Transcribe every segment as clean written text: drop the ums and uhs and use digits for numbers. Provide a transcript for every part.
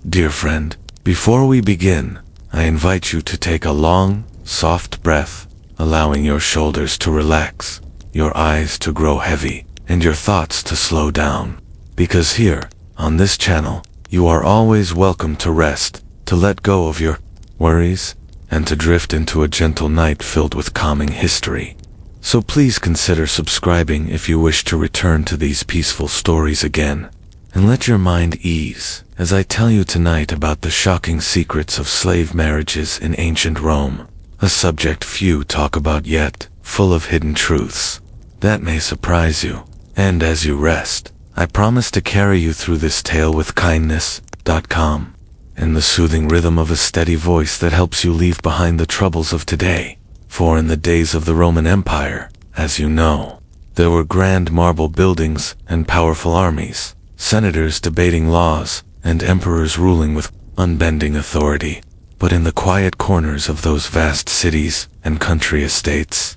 Dear friend, before we begin, I invite you to take a long, soft breath, allowing your shoulders to relax, your eyes to grow heavy, and your thoughts to slow down. Because here, on this channel, you are always welcome to rest, to let go of your worries, and to drift into a gentle night filled with calming history. So please consider subscribing if you wish to return to these peaceful stories again. And let your mind ease as I tell you tonight about the shocking secrets of slave marriages in ancient Rome, a subject few talk about yet, full of hidden truths that may surprise you. And as you rest, I promise to carry you through this tale with kindness, calm, and the soothing rhythm of a steady voice that helps you leave behind the troubles of today. For in the days of the Roman Empire, as you know, there were grand marble buildings and powerful armies, senators debating laws, and emperors ruling with unbending authority. But in the quiet corners of those vast cities and country estates,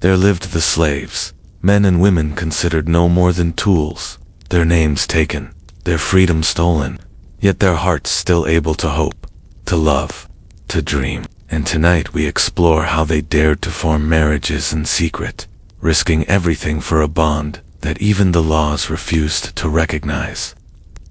there lived the slaves, men and women considered no more than tools, their names taken, their freedom stolen, yet their hearts still able to hope, to love, to dream. And tonight we explore how they dared to form marriages in secret, risking everything for a bond that even the laws refused to recognize.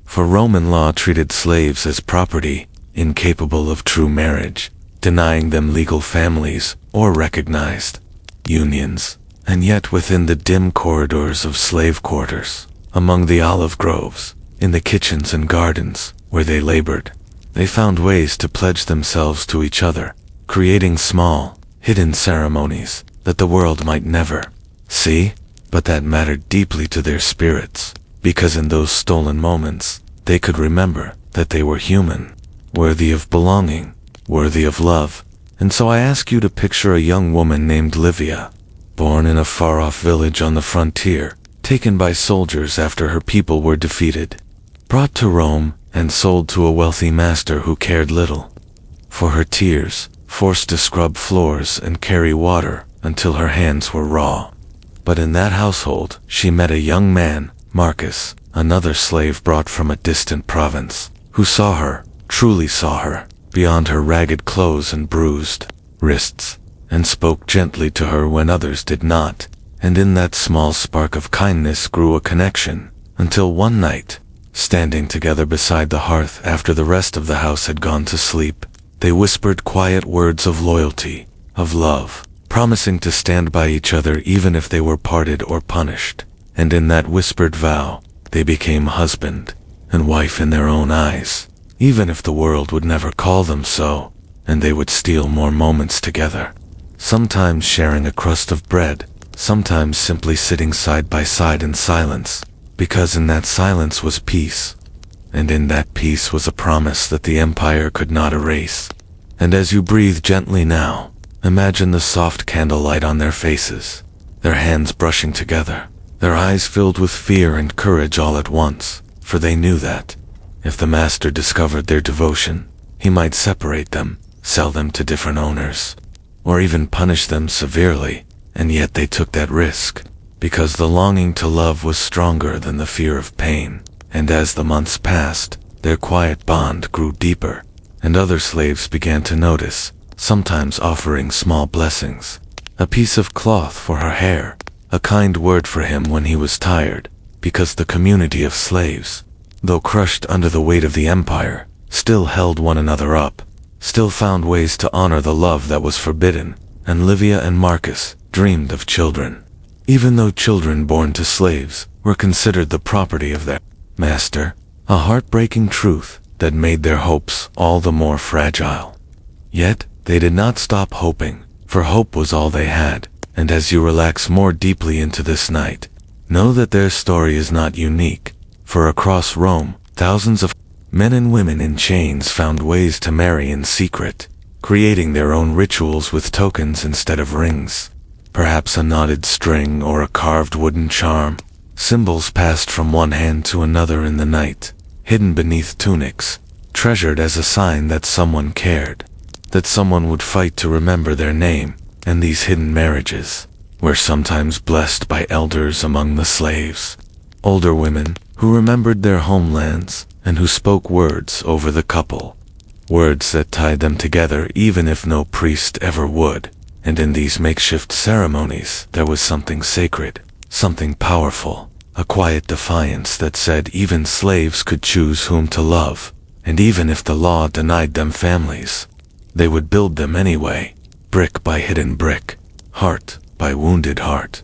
For Roman law treated slaves as property, incapable of true marriage, denying them legal families or recognized unions. And yet within the dim corridors of slave quarters, among the olive groves, in the kitchens and gardens where they labored, they found ways to pledge themselves to each other, creating small, hidden ceremonies that the world might never see, but that mattered deeply to their spirits, because in those stolen moments, they could remember that they were human, worthy of belonging, worthy of love. And so I ask you to picture a young woman named Livia, born in a far-off village on the frontier, taken by soldiers after her people were defeated, brought to Rome and sold to a wealthy master who cared little for her tears, forced to scrub floors and carry water until her hands were raw. But in that household, she met a young man, Marcus, another slave brought from a distant province, who saw her, truly saw her, beyond her ragged clothes and bruised wrists, and spoke gently to her when others did not. And in that small spark of kindness grew a connection, until one night, standing together beside the hearth after the rest of the house had gone to sleep, they whispered quiet words of loyalty, of love, promising to stand by each other even if they were parted or punished. And in that whispered vow, they became husband and wife in their own eyes, even if the world would never call them so, and they would steal more moments together, sometimes sharing a crust of bread, sometimes simply sitting side by side in silence, because in that silence was peace, and in that peace was a promise that the empire could not erase. And as you breathe gently now, imagine the soft candlelight on their faces, their hands brushing together, their eyes filled with fear and courage all at once, for they knew that, if the master discovered their devotion, he might separate them, sell them to different owners, or even punish them severely. And yet they took that risk, because the longing to love was stronger than the fear of pain. And as the months passed, their quiet bond grew deeper, and other slaves began to notice, sometimes offering small blessings, a piece of cloth for her hair, a kind word for him when he was tired, because the community of slaves, though crushed under the weight of the empire, still held one another up, still found ways to honor the love that was forbidden. And Livia and Marcus dreamed of children, even though children born to slaves were considered the property of their master, a heartbreaking truth that made their hopes all the more fragile. Yet, they did not stop hoping, for hope was all they had. And as you relax more deeply into this night, know that their story is not unique, for across Rome, thousands of men and women in chains found ways to marry in secret, creating their own rituals with tokens instead of rings, perhaps a knotted string or a carved wooden charm, symbols passed from one hand to another in the night, hidden beneath tunics, treasured as a sign that someone cared, that someone would fight to remember their name. And these hidden marriages were sometimes blessed by elders among the slaves, older women who remembered their homelands, and who spoke words over the couple. Words that tied them together even if no priest ever would. And in these makeshift ceremonies, there was something sacred, something powerful, a quiet defiance that said even slaves could choose whom to love, and even if the law denied them families, they would build them anyway, brick by hidden brick, heart by wounded heart.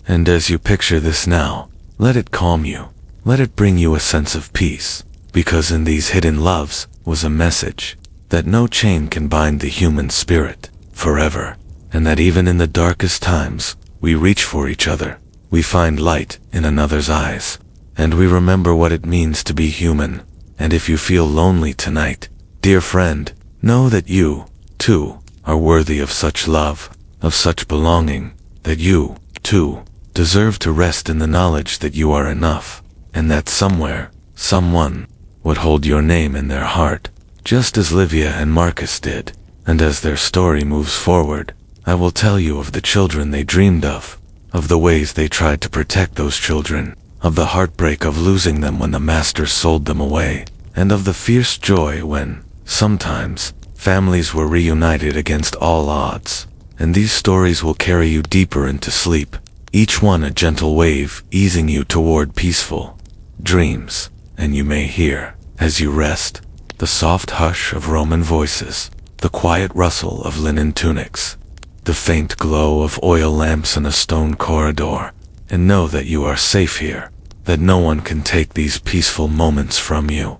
And as you picture this now, let it calm you, let it bring you a sense of peace, because in these hidden loves was a message that no chain can bind the human spirit forever, and that even in the darkest times, we reach for each other, we find light in another's eyes, and we remember what it means to be human. And if you feel lonely tonight, dear friend, know that you, too, are worthy of such love, of such belonging, that you, too, deserve to rest in the knowledge that you are enough, and that somewhere, someone, would hold your name in their heart, just as Livia and Marcus did. And as their story moves forward, I will tell you of the children they dreamed of the ways they tried to protect those children, of the heartbreak of losing them when the master sold them away, and of the fierce joy when, sometimes, families were reunited against all odds. And these stories will carry you deeper into sleep, each one a gentle wave easing you toward peaceful dreams. And you may hear, as you rest, the soft hush of Roman voices, the quiet rustle of linen tunics, the faint glow of oil lamps in a stone corridor, and know that you are safe here, that no one can take these peaceful moments from you,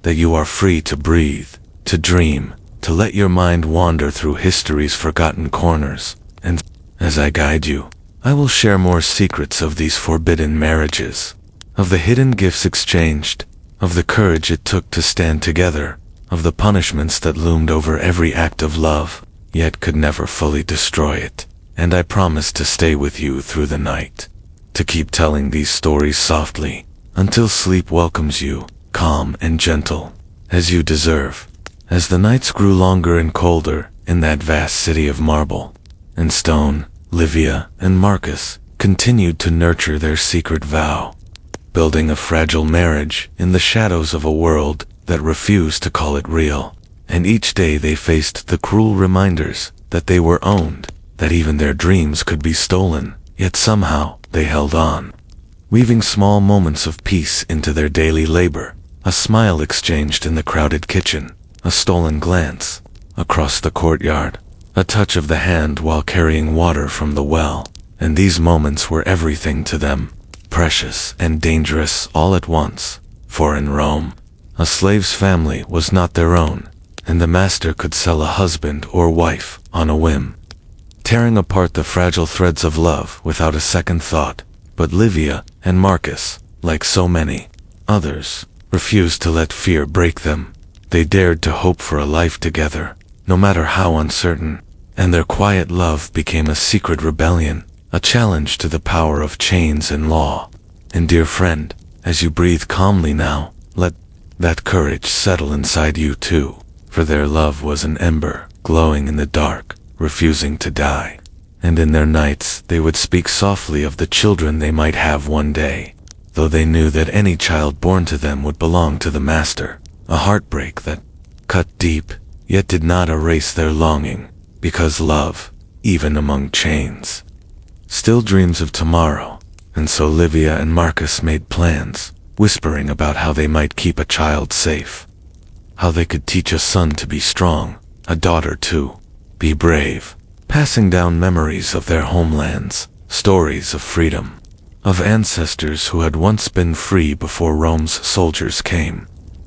that you are free to breathe, to dream, to let your mind wander through history's forgotten corners. And as I guide you, I will share more secrets of these forbidden marriages, of the hidden gifts exchanged, of the courage it took to stand together, of the punishments that loomed over every act of love, yet could never fully destroy it. And I promise to stay with you through the night, to keep telling these stories softly, until sleep welcomes you, calm and gentle, as you deserve. As the nights grew longer and colder in that vast city of marble and stone, Livia and Marcus continued to nurture their secret vow, building a fragile marriage in the shadows of a world that refused to call it real. And each day they faced the cruel reminders that they were owned, that even their dreams could be stolen, yet somehow they held on, weaving small moments of peace into their daily labor, a smile exchanged in the crowded kitchen, a stolen glance across the courtyard, a touch of the hand while carrying water from the well. And these moments were everything to them, precious and dangerous all at once. For in Rome, a slave's family was not their own, and the master could sell a husband or wife on a whim, tearing apart the fragile threads of love without a second thought. But Livia and Marcus, like so many others, refused to let fear break them. They dared to hope for a life together, no matter how uncertain, and their quiet love became a secret rebellion, a challenge to the power of chains and law. And dear friend, as you breathe calmly now, let that courage settle inside you too, for their love was an ember, glowing in the dark, refusing to die. And in their nights they would speak softly of the children they might have one day, though they knew that any child born to them would belong to the master. A heartbreak that cut deep, yet did not erase their longing, because love, even among chains, still dreams of tomorrow. And so Livia and Marcus made plans, whispering about how they might keep a child safe, how they could teach a son to be strong, a daughter to be brave, passing down memories of their homelands, stories of freedom, of ancestors who had once been free before Rome's soldiers came.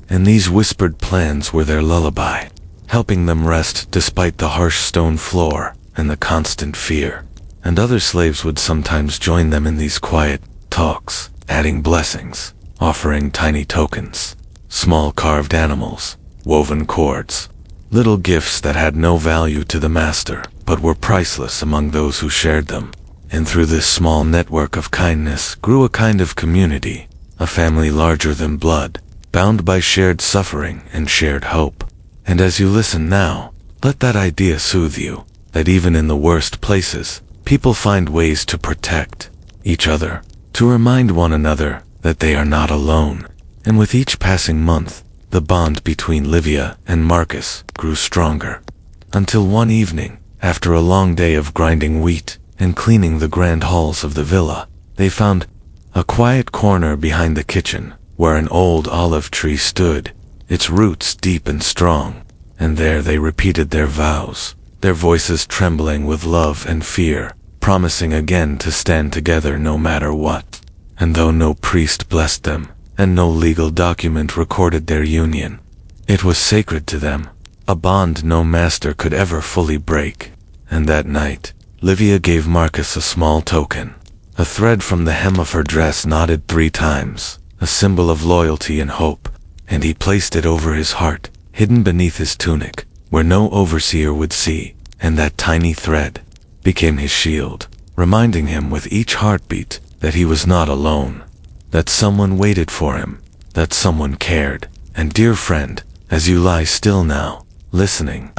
And these whispered plans were their lullaby, helping them rest despite the harsh stone floor and the constant fear. And other slaves would sometimes join them in these quiet talks, adding blessings, offering tiny tokens, small carved animals, woven cords, little gifts that had no value to the master, but were priceless among those who shared them. And through this small network of kindness grew a kind of community, a family larger than blood, bound by shared suffering and shared hope. And as you listen now, let that idea soothe you, that even in the worst places, people find ways to protect each other, to remind one another that they are not alone, And with each passing month, the bond between Livia and Marcus grew stronger. Until one evening, after a long day of grinding wheat and cleaning the grand halls of the villa, they found a quiet corner behind the kitchen where an old olive tree stood, its roots deep and strong, and there they repeated their vows, their voices trembling with love and fear, promising again to stand together no matter what. And though no priest blessed them, and no legal document recorded their union, it was sacred to them, a bond no master could ever fully break. And that night, Livia gave Marcus a small token. A thread from the hem of her dress knotted 3 times, a symbol of loyalty and hope, and he placed it over his heart, hidden beneath his tunic, where no overseer would see, and that tiny thread became his shield, reminding him with each heartbeat that he was not alone, that someone waited for him, that someone cared. And dear friend, as you lie still now, listening,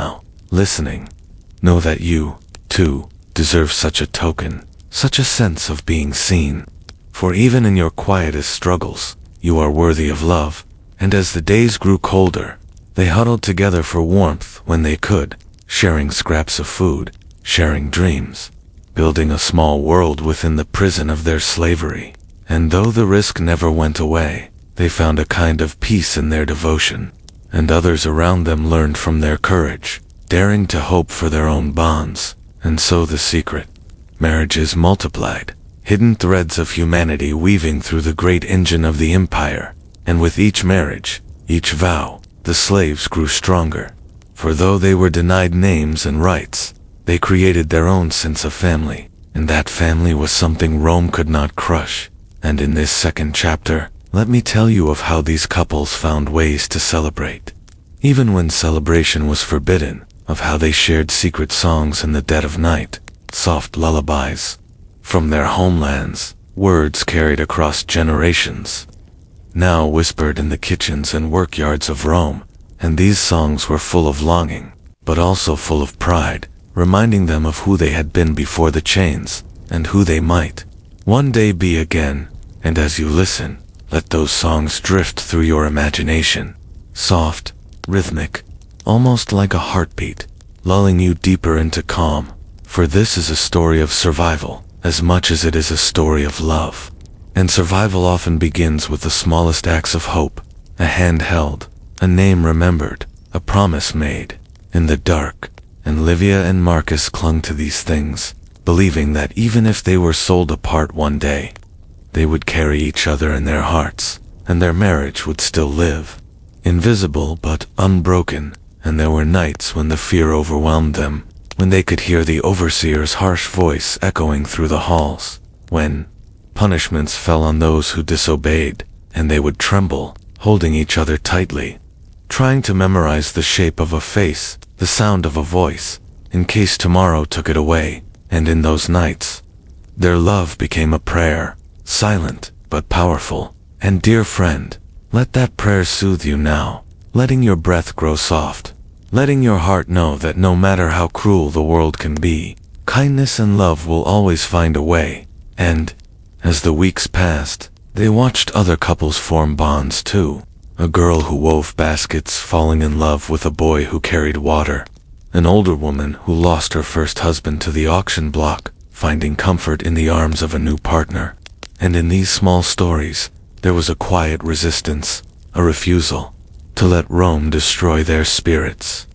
know that you, too, deserve such a token, such a sense of being seen. For even in your quietest struggles, you are worthy of love. And as the days grew colder, they huddled together for warmth when they could, sharing scraps of food, sharing dreams, building a small world within the prison of their slavery. And though the risk never went away, they found a kind of peace in their devotion, and others around them learned from their courage, daring to hope for their own bonds. And so the secret marriages multiplied, hidden threads of humanity weaving through the great engine of the empire. And with each marriage, each vow, the slaves grew stronger. For though they were denied names and rights, they created their own sense of family, and that family was something Rome could not crush. And in this second chapter, let me tell you of how these couples found ways to celebrate, even when celebration was forbidden, of how they shared secret songs in the dead of night, soft lullabies from their homelands, words carried across generations, now whispered in the kitchens and workyards of Rome. And these songs were full of longing, but also full of pride, reminding them of who they had been before the chains, and who they might one day be again. And as you listen, let those songs drift through your imagination, soft, rhythmic, almost like a heartbeat, lulling you deeper into calm. For this is a story of survival, as much as it is a story of love. And survival often begins with the smallest acts of hope, a hand held, a name remembered, a promise made in the dark. And Livia and Marcus clung to these things, believing that even if they were sold apart one day, they would carry each other in their hearts, and their marriage would still live, invisible but unbroken. And there were nights when the fear overwhelmed them, when they could hear the overseer's harsh voice echoing through the halls, when punishments fell on those who disobeyed, and they would tremble, holding each other tightly, trying to memorize the shape of a face, the sound of a voice, in case tomorrow took it away. And in those nights, their love became a prayer, silent but powerful. And dear friend, let that prayer soothe you now, letting your breath grow soft, letting your heart know that no matter how cruel the world can be, kindness and love will always find a way. And as the weeks passed, they watched other couples form bonds too. A girl who wove baskets falling in love with a boy who carried water, an older woman who lost her first husband to the auction block, finding comfort in the arms of a new partner. And in these small stories, there was a quiet resistance, a refusal to let Rome destroy their spirits.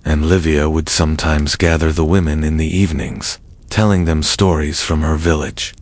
And Livia would sometimes gather the women in the evenings, telling them stories from her village,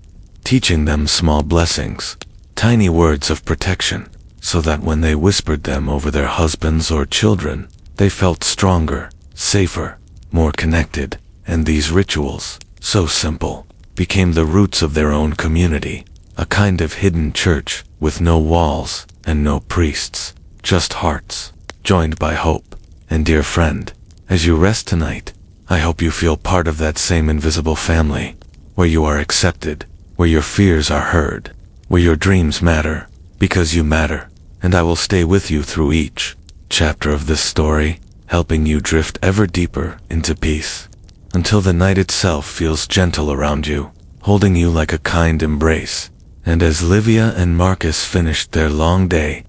teaching them small blessings, tiny words of protection, so that when they whispered them over their husbands or children, they felt stronger, safer, more connected. And these rituals, so simple, became the roots of their own community, a kind of hidden church with no walls and no priests, just hearts, joined by hope. And dear friend, as you rest tonight, I hope you feel part of that same invisible family, where you are accepted, where your fears are heard, where your dreams matter, because you matter. And I will stay with you through each chapter of this story, helping you drift ever deeper into peace, until the night itself feels gentle around you, holding you like a kind embrace. And as Livia and Marcus finished their long day,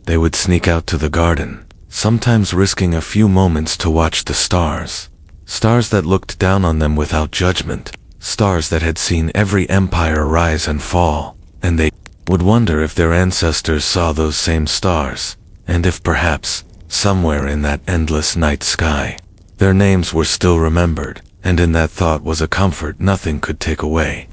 they would sneak out to the garden, sometimes risking a few moments to watch the stars. Stars that looked down on them without judgment, stars that had seen every empire rise and fall, and they would wonder if their ancestors saw those same stars, and if perhaps, somewhere in that endless night sky, their names were still remembered, and in that thought was a comfort nothing could take away.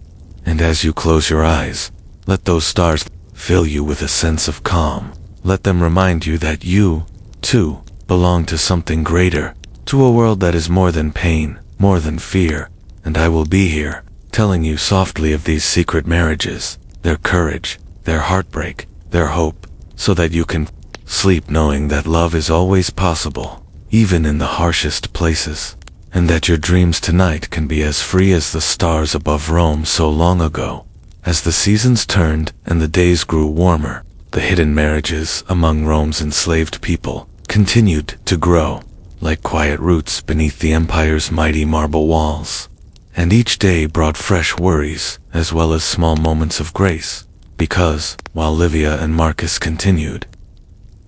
And as you close your eyes, let those stars fill you with a sense of calm. Let them remind you that you, too, belong to something greater, to a world that is more than pain, more than fear, and I will be here, telling you softly of these secret marriages, their courage, their heartbreak, their hope, so that you can sleep knowing that love is always possible, even in the harshest places, and that your dreams tonight can be as free as the stars above Rome so long ago. As the seasons turned and the days grew warmer, the hidden marriages among Rome's enslaved people continued to grow, like quiet roots beneath the empire's mighty marble walls. And each day brought fresh worries, as well as small moments of grace, because, while Livia and Marcus continued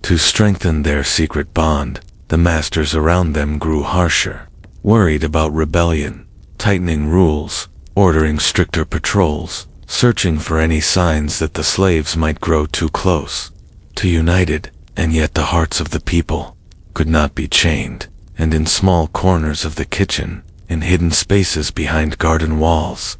to strengthen their secret bond, the masters around them grew harsher, worried about rebellion, tightening rules, ordering stricter patrols, searching for any signs that the slaves might grow too close, too united, and yet the hearts of the people could not be chained, and in small corners of the kitchen, in hidden spaces behind garden walls,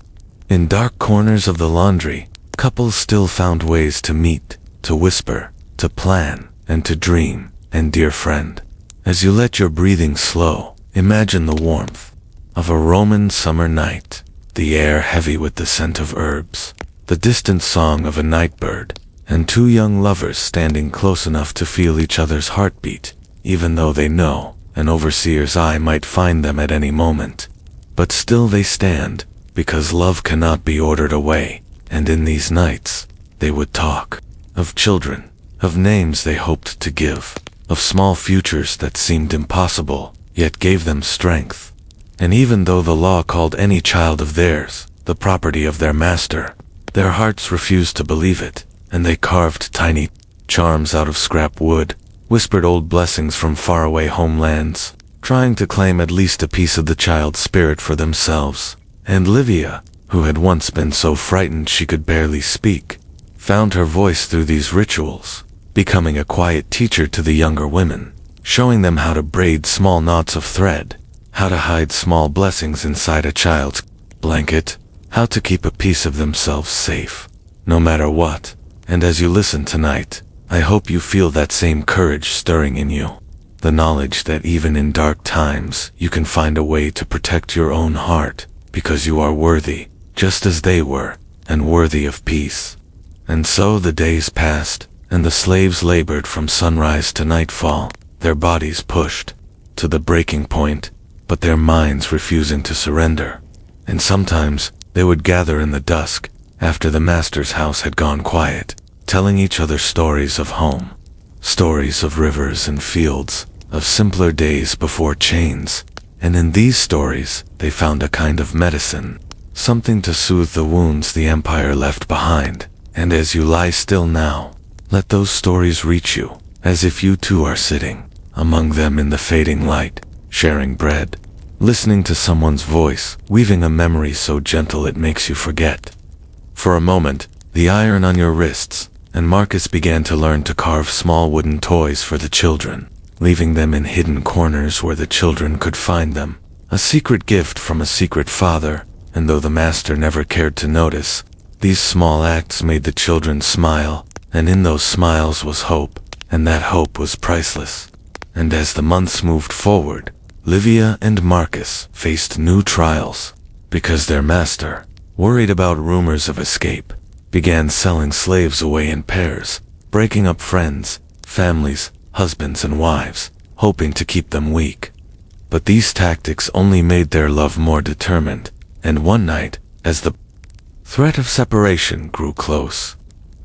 in dark corners of the laundry, couples still found ways to meet, to whisper, to plan, and to dream. And dear friend, as you let your breathing slow, imagine the warmth of a Roman summer night, the air heavy with the scent of herbs, the distant song of a night bird, and two young lovers standing close enough to feel each other's heartbeat, even though they know an overseer's eye might find them at any moment. But still they stand, because love cannot be ordered away, and in these nights, they would talk of children, of names they hoped to give, of small futures that seemed impossible, yet gave them strength. And even though the law called any child of theirs the property of their master, their hearts refused to believe it, and they carved tiny charms out of scrap wood, whispered old blessings from faraway homelands, trying to claim at least a piece of the child's spirit for themselves. And Livia, who had once been so frightened she could barely speak, found her voice through these rituals, becoming a quiet teacher to the younger women, showing them how to braid small knots of thread, how to hide small blessings inside a child's blanket, how to keep a piece of themselves safe, no matter what. And as you listen tonight, I hope you feel that same courage stirring in you, the knowledge that even in dark times you can find a way to protect your own heart, because you are worthy, just as they were, and worthy of peace. And so the days passed, and the slaves labored from sunrise to nightfall, their bodies pushed to the breaking point, but their minds refusing to surrender. And sometimes they would gather in the dusk, after the master's house had gone quiet, telling each other stories of home, stories of rivers and fields, of simpler days before chains. And in these stories, they found a kind of medicine, something to soothe the wounds the empire left behind. And as you lie still now, let those stories reach you, as if you too are sitting among them in the fading light, sharing bread, listening to someone's voice, weaving a memory so gentle it makes you forget. For a moment, the iron on your wrists, and Marcus began to learn to carve small wooden toys for the children, leaving them in hidden corners where the children could find them. A secret gift from a secret father, and though the master never cared to notice, these small acts made the children smile, and in those smiles was hope, and that hope was priceless. And as the months moved forward, Livia and Marcus faced new trials, because their master, worried about rumors of escape, began selling slaves away in pairs, breaking up friends, families, husbands and wives, hoping to keep them weak. But these tactics only made their love more determined, and one night, as the threat of separation grew close,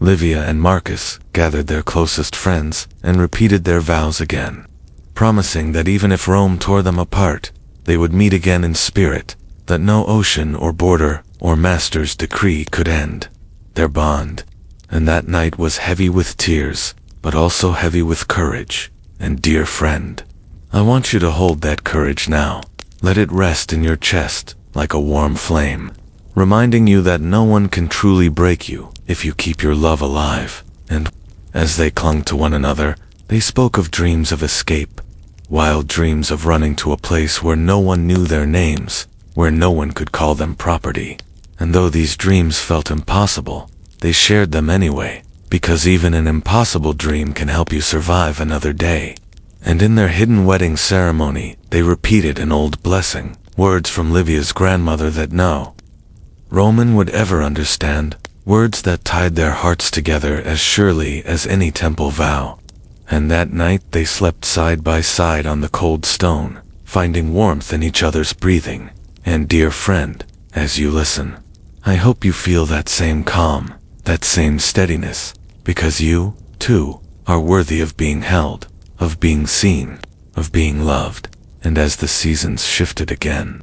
Livia and Marcus gathered their closest friends and repeated their vows again, promising that even if Rome tore them apart, they would meet again in spirit, that no ocean or border or master's decree could end their bond. And that night was heavy with tears, but also heavy with courage. And dear friend, I want you to hold that courage now. Let it rest in your chest like a warm flame, reminding you that no one can truly break you if you keep your love alive. And as they clung to one another, they spoke of dreams of escape, wild dreams of running to a place where no one knew their names, where no one could call them property. And though these dreams felt impossible, they shared them anyway, because even an impossible dream can help you survive another day. And in their hidden wedding ceremony, they repeated an old blessing, words from Livia's grandmother that no Roman would ever understand, words that tied their hearts together as surely as any temple vow. And that night they slept side by side on the cold stone, finding warmth in each other's breathing. And dear friend, as you listen, I hope you feel that same calm, that same steadiness, because you, too, are worthy of being held, of being seen, of being loved. And as the seasons shifted again,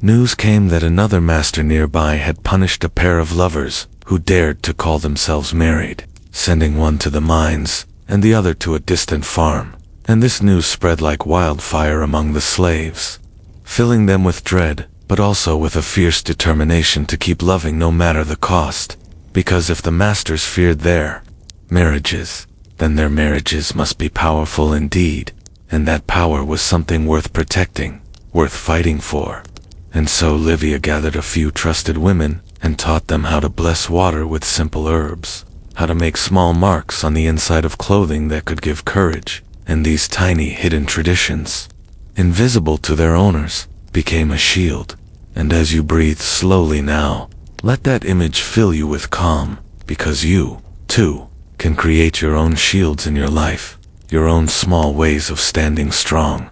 news came that another master nearby had punished a pair of lovers who dared to call themselves married, sending one to the mines and the other to a distant farm. And this news spread like wildfire among the slaves, filling them with dread, but also with a fierce determination to keep loving no matter the cost. Because if the masters feared their marriages, then their marriages must be powerful indeed, and that power was something worth protecting, worth fighting for. And so Livia gathered a few trusted women and taught them how to bless water with simple herbs, how to make small marks on the inside of clothing that could give courage. And these tiny hidden traditions, invisible to their owners, became a shield. And as you breathe slowly now, let that image fill you with calm, because you, too, can create your own shields in your life, your own small ways of standing strong.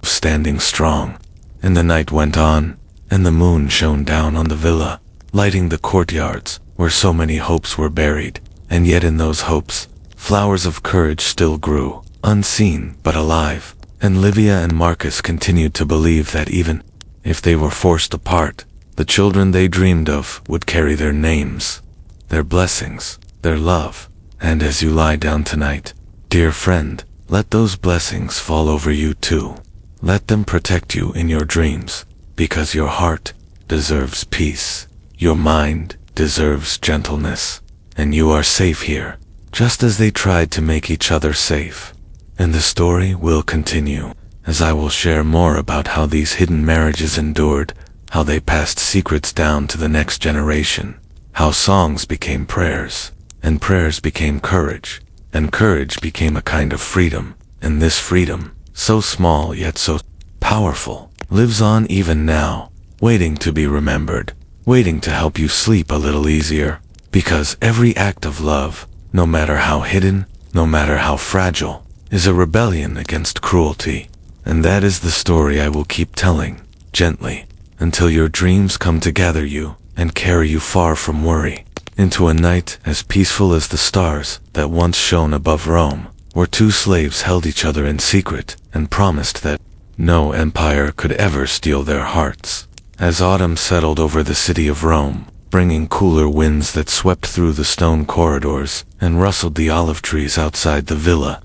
And the night went on, and the moon shone down on the villa, lighting the courtyards where so many hopes were buried. And yet in those hopes, flowers of courage still grew, unseen but alive. And Livia and Marcus continued to believe that even if they were forced apart, the children they dreamed of would carry their names, their blessings, their love. And as you lie down tonight, dear friend, let those blessings fall over you too. Let them protect you in your dreams, because your heart deserves peace, your mind deserves gentleness, and you are safe here, just as they tried to make each other safe. And the story will continue, as I will share more about how these hidden marriages endured, how they passed secrets down to the next generation, how songs became prayers, and prayers became courage, and courage became a kind of freedom. And this freedom, so small yet so powerful, lives on even now, waiting to be remembered, waiting to help you sleep a little easier. Because every act of love, no matter how hidden, no matter how fragile, is a rebellion against cruelty. And that is the story I will keep telling, gently, until your dreams come to gather you and carry you far from worry, into a night as peaceful as the stars that once shone above Rome, where two slaves held each other in secret and promised that no empire could ever steal their hearts. As autumn settled over the city of Rome, bringing cooler winds that swept through the stone corridors and rustled the olive trees outside the villa,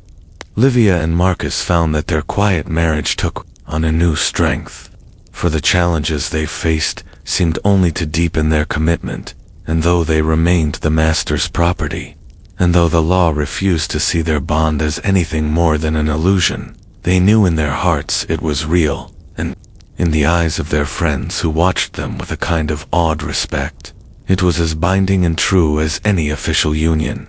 Livia and Marcus found that their quiet marriage took on a new strength. For the challenges they faced seemed only to deepen their commitment, and though they remained the master's property, and though the law refused to see their bond as anything more than an illusion, they knew in their hearts it was real, and in the eyes of their friends who watched them with a kind of awed respect, it was as binding and true as any official union.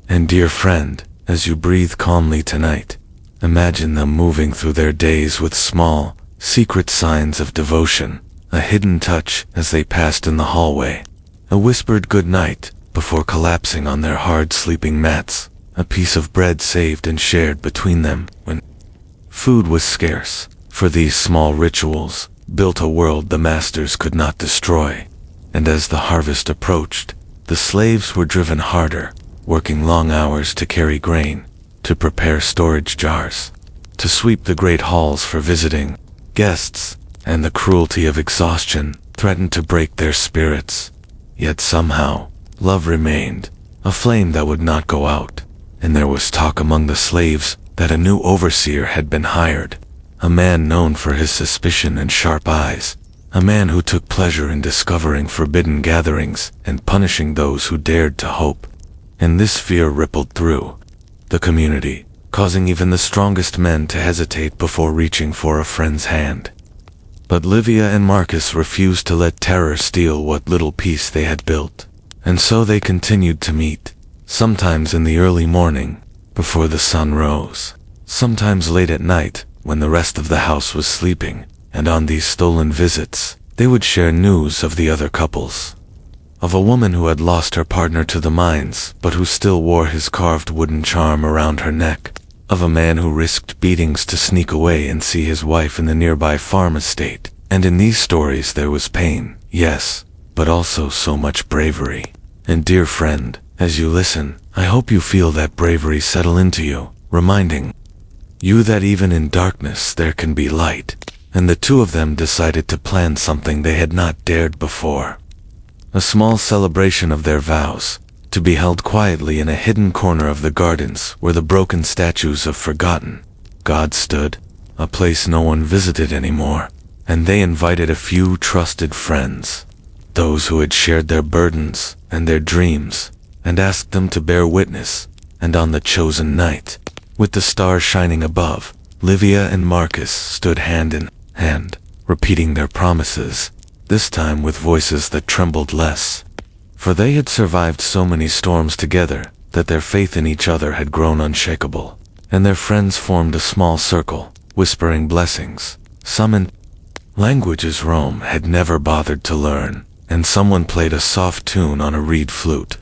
And dear friend, as you breathe calmly tonight, imagine them moving through their days with small, secret signs of devotion, a hidden touch as they passed in the hallway, a whispered good night before collapsing on their hard sleeping mats, a piece of bread saved and shared between them when food was scarce. For these small rituals built a world the masters could not destroy. And as the harvest approached, the slaves were driven harder, working long hours to carry grain, to prepare storage jars, to sweep the great halls for visiting guests, and the cruelty of exhaustion threatened to break their spirits. Yet somehow, love remained, a flame that would not go out. and there was talk among the slaves that a new overseer had been hired, a man known for his suspicion and sharp eyes, a man who took pleasure in discovering forbidden gatherings and punishing those who dared to hope. And this fear rippled through the community, causing even the strongest men to hesitate before reaching for a friend's hand. But Livia and Marcus refused to let terror steal what little peace they had built, and so they continued to meet, sometimes in the early morning, before the sun rose, sometimes late at night, when the rest of the house was sleeping, and on these stolen visits, they would share news of the other couples. Of a woman who had lost her partner to the mines, but who still wore his carved wooden charm around her neck. Of a man who risked beatings to sneak away and see his wife in the nearby farm estate. And in these stories there was pain, yes, but also so much bravery. And dear friend, as you listen, I hope you feel that bravery settle into you, reminding you that even in darkness there can be light. And the two of them decided to plan something they had not dared before. A small celebration of their vows, to be held quietly in a hidden corner of the gardens where the broken statues of forgotten gods stood, a place no one visited anymore. And they invited a few trusted friends, those who had shared their burdens and their dreams, and asked them to bear witness. And on the chosen night, with the stars shining above, Livia and Marcus stood hand in hand, repeating their promises, this time with voices that trembled less. For they had survived so many storms together that their faith in each other had grown unshakable, and their friends formed a small circle, whispering blessings, some in languages Rome had never bothered to learn, and someone played a soft tune on a reed flute,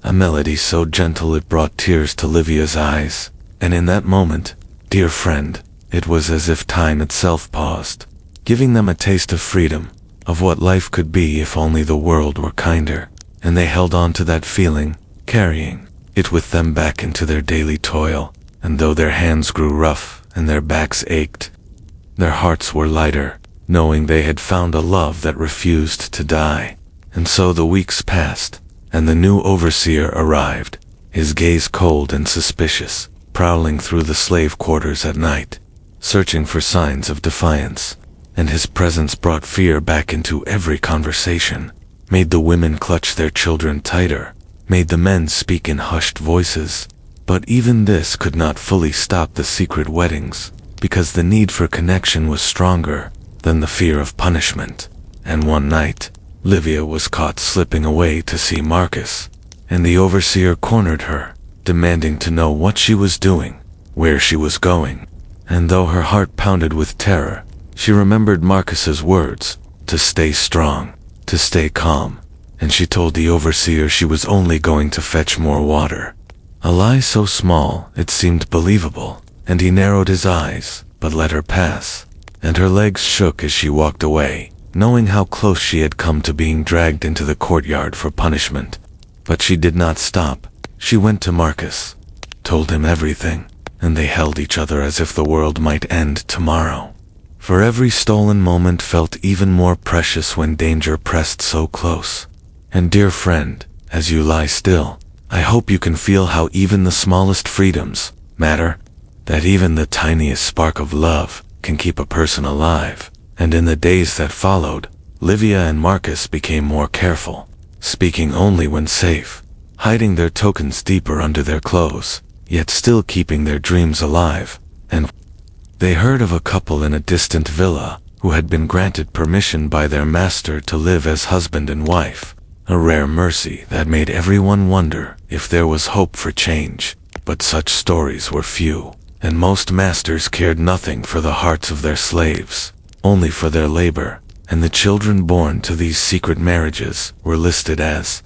a melody so gentle it brought tears to Livia's eyes. And in that moment, dear friend, it was as if time itself paused, giving them a taste of freedom, of what life could be if only the world were kinder. And they held on to that feeling, carrying it with them back into their daily toil. And though their hands grew rough and their backs ached, their hearts were lighter, knowing they had found a love that refused to die. And so the weeks passed, and the new overseer arrived, his gaze cold and suspicious, prowling through the slave quarters at night, searching for signs of defiance. And his presence brought fear back into every conversation, made the women clutch their children tighter, made the men speak in hushed voices. But even this could not fully stop the secret weddings, because the need for connection was stronger than the fear of punishment. And one night, Livia was caught slipping away to see Marcus, and the overseer cornered her, demanding to know what she was doing, where she was going. And though her heart pounded with terror, she remembered Marcus's words, to stay strong, to stay calm, and she told the overseer she was only going to fetch more water. A lie so small it seemed believable, and he narrowed his eyes, but let her pass. And her legs shook as she walked away, knowing how close she had come to being dragged into the courtyard for punishment. But she did not stop. She went to Marcus, told him everything, and they held each other as if the world might end tomorrow. For every stolen moment felt even more precious when danger pressed so close. And dear friend, as you lie still, I hope you can feel how even the smallest freedoms matter, that even the tiniest spark of love can keep a person alive. And in the days that followed, Livia and Marcus became more careful, speaking only when safe, hiding their tokens deeper under their clothes, yet still keeping their dreams alive. And they heard of a couple in a distant villa who had been granted permission by their master to live as husband and wife, a rare mercy that made everyone wonder if there was hope for change. But such stories were few, and most masters cared nothing for the hearts of their slaves, only for their labor. And the children born to these secret marriages were listed as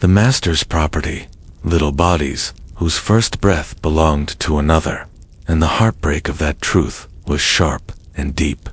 the master's property, little bodies whose first breath belonged to another. And the heartbreak of that truth was sharp and deep.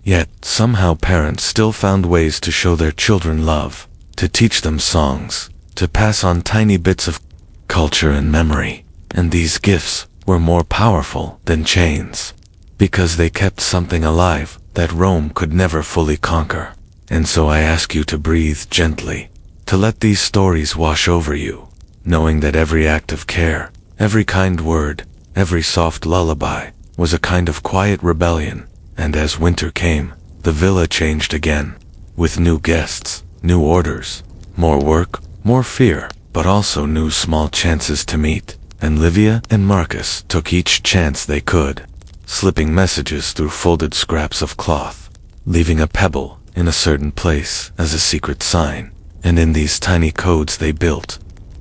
Yet, somehow parents still found ways to show their children love, to teach them songs, to pass on tiny bits of culture and memory. And these gifts were more powerful than chains, because they kept something alive that Rome could never fully conquer. And so I ask you to breathe gently, to let these stories wash over you, knowing that every act of care Every kind word, every soft lullaby, was a kind of quiet rebellion, and as winter came, the villa changed again, with new guests, new orders, more work, more fear, but also new small chances to meet, and Livia and Marcus took each chance they could, slipping messages through folded scraps of cloth, leaving a pebble in a certain place as a secret sign, and in these tiny codes they built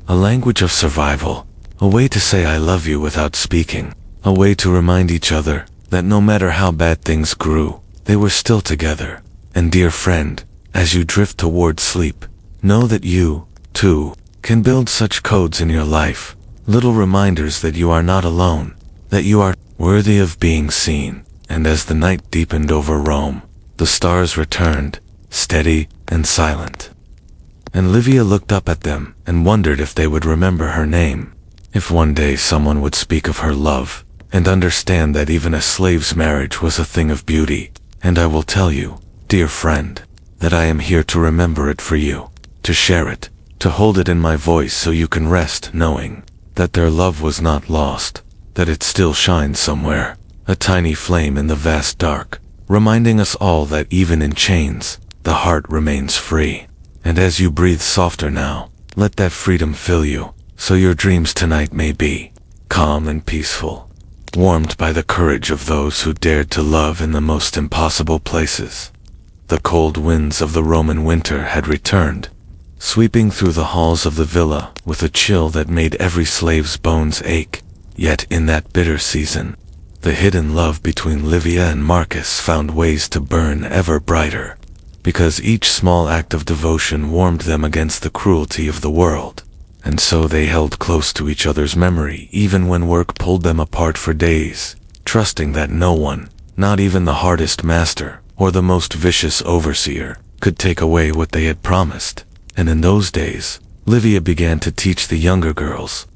a language of survival, a way to say I love you without speaking, a way to remind each other that no matter how bad things grew, they were still together. And dear friend, as you drift toward sleep, know that you, too, can build such codes in your life, little reminders that you are not alone, that you are worthy of being seen. And as the night deepened over Rome, the stars returned, steady and silent. And Livia looked up at them and wondered if they would remember her name, if one day someone would speak of her love, and understand that even a slave's marriage was a thing of beauty. And I will tell you, dear friend, that I am here to remember it for you, to share it, to hold it in my voice so you can rest knowing that their love was not lost, that it still shines somewhere, a tiny flame in the vast dark, reminding us all that even in chains, the heart remains free. And as you breathe softer now, let that freedom fill you, so your dreams tonight may be calm and peaceful, warmed by the courage of those who dared to love in the most impossible places. The cold winds of the Roman winter had returned, sweeping through the halls of the villa with a chill that made every slave's bones ache. Yet in that bitter season, the hidden love between Livia and Marcus found ways to burn ever brighter, because each small act of devotion warmed them against the cruelty of the world. And so they held close to each other's memory even when work pulled them apart for days, trusting that no one, not even the hardest master or the most vicious overseer, could take away what they had promised. And in those days, Livia began to teach the younger girls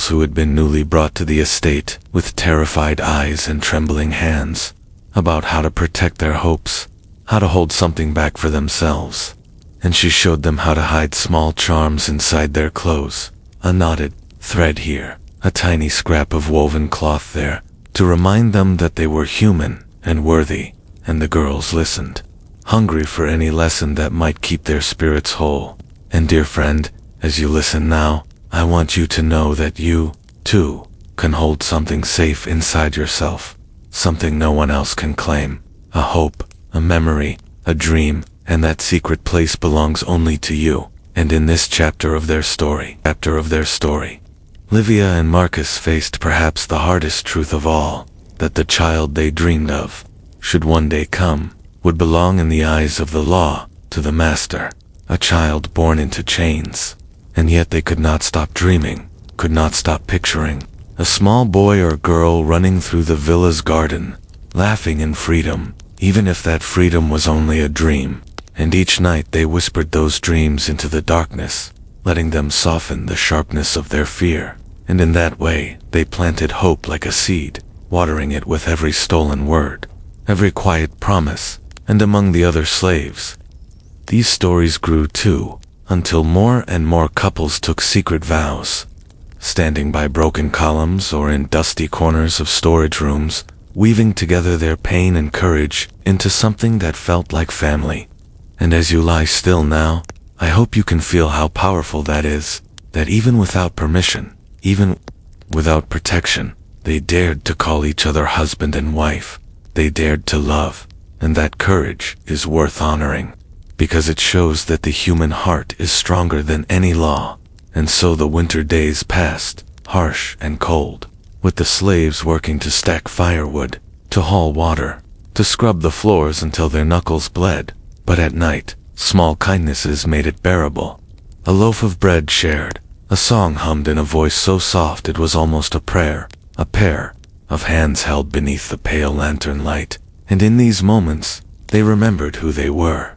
who had been newly brought to the estate with terrified eyes and trembling hands, about how to protect their hopes, how to hold something back for themselves. And she showed them how to hide small charms inside their clothes, a knotted thread here, a tiny scrap of woven cloth there, to remind them that they were human and worthy. And the girls listened, hungry for any lesson that might keep their spirits whole. And dear friend, as you listen now, I want you to know that you, too, can hold something safe inside yourself, something no one else can claim, a hope, a memory, a dream, and that secret place belongs only to you. And in this chapter of their story, Livia and Marcus faced perhaps the hardest truth of all, that the child they dreamed of, should one day come, would belong in the eyes of the law to the master, a child born into chains. And yet they could not stop dreaming, could not stop picturing a small boy or girl running through the villa's garden, laughing in freedom, even if that freedom was only a dream. And each night they whispered those dreams into the darkness, letting them soften the sharpness of their fear. And in that way, they planted hope like a seed, watering it with every stolen word, every quiet promise. And among the other slaves, these stories grew too, until more and more couples took secret vows, standing by broken columns or in dusty corners of storage rooms, weaving together their pain and courage into something that felt like family. And as you lie still now, I hope you can feel how powerful that is, that even without permission, even without protection, they dared to call each other husband and wife. They dared to love, and that courage is worth honoring, because it shows that the human heart is stronger than any law. And so the winter days passed, harsh and cold, with the slaves working to stack firewood, to haul water, to scrub the floors until their knuckles bled. But at night, small kindnesses made it bearable. A loaf of bread shared, a song hummed in a voice so soft it was almost a prayer, a pair of hands held beneath the pale lantern light. And in these moments, they remembered who they were,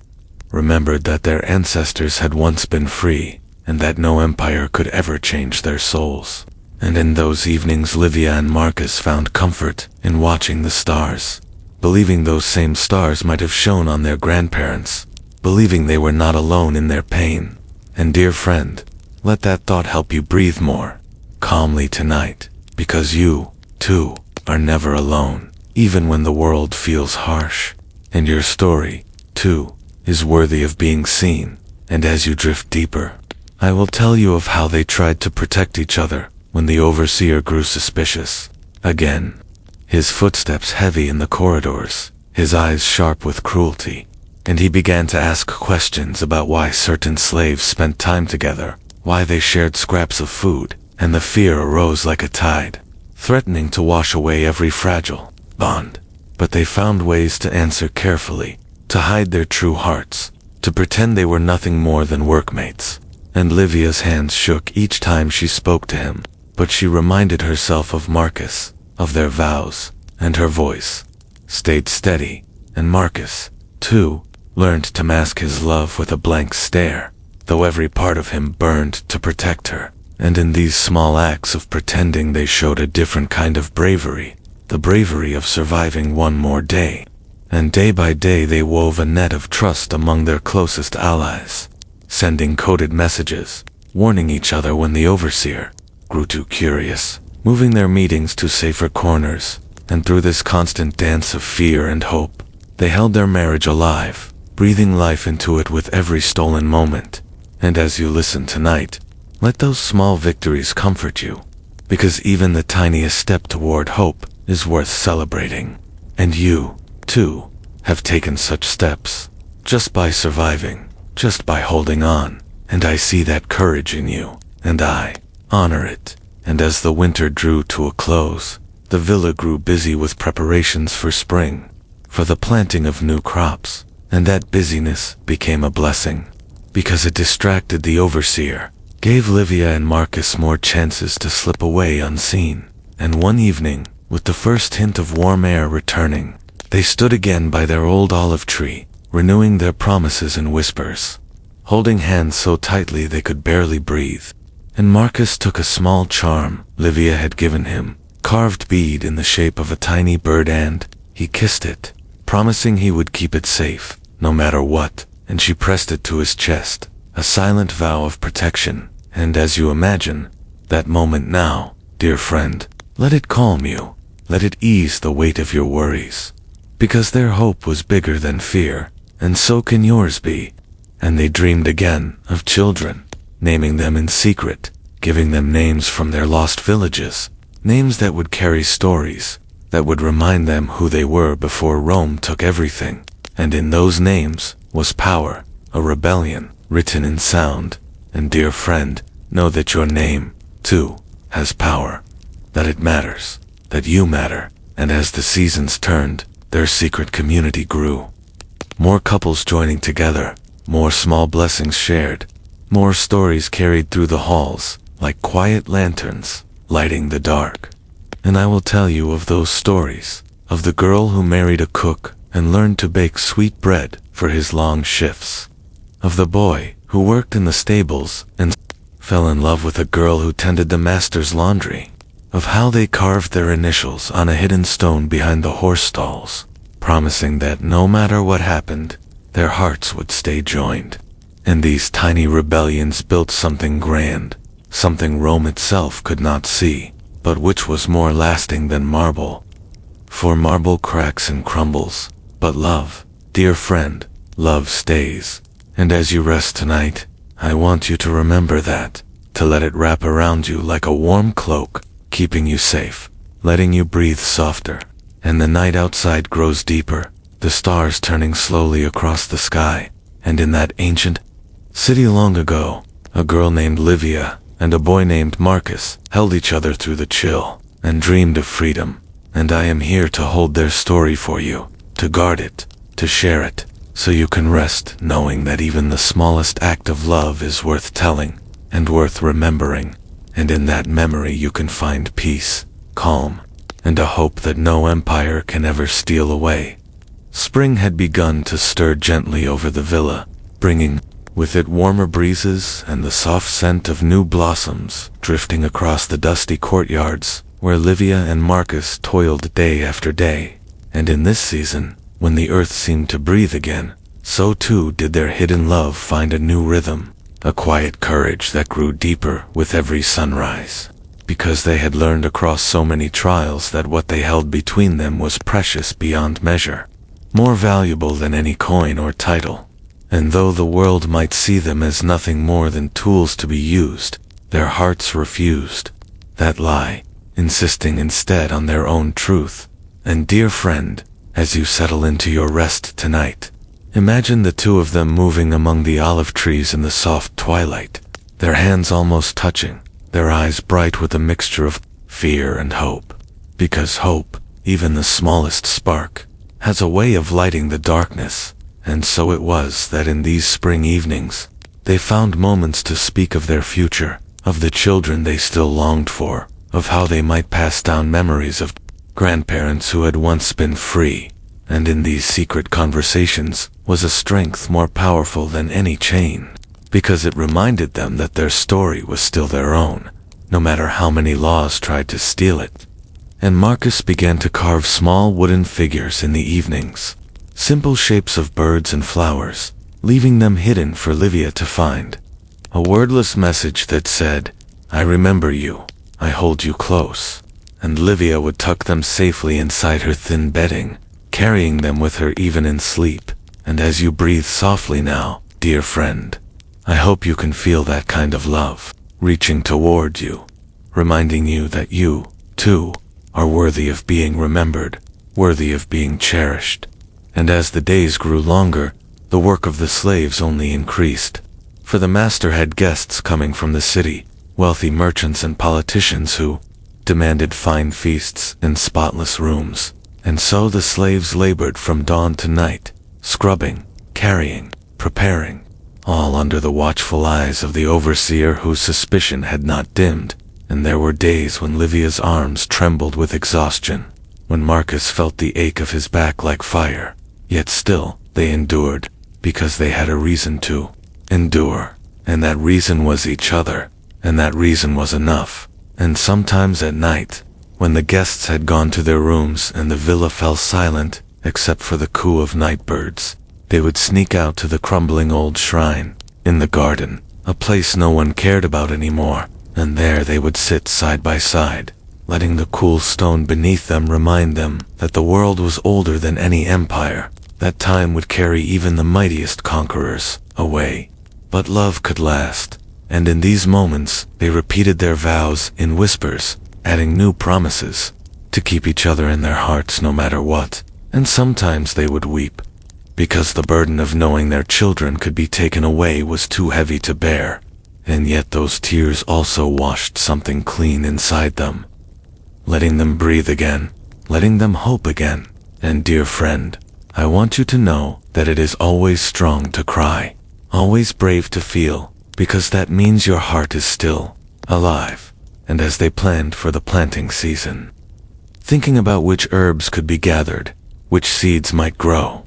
remembered that their ancestors had once been free, and that no empire could ever change their souls. And in those evenings Livia and Marcus found comfort in watching the stars, believing those same stars might have shone on their grandparents, believing they were not alone in their pain. And dear friend, let that thought help you breathe more. calmly tonight, because you, too, are never alone, even when the world feels harsh. And your story, too, is worthy of being seen. And as you drift deeper, I will tell you of how they tried to protect each other when the overseer grew suspicious. Again, his footsteps heavy in the corridors, his eyes sharp with cruelty, and he began to ask questions about why certain slaves spent time together, why they shared scraps of food, and the fear arose like a tide, threatening to wash away every fragile bond. But they found ways to answer carefully, to hide their true hearts, to pretend they were nothing more than workmates. And Livia's hands shook each time she spoke to him, but she reminded herself of Marcus, of their vows, and her voice stayed steady. And Marcus, too, learned to mask his love with a blank stare, though every part of him burned to protect her. And in these small acts of pretending they showed a different kind of bravery, the bravery of surviving one more day. And day by day they wove a net of trust among their closest allies, sending coded messages, warning each other when the overseer grew too curious, moving their meetings to safer corners. And through this constant dance of fear and hope, they held their marriage alive, breathing life into it with every stolen moment. And as you listen tonight, let those small victories comfort you, because even the tiniest step toward hope is worth celebrating. And you, too, have taken such steps, just by surviving, just by holding on. And I see that courage in you, and I honor it. And as the winter drew to a close, the villa grew busy with preparations for spring, for the planting of new crops. And that busyness became a blessing, because it distracted the overseer, gave Livia and Marcus more chances to slip away unseen. And one evening, with the first hint of warm air returning, they stood again by their old olive tree, renewing their promises in whispers, holding hands so tightly they could barely breathe. And Marcus took a small charm Livia had given him, carved bead in the shape of a tiny bird, and he kissed it, promising he would keep it safe, no matter what. And she pressed it to his chest, a silent vow of protection. And as you imagine that moment now, dear friend, let it calm you, let it ease the weight of your worries, because their hope was bigger than fear, and so can yours be. And they dreamed again of children, naming them in secret, giving them names from their lost villages, names that would carry stories, that would remind them who they were before Rome took everything. And in those names was power, a rebellion, written in sound. And dear friend, know that your name, too, has power, that it matters, that you matter. And as the seasons turned, their secret community grew. More couples joining together, more small blessings shared, more stories carried through the halls, like quiet lanterns, lighting the dark. And I will tell you of those stories, of the girl who married a cook and learned to bake sweet bread for his long shifts, of the boy who worked in the stables and fell in love with a girl who tended the master's laundry, of how they carved their initials on a hidden stone behind the horse stalls, promising that no matter what happened, their hearts would stay joined. And these tiny rebellions built something grand, something Rome itself could not see, but which was more lasting than marble. For marble cracks and crumbles, but love, dear friend, love stays. And as you rest tonight, I want you to remember that, to let it wrap around you like a warm cloak, keeping you safe, letting you breathe softer. And the night outside grows deeper, the stars turning slowly across the sky. And in that ancient city long ago, a girl named Livia and a boy named Marcus held each other through the chill and dreamed of freedom. And I am here to hold their story for you, to guard it, to share it, so you can rest knowing that even the smallest act of love is worth telling and worth remembering. And in that memory you can find peace, calm, and a hope that no empire can ever steal away. Spring had begun to stir gently over the villa, bringing with it warmer breezes and the soft scent of new blossoms drifting across the dusty courtyards where Livia and Marcus toiled day after day. And in this season, when the earth seemed to breathe again, so too did their hidden love find a new rhythm, a quiet courage that grew deeper with every sunrise. because they had learned across so many trials that what they held between them was precious beyond measure, more valuable than any coin or title. And though the world might see them as nothing more than tools to be used, their hearts refused that lie, insisting instead on their own truth. And dear friend, as you settle into your rest tonight, imagine the two of them moving among the olive trees in the soft twilight, their hands almost touching, their eyes bright with a mixture of fear and hope. Because hope, even the smallest spark, has a way of lighting the darkness. And so it was that in these spring evenings, they found moments to speak of their future, of the children they still longed for, of how they might pass down memories of grandparents who had once been free. And in these secret conversations was a strength more powerful than any chain, because it reminded them that their story was still their own, no matter how many laws tried to steal it. And Marcus began to carve small wooden figures in the evenings, simple shapes of birds and flowers, leaving them hidden for Livia to find. A wordless message that said, "I remember you, I hold you close." And Livia would tuck them safely inside her thin bedding, carrying them with her even in sleep. And as you breathe softly now, dear friend, I hope you can feel that kind of love, reaching toward you, reminding you that you, too, are worthy of being remembered, worthy of being cherished. And as the days grew longer, the work of the slaves only increased, for the master had guests coming from the city, wealthy merchants and politicians who demanded fine feasts and spotless rooms. And so the slaves labored from dawn to night, scrubbing, carrying, preparing, all under the watchful eyes of the overseer whose suspicion had not dimmed. And there were days when Livia's arms trembled with exhaustion, when Marcus felt the ache of his back like fire. Yet still, they endured, because they had a reason to endure. And that reason was each other, and that reason was enough. And sometimes at night, when the guests had gone to their rooms and the villa fell silent, except for the coo of night birds, they would sneak out to the crumbling old shrine, in the garden, a place no one cared about anymore, and there they would sit side by side, letting the cool stone beneath them remind them that the world was older than any empire, that time would carry even the mightiest conquerors away. But love could last, and in these moments they repeated their vows in whispers, adding new promises, to keep each other in their hearts no matter what. And sometimes they would weep, because the burden of knowing their children could be taken away was too heavy to bear. And yet those tears also washed something clean inside them, letting them breathe again, letting them hope again. And dear friend, I want you to know that it is always strong to cry, always brave to feel, because that means your heart is still alive. And as they planned for the planting season, thinking about which herbs could be gathered, which seeds might grow,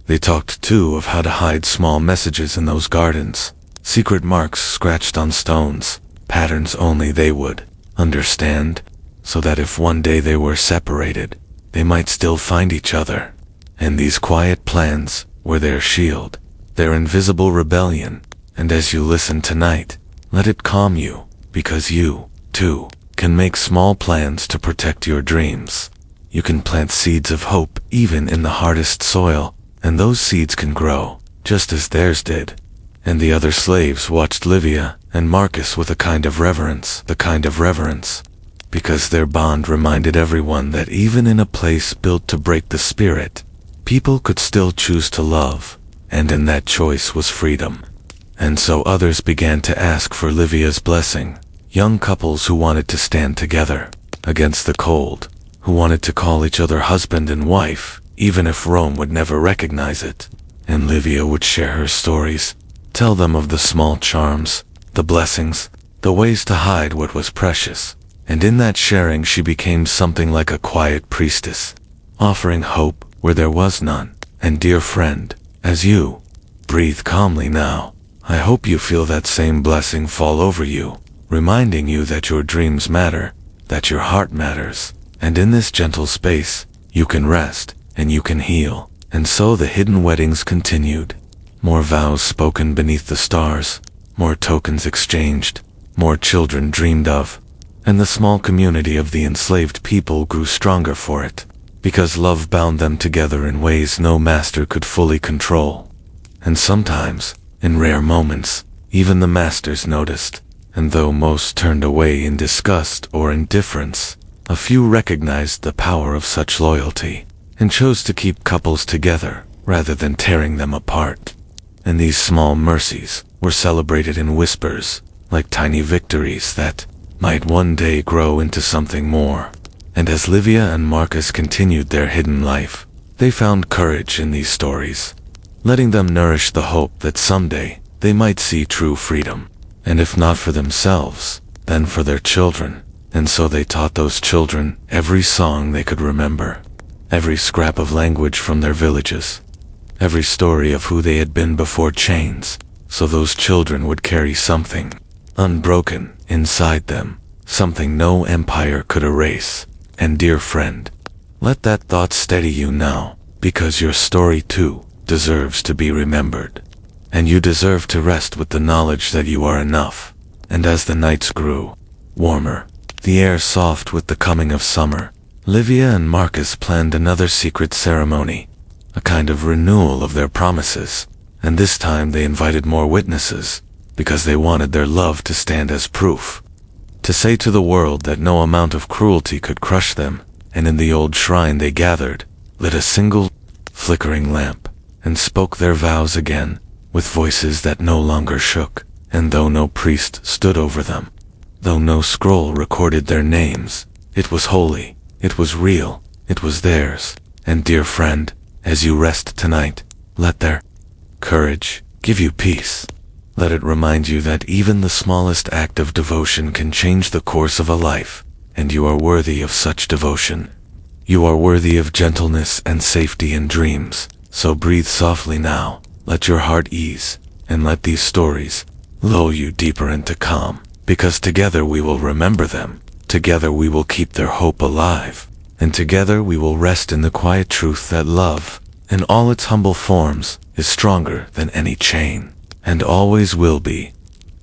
they talked too of how to hide small messages in those gardens, secret marks scratched on stones, patterns only they would understand, so that if one day they were separated, they might still find each other. And these quiet plans were their shield, their invisible rebellion. And as you listen tonight, let it calm you, because you, too, can make small plans to protect your dreams. You can plant seeds of hope even in the hardest soil, and those seeds can grow, just as theirs did. And the other slaves watched Livia and Marcus with a kind of reverence, because their bond reminded everyone that even in a place built to break the spirit, people could still choose to love, and in that choice was freedom. And so others began to ask for Livia's blessing, young couples who wanted to stand together against the cold, who wanted to call each other husband and wife, even if Rome would never recognize it. And Livia would share her stories, tell them of the small charms, the blessings, the ways to hide what was precious. And in that sharing she became something like a quiet priestess, offering hope where there was none. And dear friend, as you breathe calmly now, I hope you feel that same blessing fall over you, reminding you that your dreams matter, that your heart matters, and in this gentle space, you can rest, and you can heal. And so the hidden weddings continued, more vows spoken beneath the stars, more tokens exchanged, more children dreamed of, and the small community of the enslaved people grew stronger for it, because love bound them together in ways no master could fully control. And sometimes, in rare moments, even the masters noticed, and though most turned away in disgust or indifference, a few recognized the power of such loyalty, and chose to keep couples together rather than tearing them apart. And these small mercies were celebrated in whispers, like tiny victories that might one day grow into something more. And as Livia and Marcus continued their hidden life, they found courage in these stories, letting them nourish the hope that someday they might see true freedom, and if not for themselves, then for their children. And so they taught those children every song they could remember, every scrap of language from their villages, every story of who they had been before chains, so those children would carry something unbroken inside them, something no empire could erase. And dear friend, let that thought steady you now, because your story too deserves to be remembered. And you deserve to rest with the knowledge that you are enough. And as the nights grew warmer, the air soft with the coming of summer, Livia and Marcus planned another secret ceremony, a kind of renewal of their promises, and this time they invited more witnesses, because they wanted their love to stand as proof, to say to the world that no amount of cruelty could crush them. And in the old shrine they gathered, lit a single flickering lamp, and spoke their vows again, with voices that no longer shook. And though no priest stood over them, though no scroll recorded their names, it was holy, it was real, it was theirs. And dear friend, as you rest tonight, let their courage give you peace. Let it remind you that even the smallest act of devotion can change the course of a life, and you are worthy of such devotion. You are worthy of gentleness and safety in dreams. So breathe softly now, let your heart ease, and let these stories lull you deeper into calm, because together we will remember them, together we will keep their hope alive, and together we will rest in the quiet truth that love, in all its humble forms, is stronger than any chain, and always will be.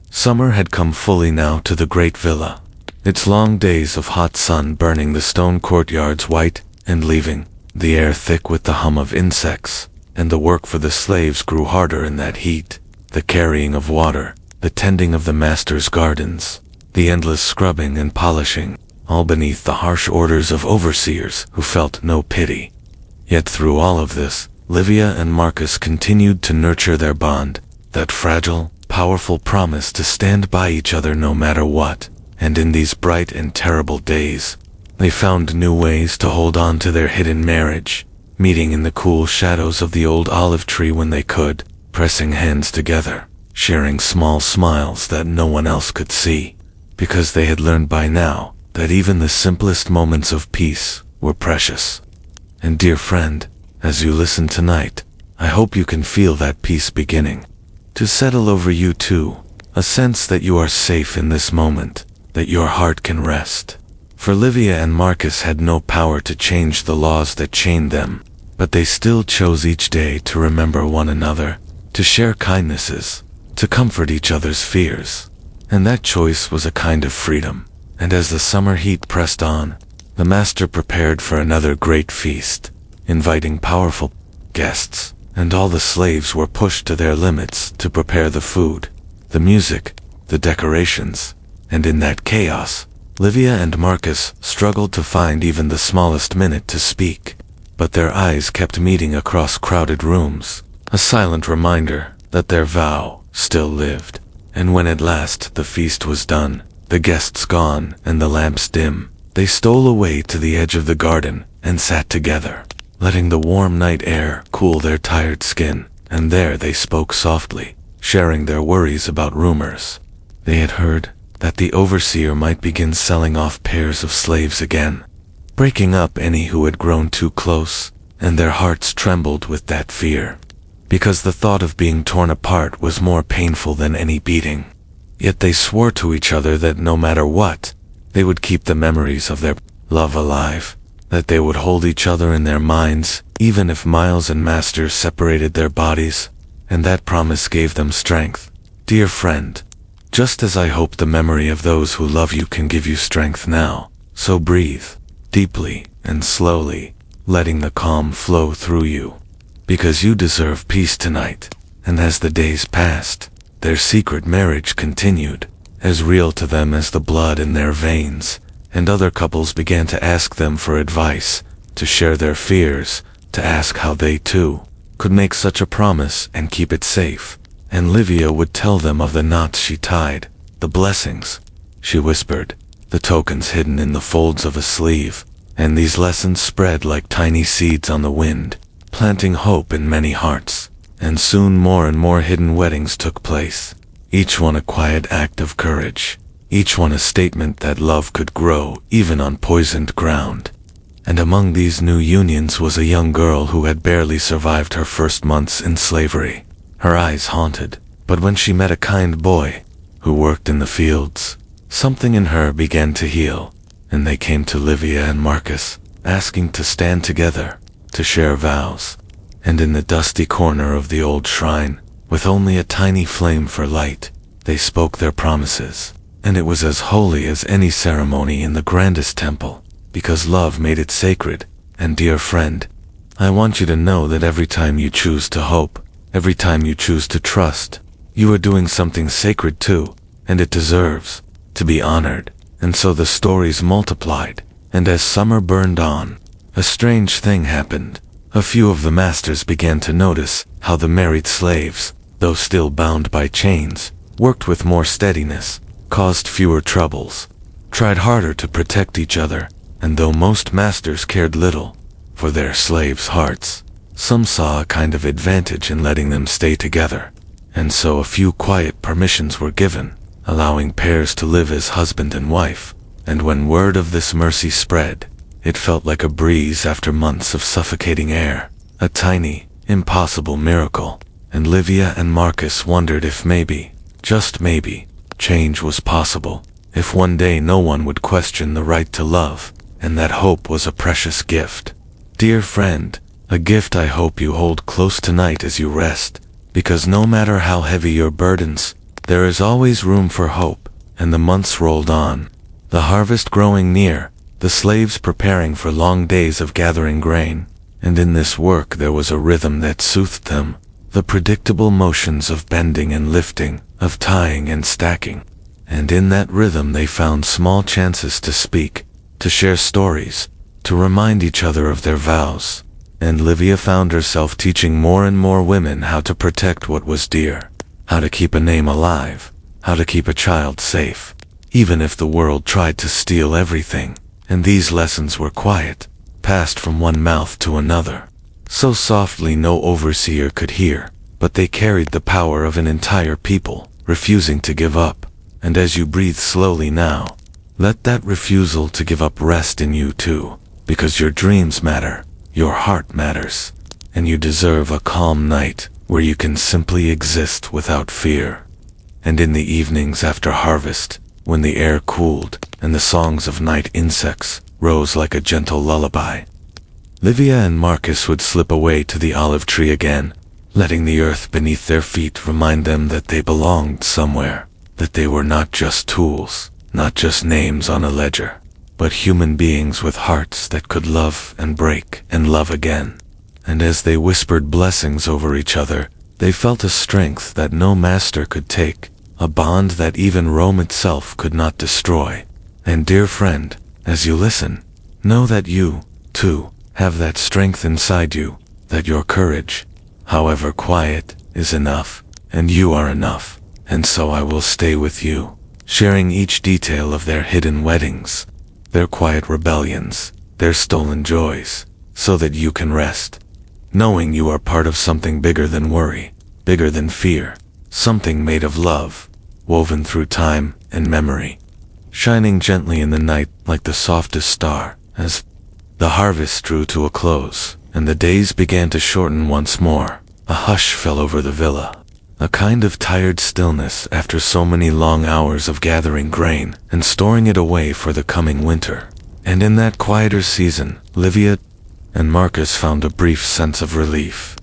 Summer had come fully now to the great villa, its long days of hot sun burning the stone courtyards white and leaving the air thick with the hum of insects, and the work for the slaves grew harder in that heat, the carrying of water, the tending of the master's gardens, the endless scrubbing and polishing, all beneath the harsh orders of overseers who felt no pity. Yet through all of this, Livia and Marcus continued to nurture their bond, that fragile, powerful promise to stand by each other no matter what. And in these bright and terrible days, they found new ways to hold on to their hidden marriage, meeting in the cool shadows of the old olive tree when they could, pressing hands together, sharing small smiles that no one else could see, because they had learned by now that even the simplest moments of peace were precious. And dear friend, as you listen tonight, I hope you can feel that peace beginning to settle over you too, a sense that you are safe in this moment, that your heart can rest. For Livia and Marcus had no power to change the laws that chained them, but they still chose each day to remember one another, to share kindnesses, to comfort each other's fears. And that choice was a kind of freedom. And as the summer heat pressed on, the master prepared for another great feast, inviting powerful guests, and all the slaves were pushed to their limits to prepare the food, the music, the decorations. And in that chaos, Livia and Marcus struggled to find even the smallest minute to speak, but their eyes kept meeting across crowded rooms, a silent reminder that their vow still lived. And when at last the feast was done, the guests gone and the lamps dim, they stole away to the edge of the garden and sat together, letting the warm night air cool their tired skin. And there they spoke softly, sharing their worries about rumors. They had heard that the overseer might begin selling off pairs of slaves again, breaking up any who had grown too close, and their hearts trembled with that fear, because the thought of being torn apart was more painful than any beating. Yet they swore to each other that no matter what, they would keep the memories of their love alive, that they would hold each other in their minds, even if miles and masters separated their bodies, and that promise gave them strength. Dear friend, Just as I hope the memory of those who love you can give you strength now, so breathe, deeply and slowly, letting the calm flow through you. Because you deserve peace tonight. And as the days passed, their secret marriage continued, as real to them as the blood in their veins, and other couples began to ask them for advice, to share their fears, to ask how they too could make such a promise and keep it safe. And Livia would tell them of the knots she tied, the blessings she whispered, the tokens hidden in the folds of a sleeve, and these lessons spread like tiny seeds on the wind, planting hope in many hearts. And soon more and more hidden weddings took place, each one a quiet act of courage, each one a statement that love could grow even on poisoned ground. And among these new unions was a young girl who had barely survived her first months in slavery, her eyes haunted. But when she met a kind boy who worked in the fields, something in her began to heal, and they came to Livia and Marcus, asking to stand together, to share vows. And in the dusty corner of the old shrine, with only a tiny flame for light, they spoke their promises. And it was as holy as any ceremony in the grandest temple, because love made it sacred. And dear friend, I want you to know that every time you choose to hope, every time you choose to trust, you are doing something sacred too, and it deserves to be honored. And so the stories multiplied, and as summer burned on, a strange thing happened. A few of the masters began to notice how the married slaves, though still bound by chains, worked with more steadiness, caused fewer troubles, tried harder to protect each other, and though most masters cared little for their slaves' hearts, some saw a kind of advantage in letting them stay together. And so a few quiet permissions were given, allowing pairs to live as husband and wife. And when word of this mercy spread, it felt like a breeze after months of suffocating air, a tiny, impossible miracle. And Livia and Marcus wondered if maybe, just maybe, change was possible, if one day no one would question the right to love, and that hope was a precious gift. Dear friend, a gift I hope you hold close tonight as you rest, because no matter how heavy your burdens, there is always room for hope. And the months rolled on, the harvest growing near, the slaves preparing for long days of gathering grain. And in this work there was a rhythm that soothed them, the predictable motions of bending and lifting, of tying and stacking. And in that rhythm they found small chances to speak, to share stories, to remind each other of their vows. And Livia found herself teaching more and more women how to protect what was dear, how to keep a name alive, how to keep a child safe, even if the world tried to steal everything. And these lessons were quiet, passed from one mouth to another, so softly no overseer could hear, but they carried the power of an entire people, refusing to give up. And as you breathe slowly now, let that refusal to give up rest in you too, because your dreams matter, your heart matters, and you deserve a calm night where you can simply exist without fear. And in the evenings after harvest, when the air cooled and the songs of night insects rose like a gentle lullaby, Livia and Marcus would slip away to the olive tree again, letting the earth beneath their feet remind them that they belonged somewhere, that they were not just tools, not just names on a ledger, but human beings with hearts that could love and break and love again. And as they whispered blessings over each other, they felt a strength that no master could take, a bond that even Rome itself could not destroy. And dear friend, as you listen, know that you, too, have that strength inside you, that your courage, however quiet, is enough, and you are enough. And so I will stay with you, sharing each detail of their hidden weddings, their quiet rebellions, their stolen joys, so that you can rest, knowing you are part of something bigger than worry, bigger than fear, something made of love, woven through time and memory, shining gently in the night like the softest star. As the harvest drew to a close, and the days began to shorten once more, a hush fell over the villa, a kind of tired stillness after so many long hours of gathering grain and storing it away for the coming winter. And in that quieter season, Livia and Marcus found a brief sense of relief,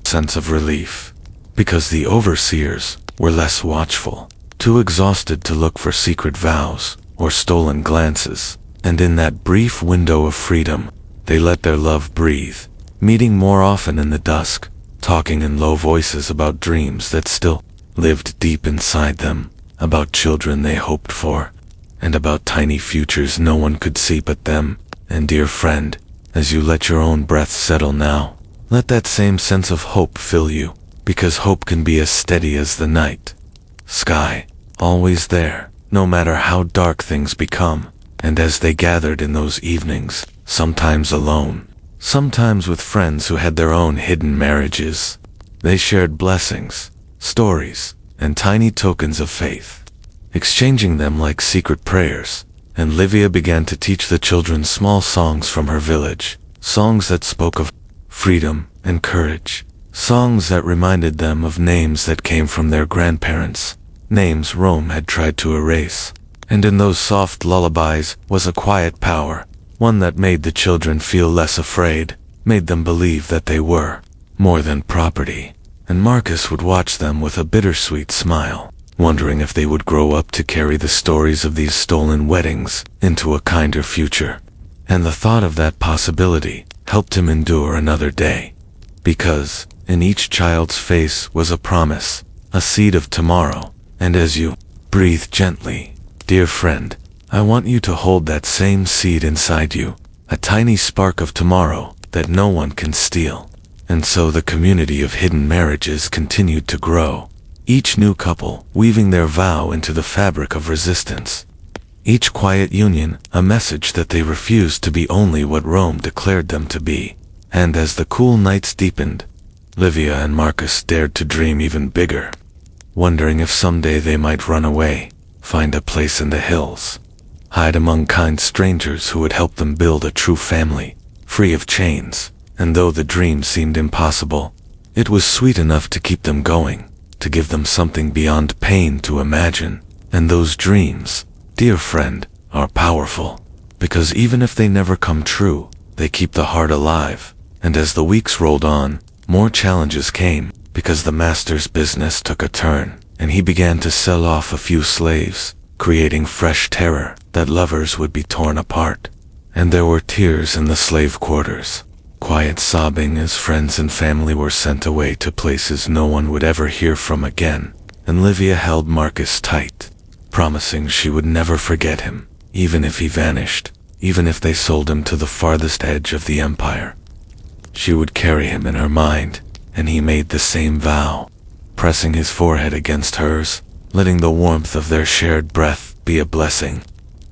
because the overseers were less watchful, too exhausted to look for secret vows or stolen glances, and in that brief window of freedom, they let their love breathe, meeting more often in the dusk, talking in low voices about dreams that still lived deep inside them, about children they hoped for, and about tiny futures no one could see but them. And dear friend, as you let your own breath settle now, let that same sense of hope fill you, because hope can be as steady as the night sky, always there, no matter how dark things become. And as they gathered in those evenings, sometimes alone, sometimes with friends who had their own hidden marriages, they shared blessings, stories, and tiny tokens of faith, exchanging them like secret prayers. And Livia began to teach the children small songs from her village, songs that spoke of freedom and courage, songs that reminded them of names that came from their grandparents, names Rome had tried to erase. And in those soft lullabies was a quiet power, one that made the children feel less afraid, made them believe that they were more than property. And Marcus would watch them with a bittersweet smile, wondering if they would grow up to carry the stories of these stolen weddings into a kinder future. And the thought of that possibility helped him endure another day, because in each child's face was a promise, a seed of tomorrow. And as you breathe gently, dear friend, I want you to hold that same seed inside you, a tiny spark of tomorrow that no one can steal. And so the community of hidden marriages continued to grow, each new couple weaving their vow into the fabric of resistance. Each quiet union a message that they refused to be only what Rome declared them to be. And as the cool nights deepened, Livia and Marcus dared to dream even bigger, wondering if someday they might run away, find a place in the hills, hide among kind strangers who would help them build a true family, free of chains. And though the dream seemed impossible, it was sweet enough to keep them going, to give them something beyond pain to imagine. And those dreams, dear friend, are powerful, because even if they never come true, they keep the heart alive. And as the weeks rolled on, more challenges came, because the master's business took a turn, and he began to sell off a few slaves, creating fresh terror that lovers would be torn apart. And there were tears in the slave quarters, quiet sobbing as friends and family were sent away to places no one would ever hear from again. And Livia held Marcus tight, promising she would never forget him, even if he vanished, even if they sold him to the farthest edge of the empire. She would carry him in her mind, and he made the same vow, pressing his forehead against hers, letting the warmth of their shared breath be a blessing.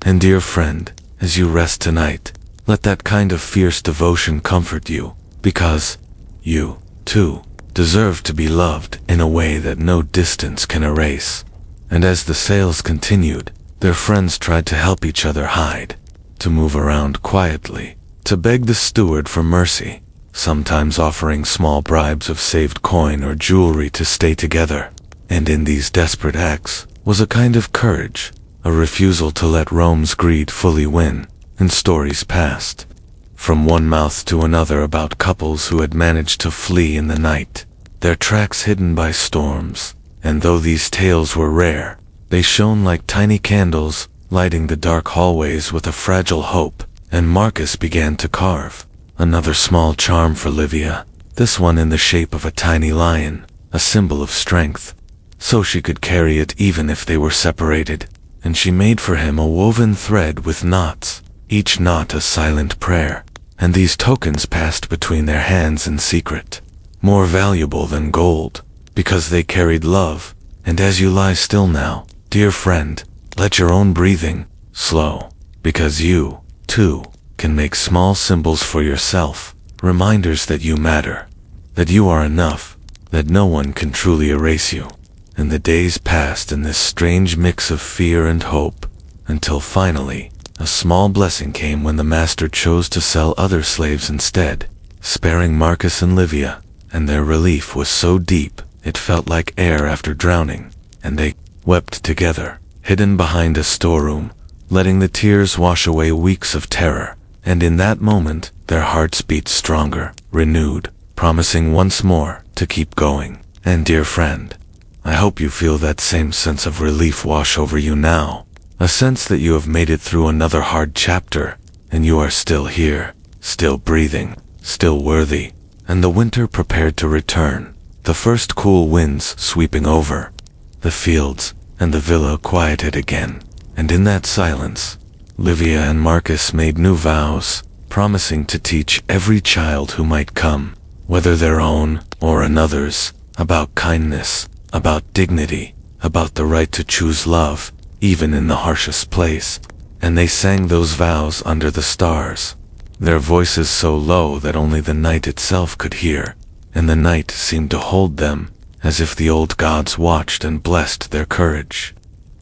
And dear friend, as you rest tonight, let that kind of fierce devotion comfort you, because you, too, deserve to be loved in a way that no distance can erase. And as the sales continued, their friends tried to help each other hide, to move around quietly, to beg the steward for mercy, sometimes offering small bribes of saved coin or jewelry to stay together. And in these desperate acts was a kind of courage, a refusal to let Rome's greed fully win. And stories passed from one mouth to another about couples who had managed to flee in the night, their tracks hidden by storms. And though these tales were rare, they shone like tiny candles, lighting the dark hallways with a fragile hope. And Marcus began to carve another small charm for Livia, this one in the shape of a tiny lion, a symbol of strength, so she could carry it even if they were separated. And she made for him a woven thread with knots, each knot a silent prayer. And these tokens passed between their hands in secret, more valuable than gold, because they carried love. And as you lie still now, dear friend, let your own breathing slow, because you, too, can make small symbols for yourself, reminders that you matter, that you are enough, that no one can truly erase you. And the days passed in this strange mix of fear and hope, until finally, a small blessing came when the master chose to sell other slaves instead, sparing Marcus and Livia. And their relief was so deep, it felt like air after drowning. And they wept together, hidden behind a storeroom, letting the tears wash away weeks of terror. And in that moment, their hearts beat stronger, renewed, promising once more to keep going. And dear friend, I hope you feel that same sense of relief wash over you now, a sense that you have made it through another hard chapter, and you are still here, still breathing, still worthy, and the winter prepared to return, the first cool winds sweeping over the fields, and the villa quieted again, and in that silence, Livia and Marcus made new vows, promising to teach every child who might come, whether their own or another's, about kindness, about dignity, about the right to choose love, even in the harshest place. And they sang those vows under the stars, their voices so low that only the night itself could hear, and the night seemed to hold them, as if the old gods watched and blessed their courage.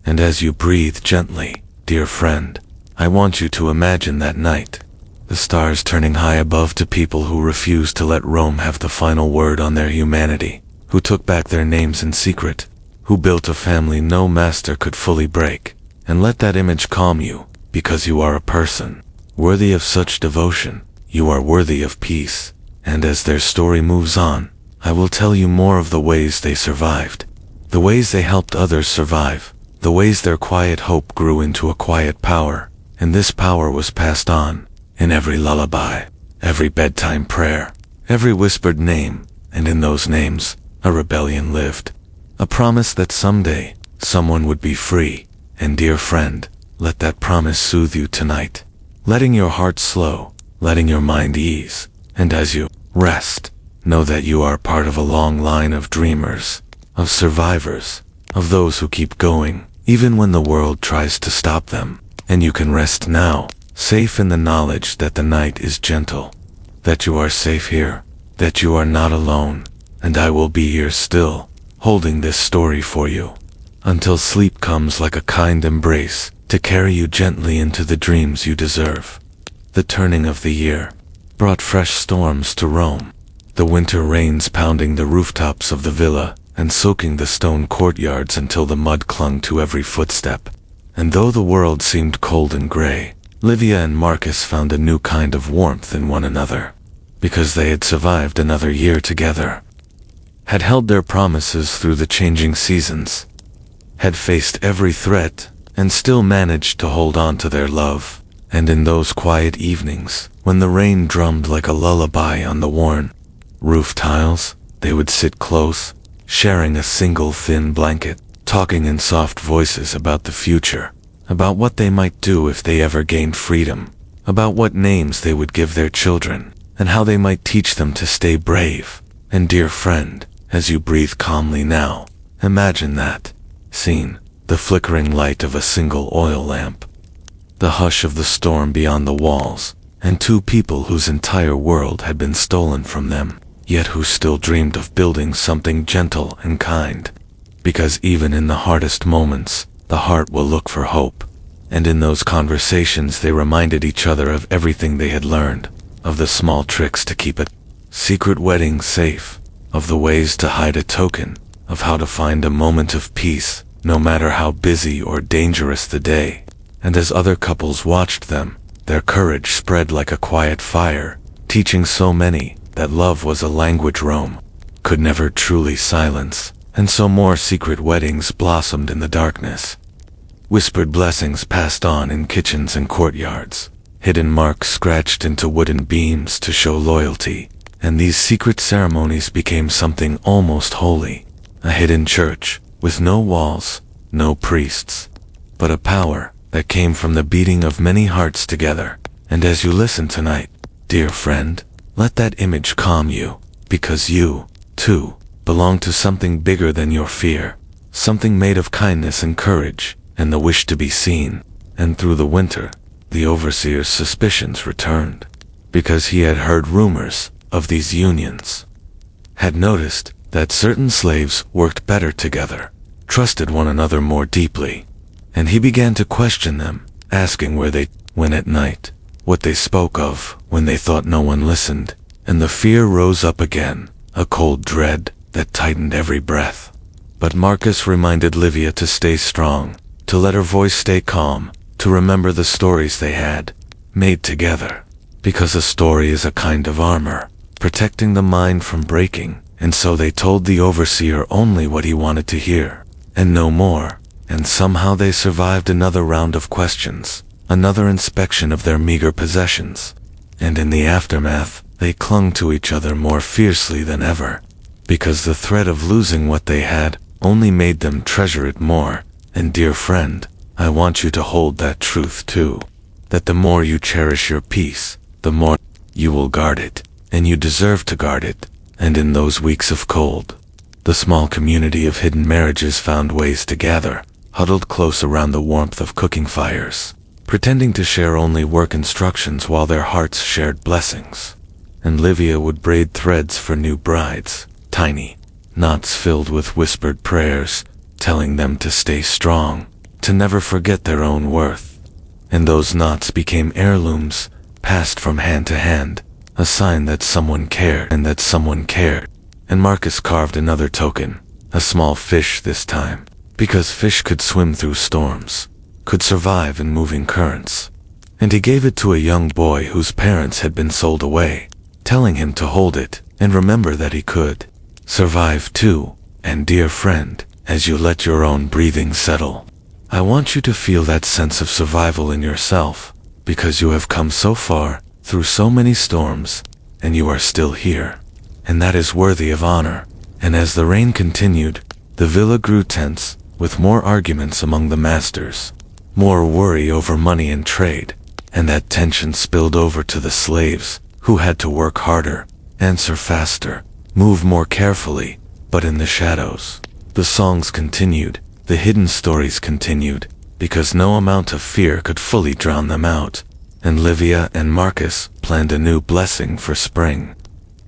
And as you breathe gently, dear friend, I want you to imagine that night, the stars turning high above to people who refused to let Rome have the final word on their humanity, who took back their names in secret, who built a family no master could fully break. And let that image calm you, because you are a person worthy of such devotion. You are worthy of peace. And as their story moves on, I will tell you more of the ways they survived, the ways they helped others survive, the ways their quiet hope grew into a quiet power, and this power was passed on in every lullaby, every bedtime prayer, every whispered name, and in those names, a rebellion lived, a promise that someday, someone would be free. And dear friend, let that promise soothe you tonight, letting your heart slow, letting your mind ease, and as you rest, know that you are part of a long line of dreamers, of survivors, of those who keep going, even when the world tries to stop them. And you can rest now, safe in the knowledge that the night is gentle, that you are safe here, that you are not alone, and I will be here still, holding this story for you, until sleep comes like a kind embrace to carry you gently into the dreams you deserve. The turning of the year brought fresh storms to Rome, the winter rains pounding the rooftops of the villa and soaking the stone courtyards until the mud clung to every footstep. And though the world seemed cold and gray, Livia and Marcus found a new kind of warmth in one another, because they had survived another year together, had held their promises through the changing seasons, had faced every threat, and still managed to hold on to their love. And in those quiet evenings, when the rain drummed like a lullaby on the worn roof tiles, they would sit close, sharing a single thin blanket, talking in soft voices about the future, about what they might do if they ever gained freedom, about what names they would give their children, and how they might teach them to stay brave. And dear friend, as you breathe calmly now, imagine that scene, the flickering light of a single oil lamp, the hush of the storm beyond the walls, and two people whose entire world had been stolen from them, yet who still dreamed of building something gentle and kind. Because even in the hardest moments, the heart will look for hope. And in those conversations they reminded each other of everything they had learned, of the small tricks to keep a secret wedding safe, of the ways to hide a token, of how to find a moment of peace, no matter how busy or dangerous the day. And as other couples watched them, their courage spread like a quiet fire, teaching so many that love was a language Rome could never truly silence. And so more secret weddings blossomed in the darkness. Whispered blessings passed on in kitchens and courtyards, hidden marks scratched into wooden beams to show loyalty, and these secret ceremonies became something almost holy, a hidden church, with no walls, no priests, but a power that came from the beating of many hearts together. And as you listen tonight, dear friend, let that image calm you, because you, too, belong to something bigger than your fear, something made of kindness and courage, and the wish to be seen. And through the winter, the overseer's suspicions returned, because he had heard rumors of these unions, had noticed that certain slaves worked better together, trusted one another more deeply, and he began to question them, asking where they went at night, what they spoke of when they thought no one listened. And the fear rose up again, a cold dread that tightened every breath. But Marcus reminded Livia to stay strong, to let her voice stay calm, to remember the stories they had made together, because a story is a kind of armor, protecting the mind from breaking, and so they told the overseer only what he wanted to hear, and no more, and somehow they survived another round of questions, another inspection of their meager possessions, and in the aftermath, they clung to each other more fiercely than ever, because the threat of losing what they had only made them treasure it more. And dear friend, I want you to hold that truth too, that the more you cherish your peace, the more you will guard it, and you deserve to guard it. And in those weeks of cold, the small community of hidden marriages found ways to gather, huddled close around the warmth of cooking fires, pretending to share only work instructions while their hearts shared blessings. And Livia would braid threads for new brides, tiny knots filled with whispered prayers, telling them to stay strong, to never forget their own worth. And those knots became heirlooms, passed from hand to hand, a sign that someone cared and that someone cared. And Marcus carved another token, a small fish this time, because fish could swim through storms, could survive in moving currents. And he gave it to a young boy whose parents had been sold away, telling him to hold it and remember that he could survive too. And dear friend, as you let your own breathing settle, I want you to feel that sense of survival in yourself, because you have come so far, through so many storms, and you are still here. And that is worthy of honor. And as the rain continued, the villa grew tense, with more arguments among the masters, more worry over money and trade, and that tension spilled over to the slaves, who had to work harder, answer faster, move more carefully. But in the shadows, the songs continued, the hidden stories continued, because no amount of fear could fully drown them out. And Livia and Marcus planned a new blessing for spring,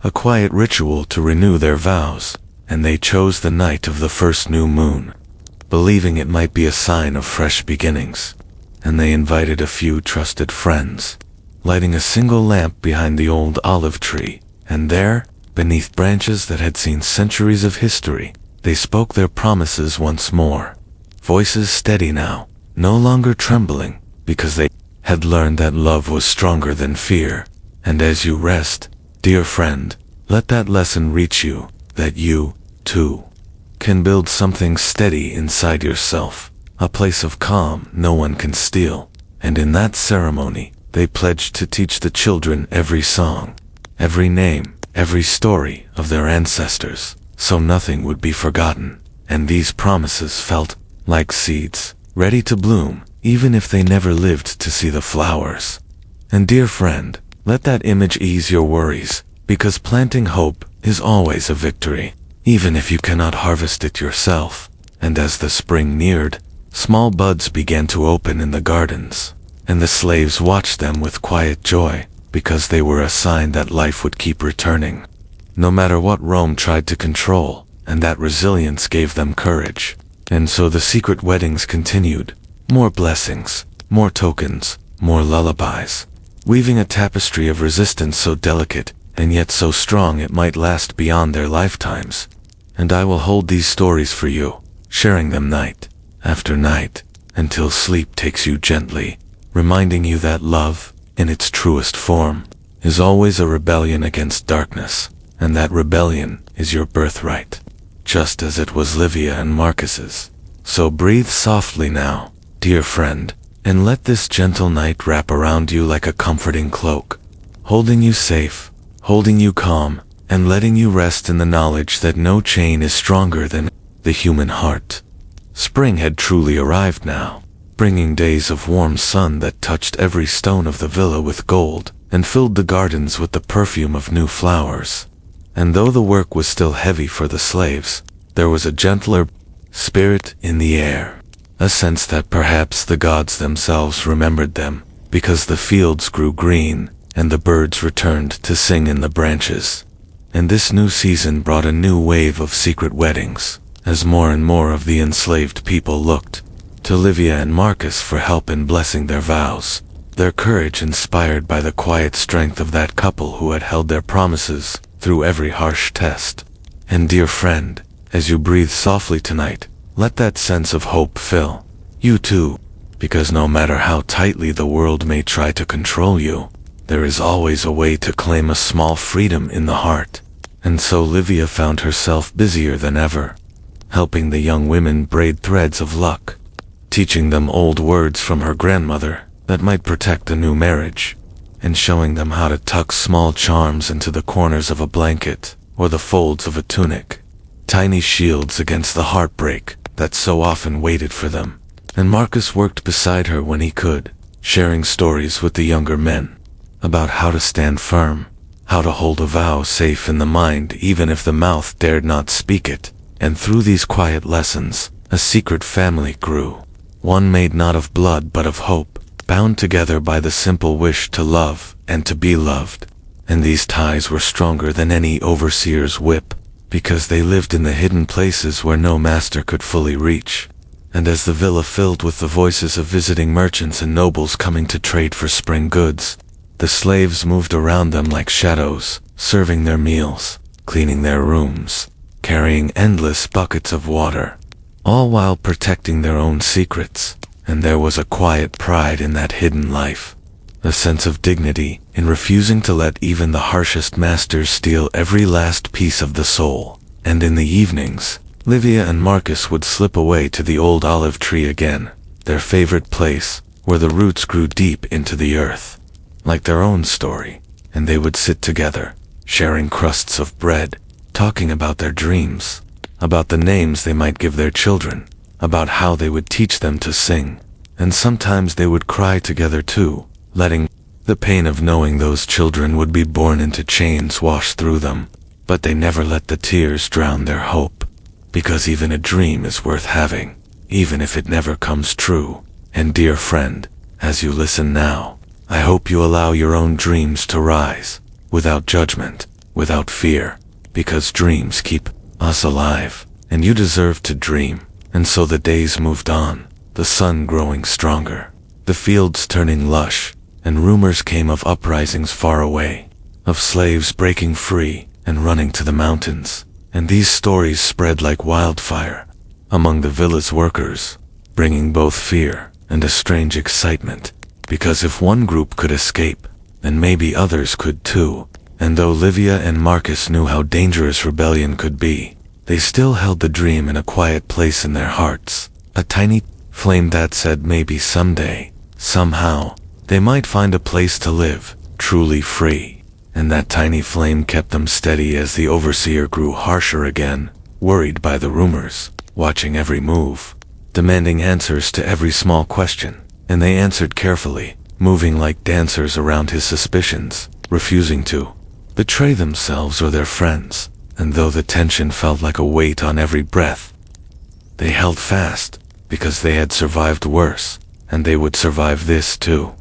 a quiet ritual to renew their vows, and they chose the night of the first new moon, believing it might be a sign of fresh beginnings. And they invited a few trusted friends, lighting a single lamp behind the old olive tree, and there, beneath branches that had seen centuries of history, they spoke their promises once more, voices steady now, no longer trembling, because they had learned that love was stronger than fear. And as you rest, dear friend, let that lesson reach you, that you, too, can build something steady inside yourself, a place of calm no one can steal. And in that ceremony, they pledged to teach the children every song, every name, every story of their ancestors, so nothing would be forgotten. And these promises felt like seeds, ready to bloom, even if they never lived to see the flowers. And dear friend, let that image ease your worries, because planting hope is always a victory, even if you cannot harvest it yourself. And as the spring neared, small buds began to open in the gardens, and the slaves watched them with quiet joy, because they were a sign that life would keep returning, no matter what Rome tried to control, and that resilience gave them courage. And so the secret weddings continued, more blessings, more tokens, more lullabies, weaving a tapestry of resistance so delicate, and yet so strong it might last beyond their lifetimes. And I will hold these stories for you, sharing them night after night, until sleep takes you gently, reminding you that love, in its truest form, is always a rebellion against darkness, and that rebellion is your birthright, just as it was Livia and Marcus's. So breathe softly now, dear friend, and let this gentle night wrap around you like a comforting cloak, holding you safe, holding you calm, and letting you rest in the knowledge that no chain is stronger than the human heart. Spring had truly arrived now, bringing days of warm sun that touched every stone of the villa with gold, and filled the gardens with the perfume of new flowers. And though the work was still heavy for the slaves, there was a gentler spirit in the air, a sense that perhaps the gods themselves remembered them, because the fields grew green, and the birds returned to sing in the branches. And this new season brought a new wave of secret weddings, as more and more of the enslaved people looked to Livia and Marcus for help in blessing their vows, their courage inspired by the quiet strength of that couple who had held their promises through every harsh test. And dear friend, as you breathe softly tonight, let that sense of hope fill you too, because no matter how tightly the world may try to control you, there is always a way to claim a small freedom in the heart. And so Livia found herself busier than ever, helping the young women braid threads of luck, teaching them old words from her grandmother that might protect a new marriage, and showing them how to tuck small charms into the corners of a blanket or the folds of a tunic, tiny shields against the heartbreak that so often waited for them. And Marcus worked beside her when he could, sharing stories with the younger men about how to stand firm, how to hold a vow safe in the mind even if the mouth dared not speak it. And through these quiet lessons, a secret family grew, one made not of blood but of hope, bound together by the simple wish to love and to be loved. And these ties were stronger than any overseer's whip, because they lived in the hidden places where no master could fully reach. And as the villa filled with the voices of visiting merchants and nobles coming to trade for spring goods, the slaves moved around them like shadows, serving their meals, cleaning their rooms, carrying endless buckets of water, all while protecting their own secrets. And there was a quiet pride in that hidden life, a sense of dignity in refusing to let even the harshest masters steal every last piece of the soul. And in the evenings, Livia and Marcus would slip away to the old olive tree again, their favorite place, where the roots grew deep into the earth, like their own story, and they would sit together, sharing crusts of bread, talking about their dreams, about the names they might give their children, about how they would teach them to sing. And sometimes they would cry together too, letting the pain of knowing those children would be born into chains wash through them. But they never let the tears drown their hope, because even a dream is worth having, even if it never comes true. And dear friend, as you listen now, I hope you allow your own dreams to rise, without judgment, without fear, because dreams keep us alive, and you deserve to dream. And so the days moved on, the sun growing stronger, the fields turning lush, and rumors came of uprisings far away, of slaves breaking free and running to the mountains. And these stories spread like wildfire among the villa's workers, bringing both fear and a strange excitement, because if one group could escape, then maybe others could too. And though Livia and Marcus knew how dangerous rebellion could be, they still held the dream in a quiet place in their hearts, a tiny flame that said maybe someday, somehow, they might find a place to live, truly free. And that tiny flame kept them steady as the overseer grew harsher again, worried by the rumors, watching every move, demanding answers to every small question. And they answered carefully, moving like dancers around his suspicions, refusing to betray themselves or their friends. And though the tension felt like a weight on every breath, they held fast, because they had survived worse, and they would survive this too.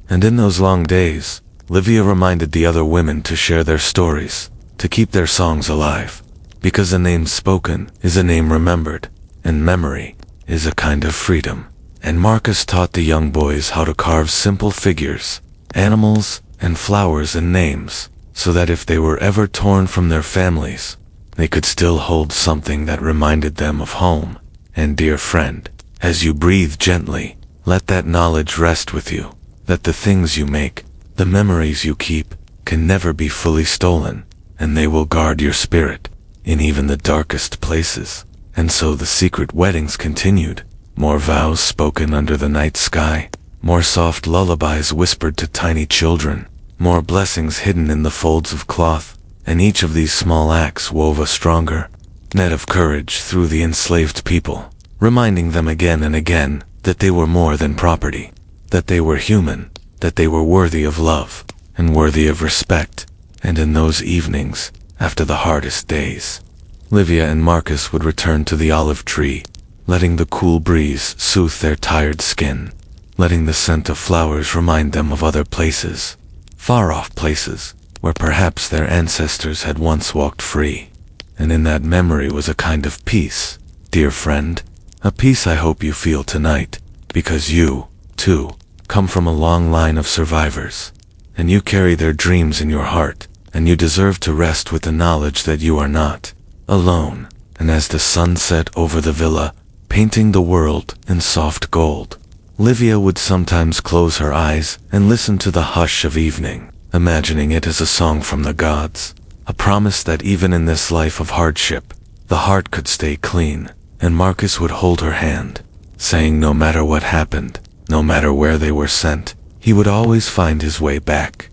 And in those long days, Livia reminded the other women to share their stories, to keep their songs alive, because a name spoken is a name remembered, and memory is a kind of freedom. And Marcus taught the young boys how to carve simple figures, animals, and flowers and names, so that if they were ever torn from their families, they could still hold something that reminded them of home. And dear friend, as you breathe gently, let that knowledge rest with you, that the things you make, the memories you keep, can never be fully stolen, and they will guard your spirit, in even the darkest places. And so the secret weddings continued, more vows spoken under the night sky, more soft lullabies whispered to tiny children, more blessings hidden in the folds of cloth, and each of these small acts wove a stronger net of courage through the enslaved people, reminding them again and again that they were more than property, that they were human, that they were worthy of love, and worthy of respect. And in those evenings, after the hardest days, Livia and Marcus would return to the olive tree, letting the cool breeze soothe their tired skin, letting the scent of flowers remind them of other places, far-off places, where perhaps their ancestors had once walked free. And in that memory was a kind of peace, dear friend, a peace I hope you feel tonight, because you, too, come from a long line of survivors, and you carry their dreams in your heart, and you deserve to rest with the knowledge that you are not alone. And as the sun set over the villa, painting the world in soft gold, Livia would sometimes close her eyes and listen to the hush of evening, imagining it as a song from the gods, A promise that even in this life of hardship, the heart could stay clean, and Marcus would hold her hand, saying no matter what happened, no matter where they were sent, he would always find his way back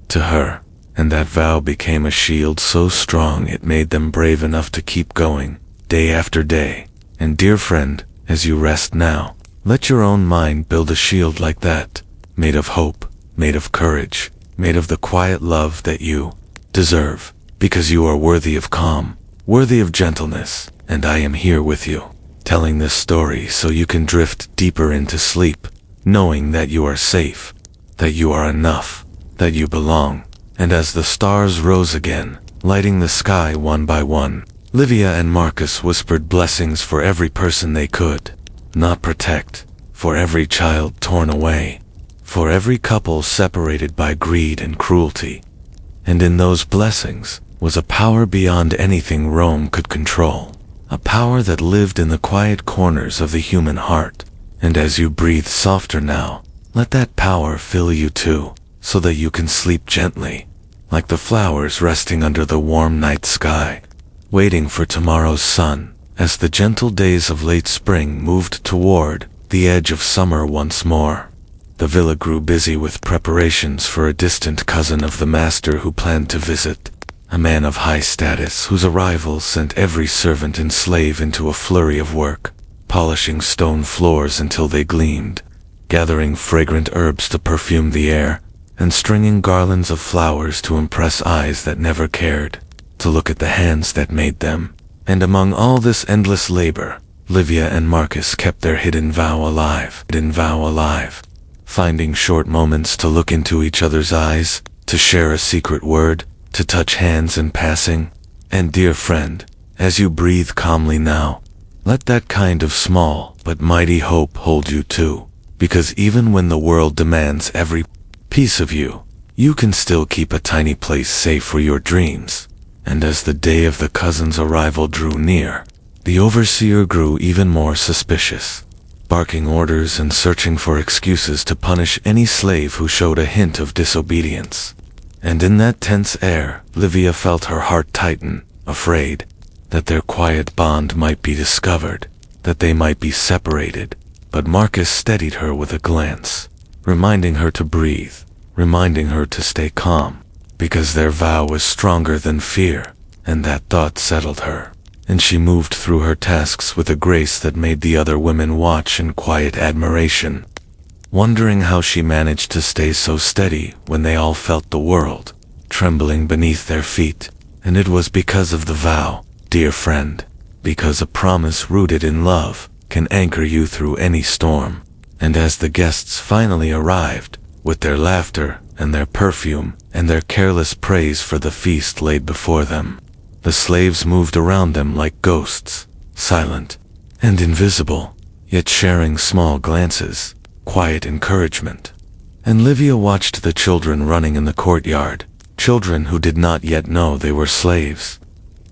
to her. And that vow became a shield so strong it made them brave enough to keep going, day after day. And dear friend, as you rest now, let your own mind build a shield like that, made of hope, made of courage, made of the quiet love that you deserve, because you are worthy of calm, worthy of gentleness, and I am here with you, telling this story so you can drift deeper into sleep, knowing that you are safe, that you are enough, that you belong. And as the stars rose again, lighting the sky one by one, Livia and Marcus whispered blessings for every person they could not protect, for every child torn away, for every couple separated by greed and cruelty. And in those blessings was a power beyond anything Rome could control, a power that lived in the quiet corners of the human heart. And as you breathe softer now, let that power fill you too, so that you can sleep gently, like the flowers resting under the warm night sky, waiting for tomorrow's sun. As the gentle days of late spring moved toward the edge of summer once more, the villa grew busy with preparations for a distant cousin of the master who planned to visit, a man of high status whose arrival sent every servant and slave into a flurry of work, polishing stone floors until they gleamed, gathering fragrant herbs to perfume the air, and stringing garlands of flowers to impress eyes that never cared to look at the hands that made them. And among all this endless labor, Livia and Marcus kept their hidden vow alive, finding short moments to look into each other's eyes, to share a secret word, to touch hands in passing. And dear friend, as you breathe calmly now, let that kind of small but mighty hope hold you too, because even when the world demands every piece of you, you can still keep a tiny place safe for your dreams. And as the day of the cousin's arrival drew near, the overseer grew even more suspicious, barking orders and searching for excuses to punish any slave who showed a hint of disobedience. And in that tense air, Livia felt her heart tighten, afraid that their quiet bond might be discovered, that they might be separated. But Marcus steadied her with a glance, reminding her to breathe, reminding her to stay calm, because their vow was stronger than fear. And that thought settled her, and she moved through her tasks with a grace that made the other women watch in quiet admiration, wondering how she managed to stay so steady when they all felt the world trembling beneath their feet. And it was because of the vow, dear friend, because a promise rooted in love can anchor you through any storm. And as the guests finally arrived, with their laughter and their perfume and their careless praise for the feast laid before them, the slaves moved around them like ghosts, silent and invisible, yet sharing small glances, quiet encouragement. And Livia watched the children running in the courtyard, children who did not yet know they were slaves,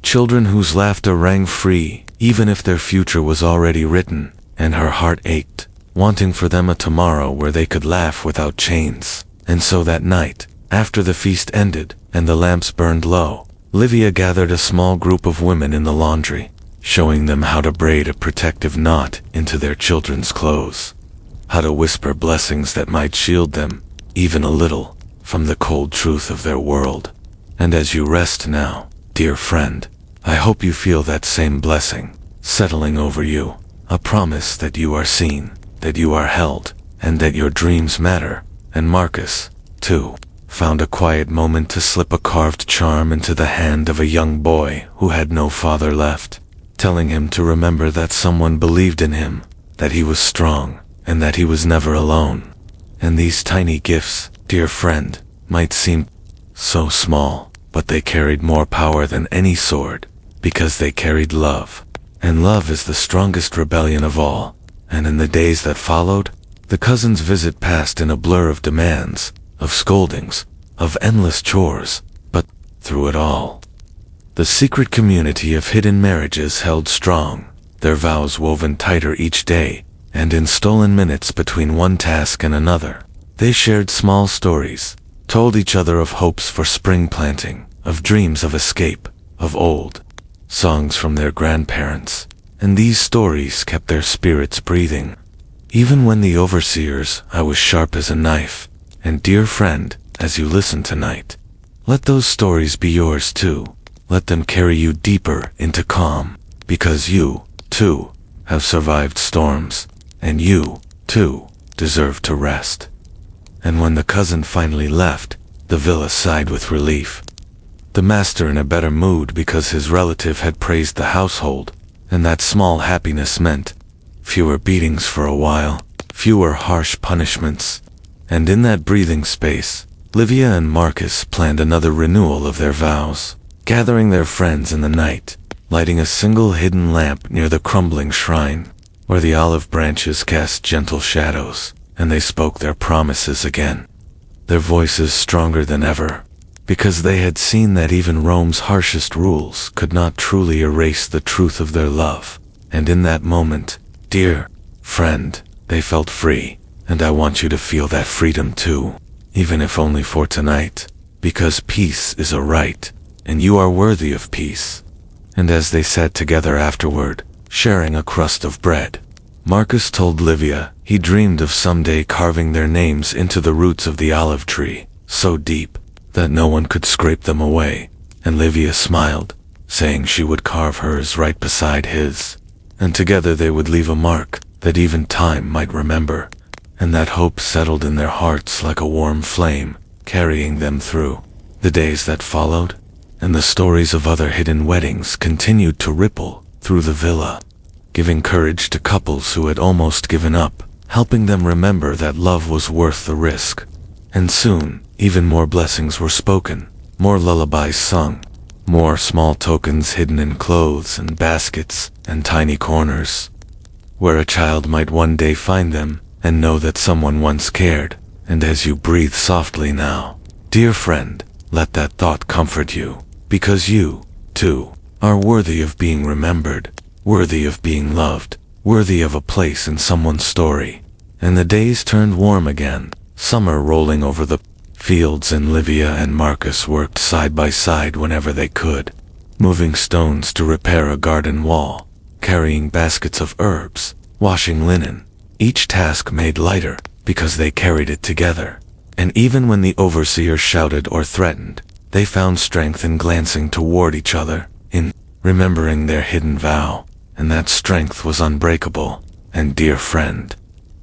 children whose laughter rang free, even if their future was already written. And her heart ached, wanting for them a tomorrow where they could laugh without chains. And so that night, after the feast ended and the lamps burned low, Livia gathered a small group of women in the laundry, showing them how to braid a protective knot into their children's clothes, how to whisper blessings that might shield them, even a little, from the cold truth of their world. And as you rest now, dear friend, I hope you feel that same blessing settling over you, a promise that you are seen, that you are held, and that your dreams matter. And Marcus, too, found a quiet moment to slip a carved charm into the hand of a young boy who had no father left, telling him to remember that someone believed in him, that he was strong, and that he was never alone. And these tiny gifts, dear friend, might seem so small, but they carried more power than any sword, because they carried love. And love is the strongest rebellion of all. And in the days that followed, the cousin's visit passed in a blur of demands, of scoldings, of endless chores. But through it all, the secret community of hidden marriages held strong, their vows woven tighter each day. And in stolen minutes between one task and another, they shared small stories, told each other of hopes for spring planting, of dreams of escape, of old songs from their grandparents, and these stories kept their spirits breathing. Even when the overseer's eye was sharp as a knife, and dear friend, as you listen tonight, let those stories be yours too. Let them carry you deeper into calm, because you, too, have survived storms, and you, too, deserve to rest. And when the cousin finally left, the villa sighed with relief. The master in a better mood because his relative had praised the household, and that small happiness meant fewer beatings for a while, fewer harsh punishments. And in that breathing space, Livia and Marcus planned another renewal of their vows, gathering their friends in the night, lighting a single hidden lamp near the crumbling shrine, where the olive branches cast gentle shadows, and they spoke their promises again, their voices stronger than ever, because they had seen that even Rome's harshest rules could not truly erase the truth of their love. And in that moment, dear friend, they felt free, and I want you to feel that freedom too, even if only for tonight, because peace is a right, and you are worthy of peace. And as they sat together afterward, sharing a crust of bread, Marcus told Livia he dreamed of someday carving their names into the roots of the olive tree, so deep that no one could scrape them away, and Livia smiled, saying she would carve hers right beside his, and together they would leave a mark that even time might remember, and that hope settled in their hearts like a warm flame, carrying them through the days that followed, and the stories of other hidden weddings continued to ripple through the villa, giving courage to couples who had almost given up, helping them remember that love was worth the risk. And soon, even more blessings were spoken, more lullabies sung, more small tokens hidden in clothes and baskets and tiny corners, where a child might one day find them and know that someone once cared. And as you breathe softly now, dear friend, let that thought comfort you, because you, too, are worthy of being remembered, worthy of being loved, worthy of a place in someone's story. And the days turned warm again, summer rolling over the fields, and Livia and Marcus worked side by side whenever they could, moving stones to repair a garden wall, carrying baskets of herbs, washing linen, each task made lighter because they carried it together. And even when the overseer shouted or threatened, they found strength in glancing toward each other, in remembering their hidden vow, and that strength was unbreakable. And dear friend,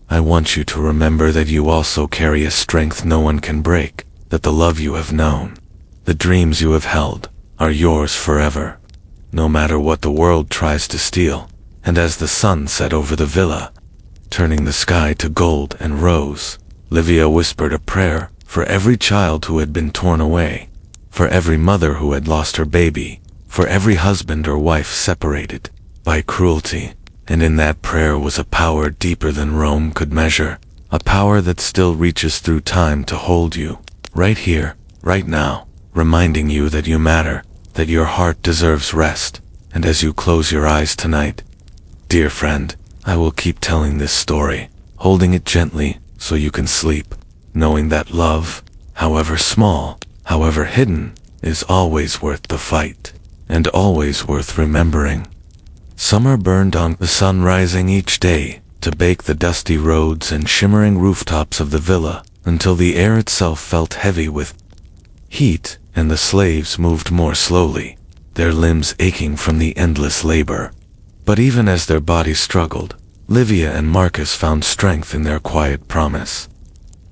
I want you to remember that you also carry a strength no one can break, that the love you have known, the dreams you have held, are yours forever, no matter what the world tries to steal. And as the sun set over the villa, turning the sky to gold and rose, Livia whispered a prayer for every child who had been torn away, for every mother who had lost her baby, for every husband or wife separated by cruelty. And in that prayer was a power deeper than Rome could measure, a power that still reaches through time to hold you, right here, right now, reminding you that you matter, that your heart deserves rest. And as you close your eyes tonight, dear friend, I will keep telling this story, holding it gently so you can sleep, knowing that love, however small, however hidden, is always worth the fight, and always worth remembering. Summer burned on, the sun rising each day to bake the dusty roads and shimmering rooftops of the villa, until the air itself felt heavy with heat, and the slaves moved more slowly, their limbs aching from the endless labor. But even as their bodies struggled, Livia and Marcus found strength in their quiet promise.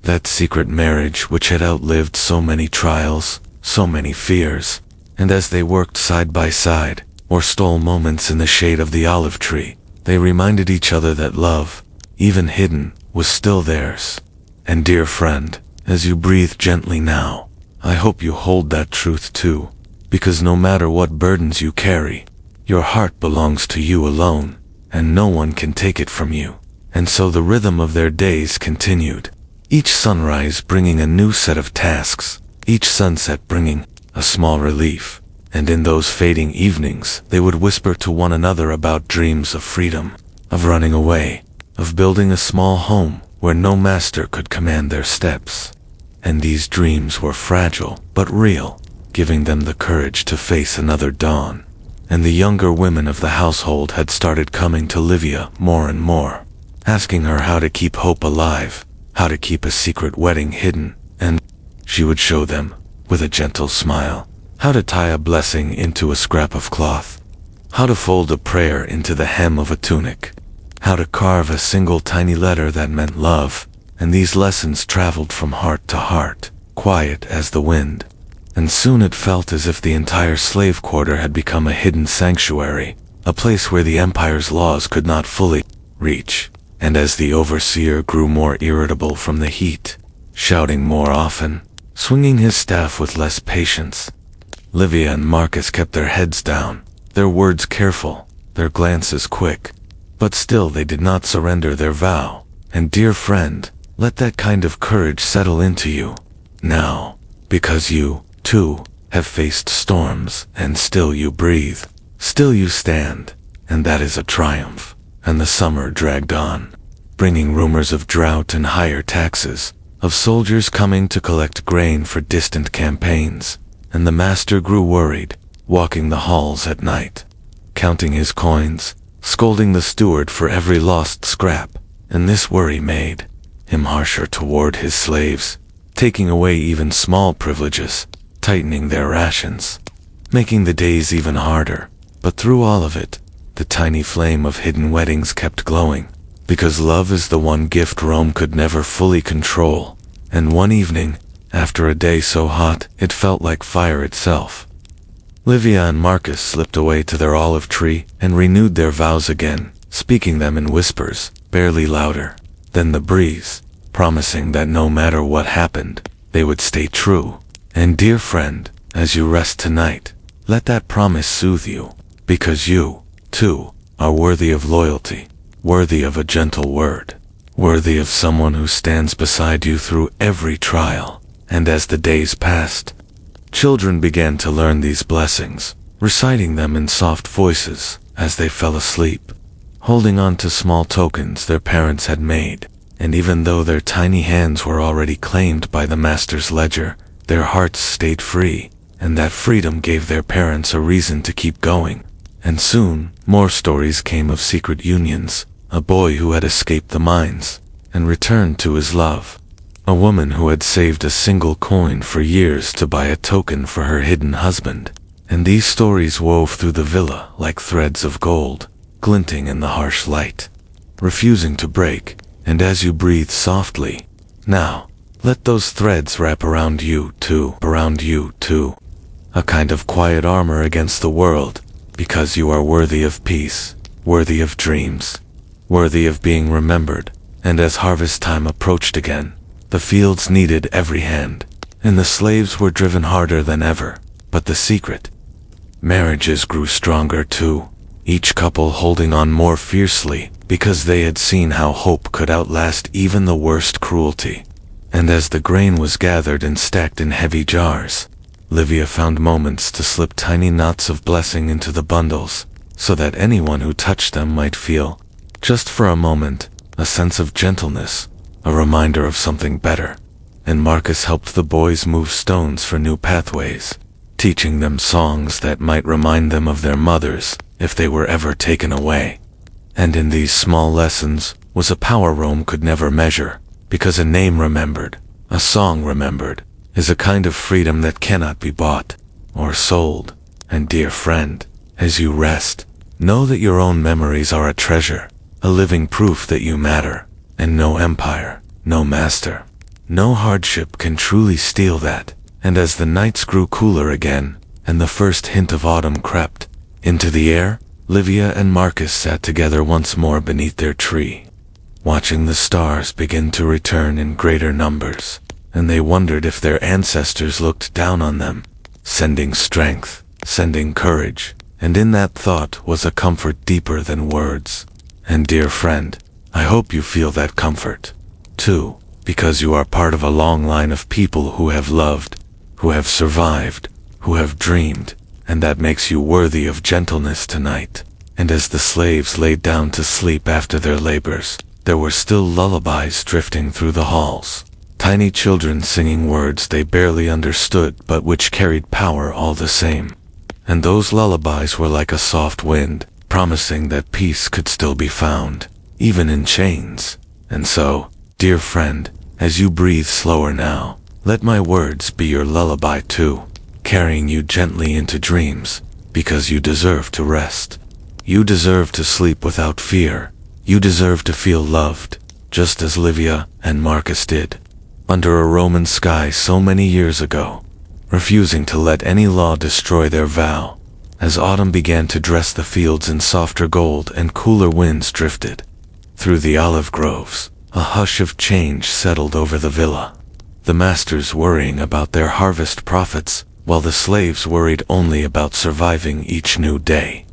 That secret marriage which had outlived so many trials, so many fears. And as they worked side by side, or stole moments in the shade of the olive tree, they reminded each other that love, even hidden, was still theirs. And dear friend, as you breathe gently now, I hope you hold that truth too, because no matter what burdens you carry, your heart belongs to you alone, and no one can take it from you. And so the rhythm of their days continued, each sunrise bringing a new set of tasks, each sunset bringing a small relief. And in those fading evenings, they would whisper to one another about dreams of freedom, of running away, of building a small home where no master could command their steps. And these dreams were fragile, but real, giving them the courage to face another dawn. And the younger women of the household had started coming to Livia more and more, asking her how to keep hope alive, how to keep a secret wedding hidden, and she would show them, with a gentle smile, how to tie a blessing into a scrap of cloth, how to fold a prayer into the hem of a tunic, how to carve a single tiny letter that meant love. And these lessons traveled from heart to heart, quiet as the wind. And soon it felt as if the entire slave quarter had become a hidden sanctuary, a place where the empire's laws could not fully reach. And as the overseer grew more irritable from the heat, shouting more often, swinging his staff with less patience, Livia and Marcus kept their heads down, their words careful, their glances quick. But still they did not surrender their vow. And dear friend, let that kind of courage settle into you now, because you, too, have faced storms, and still you breathe, still you stand, and that is a triumph. And the summer dragged on, bringing rumors of drought and higher taxes, of soldiers coming to collect grain for distant campaigns, and the master grew worried, walking the halls at night, counting his coins, scolding the steward for every lost scrap, and this worry made him harsher toward his slaves, taking away even small privileges, tightening their rations, making the days even harder. But through all of it, the tiny flame of hidden weddings kept glowing, because love is the one gift Rome could never fully control. And one evening, after a day so hot it felt like fire itself, Livia and Marcus slipped away to their olive tree and renewed their vows again, speaking them in whispers, barely louder than the breeze, promising that no matter what happened, they would stay true. And dear friend, as you rest tonight, let that promise soothe you, because you, too, are worthy of loyalty, worthy of a gentle word, worthy of someone who stands beside you through every trial. And as the days passed, children began to learn these blessings, reciting them in soft voices as they fell asleep, holding on to small tokens their parents had made. And even though their tiny hands were already claimed by the master's ledger, their hearts stayed free, and that freedom gave their parents a reason to keep going. And soon, more stories came of secret unions, a boy who had escaped the mines and returned to his love, a woman who had saved a single coin for years to buy a token for her hidden husband. And these stories wove through the villa like threads of gold, glinting in the harsh light, refusing to break. And as you breathe softly, now, let those threads wrap around you too, a kind of quiet armor against the world, because you are worthy of peace, worthy of dreams, worthy of being remembered. And as harvest time approached again, the fields needed every hand, and the slaves were driven harder than ever. But the secret, marriages grew stronger too, each couple holding on more fiercely, because they had seen how hope could outlast even the worst cruelty. And as the grain was gathered and stacked in heavy jars, Livia found moments to slip tiny knots of blessing into the bundles, so that anyone who touched them might feel, just for a moment, a sense of gentleness, a reminder of something better. And Marcus helped the boys move stones for new pathways, teaching them songs that might remind them of their mothers if they were ever taken away. And in these small lessons was a power Rome could never measure, because a name remembered, a song remembered, is a kind of freedom that cannot be bought or sold. And dear friend, as you rest, know that your own memories are a treasure, a living proof that you matter, and no empire, no master, no hardship can truly steal that. And as the nights grew cooler again, and the first hint of autumn crept into the air, Livia and Marcus sat together once more beneath their tree, watching the stars begin to return in greater numbers. And they wondered if their ancestors looked down on them, sending strength, sending courage. And in that thought was a comfort deeper than words. And dear friend, I hope you feel that comfort, too, because you are part of a long line of people who have loved, who have survived, who have dreamed, and that makes you worthy of gentleness tonight. And as the slaves laid down to sleep after their labors, there were still lullabies drifting through the halls, tiny children singing words they barely understood but which carried power all the same. And those lullabies were like a soft wind, promising that peace could still be found, even in chains. And so, dear friend, as you breathe slower now, let my words be your lullaby too, carrying you gently into dreams, because you deserve to rest. You deserve to sleep without fear. You deserve to feel loved, just as Livia and Marcus did, under a Roman sky so many years ago, refusing to let any law destroy their vow. As autumn began to dress the fields in softer gold and cooler winds drifted through the olive groves, a hush of change settled over the villa. The masters worrying about their harvest profits, while the slaves worried only about surviving each new day.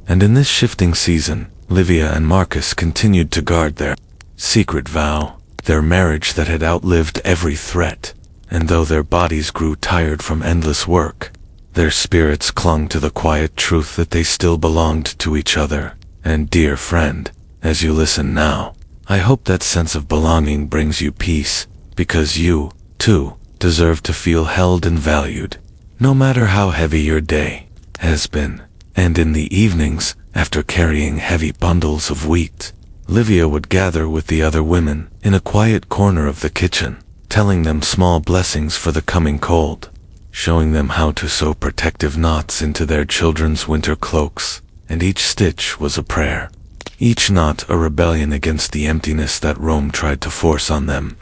And in this shifting season, Livia and Marcus continued to guard their secret vow, their marriage that had outlived every threat. And though their bodies grew tired from endless work, their spirits clung to the quiet truth that they still belonged to each other. And dear friend, as you listen now, I hope that sense of belonging brings you peace, because you, too, deserve to feel held and valued, no matter how heavy your day has been. And in the evenings, after carrying heavy bundles of wheat, Livia would gather with the other women in a quiet corner of the kitchen, telling them small blessings for the coming cold, showing them how to sew protective knots into their children's winter cloaks, and each stitch was a prayer, each knot a rebellion against the emptiness that Rome tried to force on them.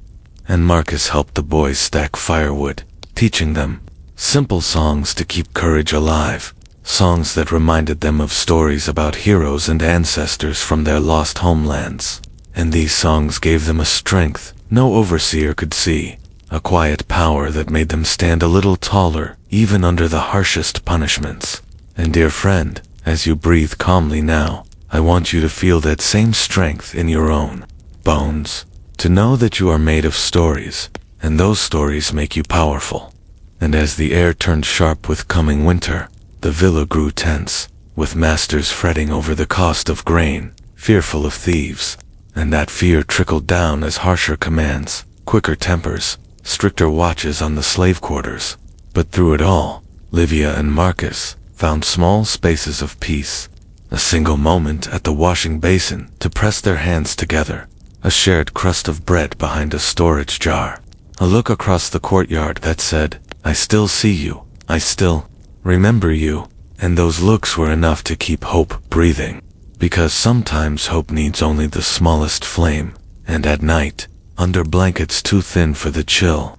And Marcus helped the boys stack firewood, teaching them simple songs to keep courage alive, songs that reminded them of stories about heroes and ancestors from their lost homelands. And these songs gave them a strength no overseer could see, a quiet power that made them stand a little taller, even under the harshest punishments. And dear friend, as you breathe calmly now, I want you to feel that same strength in your own bones, to know that you are made of stories, and those stories make you powerful. And as the air turned sharp with coming winter, the villa grew tense, with masters fretting over the cost of grain, fearful of thieves. And that fear trickled down as harsher commands, quicker tempers, stricter watches on the slave quarters. But through it all, Livia and Marcus found small spaces of peace, a single moment at the washing basin to press their hands together, a shared crust of bread behind a storage jar, a look across the courtyard that said, "I still see you, I still remember you." And those looks were enough to keep hope breathing. Because sometimes hope needs only the smallest flame, and at night, under blankets too thin for the chill,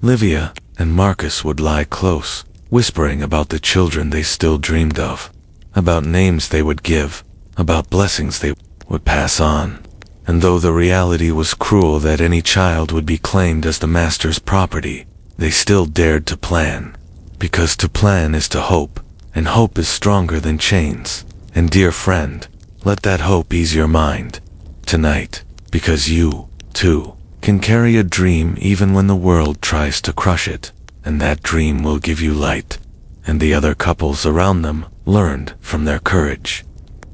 Livia and Marcus would lie close, whispering about the children they still dreamed of, about names they would give, about blessings they would pass on. And though the reality was cruel that any child would be claimed as the master's property, they still dared to plan. Because to plan is to hope, and hope is stronger than chains. And dear friend, let that hope ease your mind tonight, because you, too, can carry a dream even when the world tries to crush it, and that dream will give you light. And the other couples around them learned from their courage,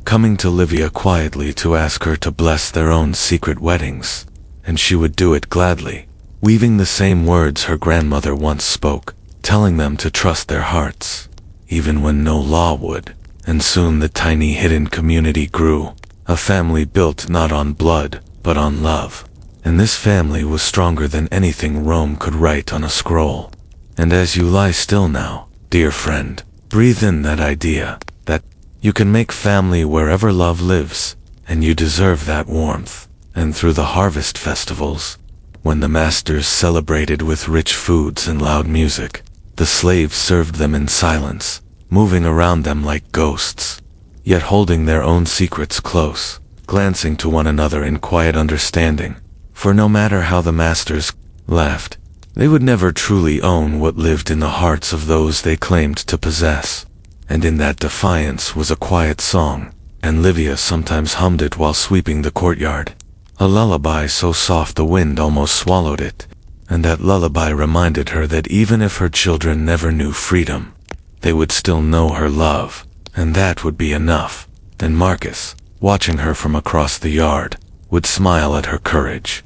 coming to Livia quietly to ask her to bless their own secret weddings, and she would do it gladly, weaving the same words her grandmother once spoke, telling them to trust their hearts, even when no law would. And soon the tiny hidden community grew, a family built not on blood, but on love. And this family was stronger than anything Rome could write on a scroll. And as you lie still now, dear friend, breathe in that idea, that you can make family wherever love lives, and you deserve that warmth. And through the harvest festivals, when the masters celebrated with rich foods and loud music, the slaves served them in silence, moving around them like ghosts, yet holding their own secrets close, glancing to one another in quiet understanding. For no matter how the masters laughed, they would never truly own what lived in the hearts of those they claimed to possess. And in that defiance was a quiet song, and Livia sometimes hummed it while sweeping the courtyard, a lullaby so soft the wind almost swallowed it. And that lullaby reminded her that even if her children never knew freedom, they would still know her love, and that would be enough. And Marcus, watching her from across the yard, would smile at her courage,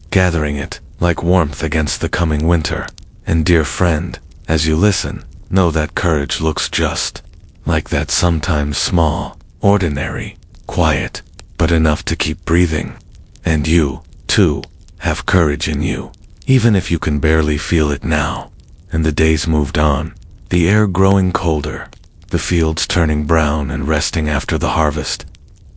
gathering it like warmth against the coming winter. And dear friend, as you listen, know that courage looks just like that, sometimes small, ordinary, quiet, but enough to keep breathing. And you, too, have courage in you, even if you can barely feel it now. And the days moved on, the air growing colder, the fields turning brown and resting after the harvest.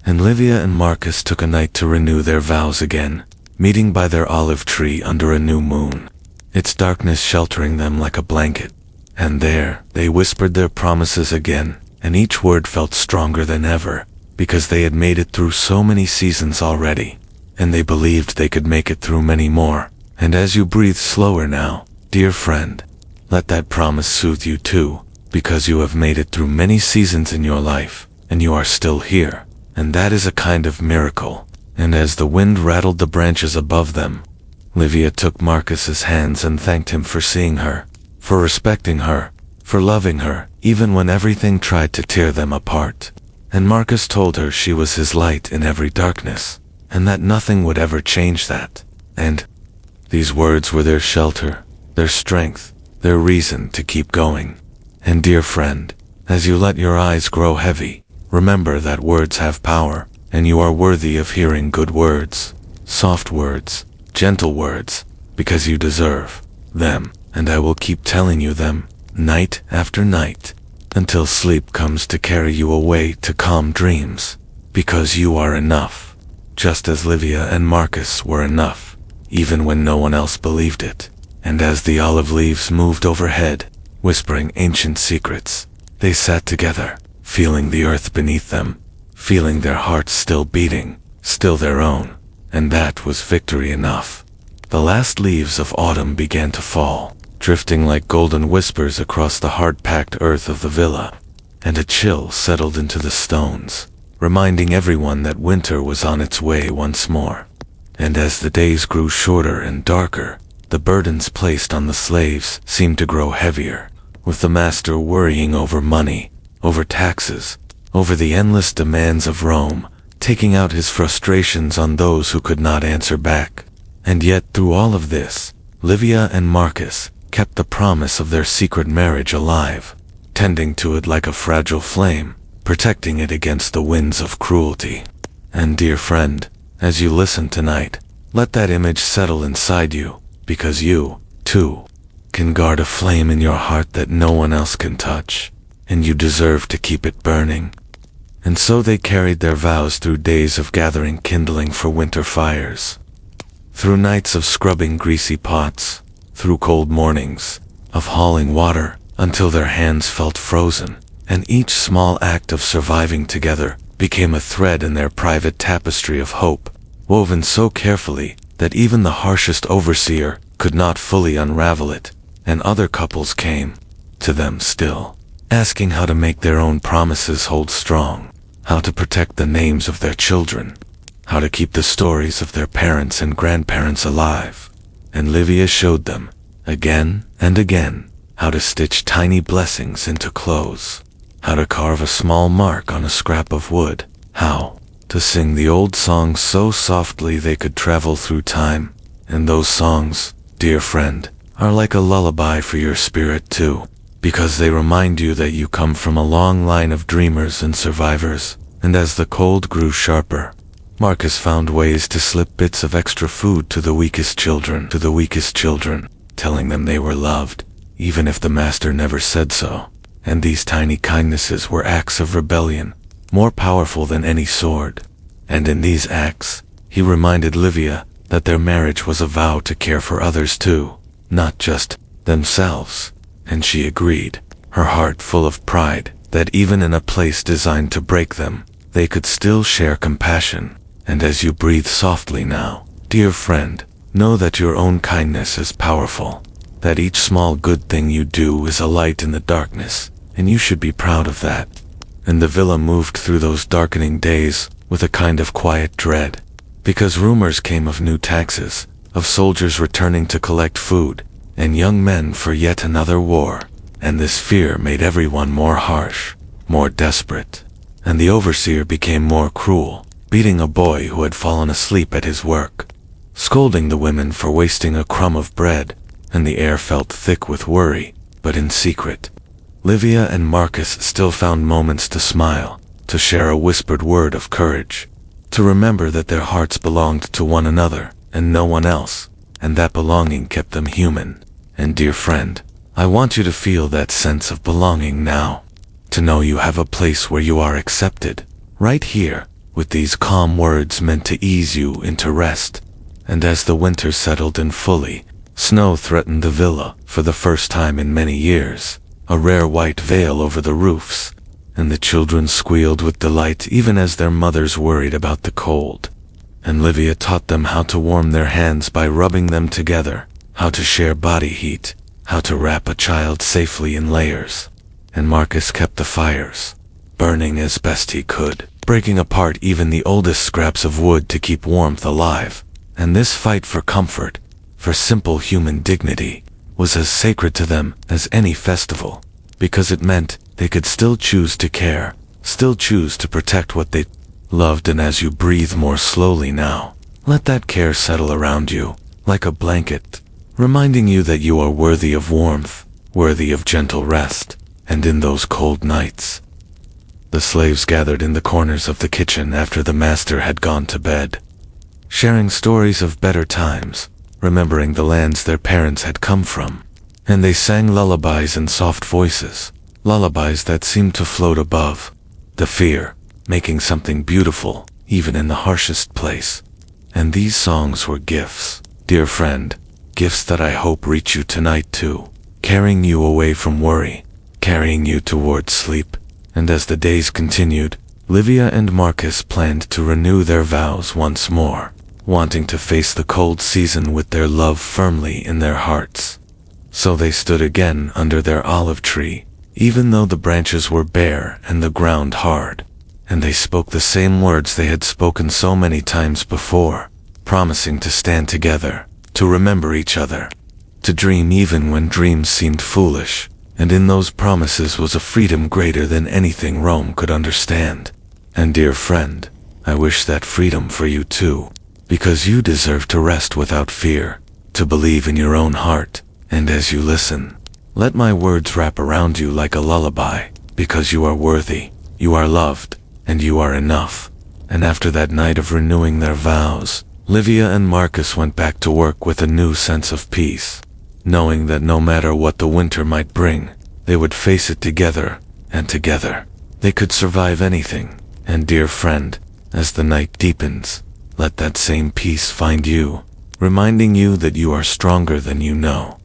And Livia and Marcus took a night to renew their vows again, meeting by their olive tree under a new moon, its darkness sheltering them like a blanket. And there, they whispered their promises again, and each word felt stronger than ever, because they had made it through so many seasons already, and they believed they could make it through many more. And as you breathe slower now, dear friend, let that promise soothe you too, because you have made it through many seasons in your life, and you are still here, and that is a kind of miracle. And as the wind rattled the branches above them, Livia took Marcus's hands and thanked him for seeing her, for respecting her, for loving her, even when everything tried to tear them apart. And Marcus told her she was his light in every darkness, and that nothing would ever change that. And these words were their shelter, their strength, their reason to keep going. And dear friend, as you let your eyes grow heavy, remember that words have power, and you are worthy of hearing good words, soft words, gentle words, because you deserve them. And I will keep telling you them, night after night, until sleep comes to carry you away to calm dreams, because you are enough, just as Livia and Marcus were enough, even when no one else believed it. And as the olive leaves moved overhead, whispering ancient secrets, they sat together, feeling the earth beneath them, feeling their hearts still beating, still their own, and that was victory enough. The last leaves of autumn began to fall, drifting like golden whispers across the hard-packed earth of the villa, and a chill settled into the stones, reminding everyone that winter was on its way once more. And as the days grew shorter and darker, the burdens placed on the slaves seemed to grow heavier, with the master worrying over money, over taxes, over the endless demands of Rome, taking out his frustrations on those who could not answer back. And yet through all of this, Livia and Marcus kept the promise of their secret marriage alive, tending to it like a fragile flame, protecting it against the winds of cruelty. And dear friend, as you listen tonight, let that image settle inside you, because you, too, can guard a flame in your heart that no one else can touch, and you deserve to keep it burning. And so they carried their vows through days of gathering kindling for winter fires, through nights of scrubbing greasy pots, through cold mornings of hauling water until their hands felt frozen, and each small act of surviving together became a thread in their private tapestry of hope, woven so carefully that even the harshest overseer could not fully unravel it. And other couples came to them still, asking how to make their own promises hold strong, how to protect the names of their children, how to keep the stories of their parents and grandparents alive. And Livia showed them, again and again, how to stitch tiny blessings into clothes, how to carve a small mark on a scrap of wood, how to sing the old songs so softly they could travel through time. And those songs, dear friend, are like a lullaby for your spirit too, because they remind you that you come from a long line of dreamers and survivors. And as the cold grew sharper, Marcus found ways to slip bits of extra food to the weakest children, telling them they were loved, even if the master never said so. And these tiny kindnesses were acts of rebellion, more powerful than any sword. And in these acts, he reminded Livia that their marriage was a vow to care for others too, not just themselves. And she agreed, her heart full of pride, that even in a place designed to break them, they could still share compassion. And as you breathe softly now, dear friend, know that your own kindness is powerful, that each small good thing you do is a light in the darkness, and you should be proud of that. And the villa moved through those darkening days with a kind of quiet dread, because rumors came of new taxes, of soldiers returning to collect food, and young men for yet another war. And this fear made everyone more harsh, more desperate. And the overseer became more cruel, beating a boy who had fallen asleep at his work. scolding the women for wasting a crumb of bread, and the air felt thick with worry, but in secret, Livia and Marcus still found moments to smile, to share a whispered word of courage, to remember that their hearts belonged to one another and no one else, and that belonging kept them human. And dear friend, I want you to feel that sense of belonging now, to know you have a place where you are accepted, right here, with these calm words meant to ease you into rest. And as the winter settled in fully, snow threatened the villa for the first time in many years, a rare white veil over the roofs, and the children squealed with delight even as their mothers worried about the cold. And Livia taught them how to warm their hands by rubbing them together, how to share body heat, how to wrap a child safely in layers. And Marcus kept the fires burning as best he could, breaking apart even the oldest scraps of wood to keep warmth alive. And this fight for comfort, for simple human dignity, was as sacred to them as any festival, because it meant they could still choose to care, still choose to protect what they loved. And as you breathe more slowly now, let that care settle around you, like a blanket, reminding you that you are worthy of warmth, worthy of gentle rest. And in those cold nights, the slaves gathered in the corners of the kitchen after the master had gone to bed, sharing stories of better times, remembering the lands their parents had come from. And they sang lullabies in soft voices, lullabies that seemed to float above the fear, making something beautiful, even in the harshest place. And these songs were gifts, dear friend, gifts that I hope reach you tonight too, carrying you away from worry, carrying you towards sleep. And as the days continued, Livia and Marcus planned to renew their vows once more, wanting to face the cold season with their love firmly in their hearts. So they stood again under their olive tree, even though the branches were bare and the ground hard, and they spoke the same words they had spoken so many times before, promising to stand together, to remember each other, to dream even when dreams seemed foolish. And in those promises was a freedom greater than anything Rome could understand. And dear friend, I wish that freedom for you too, because you deserve to rest without fear, to believe in your own heart. And as you listen, let my words wrap around you like a lullaby, because you are worthy, you are loved, and you are enough. And after that night of renewing their vows, Livia and Marcus went back to work with a new sense of peace, knowing that no matter what the winter might bring, they would face it together, and together they could survive anything. And dear friend, as the night deepens, let that same peace find you, reminding you that you are stronger than you know,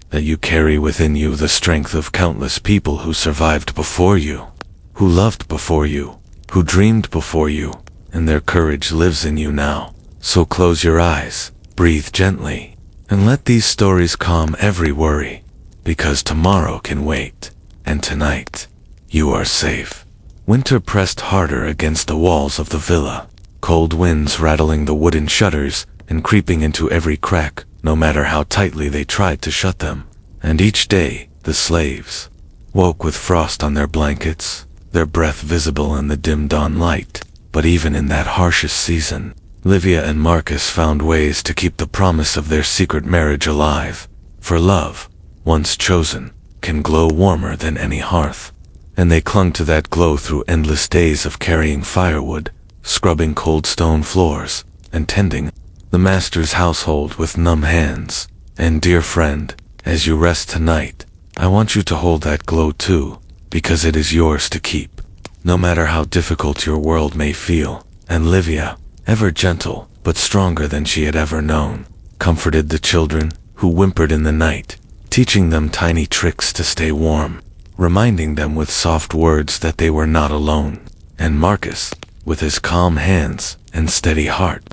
that you carry within you the strength of countless people who survived before you, who loved before you, who dreamed before you, and their courage lives in you now. So close your eyes, breathe gently, and let these stories calm every worry, because tomorrow can wait, and tonight, you are safe. Winter pressed harder against the walls of the villa, cold winds rattling the wooden shutters and creeping into every crack, no matter how tightly they tried to shut them. And each day, the slaves woke with frost on their blankets, their breath visible in the dim dawn light. But even in that harshest season, Livia and Marcus found ways to keep the promise of their secret marriage alive. For love, once chosen, can glow warmer than any hearth. And they clung to that glow through endless days of carrying firewood, scrubbing cold stone floors, and tending the master's household with numb hands. And dear friend, as you rest tonight, I want you to hold that glow too, because it is yours to keep, no matter how difficult your world may feel. And Livia, ever gentle, but stronger than she had ever known, comforted the children, who whimpered in the night, teaching them tiny tricks to stay warm, reminding them with soft words that they were not alone. And Marcus, with his calm hands and steady heart,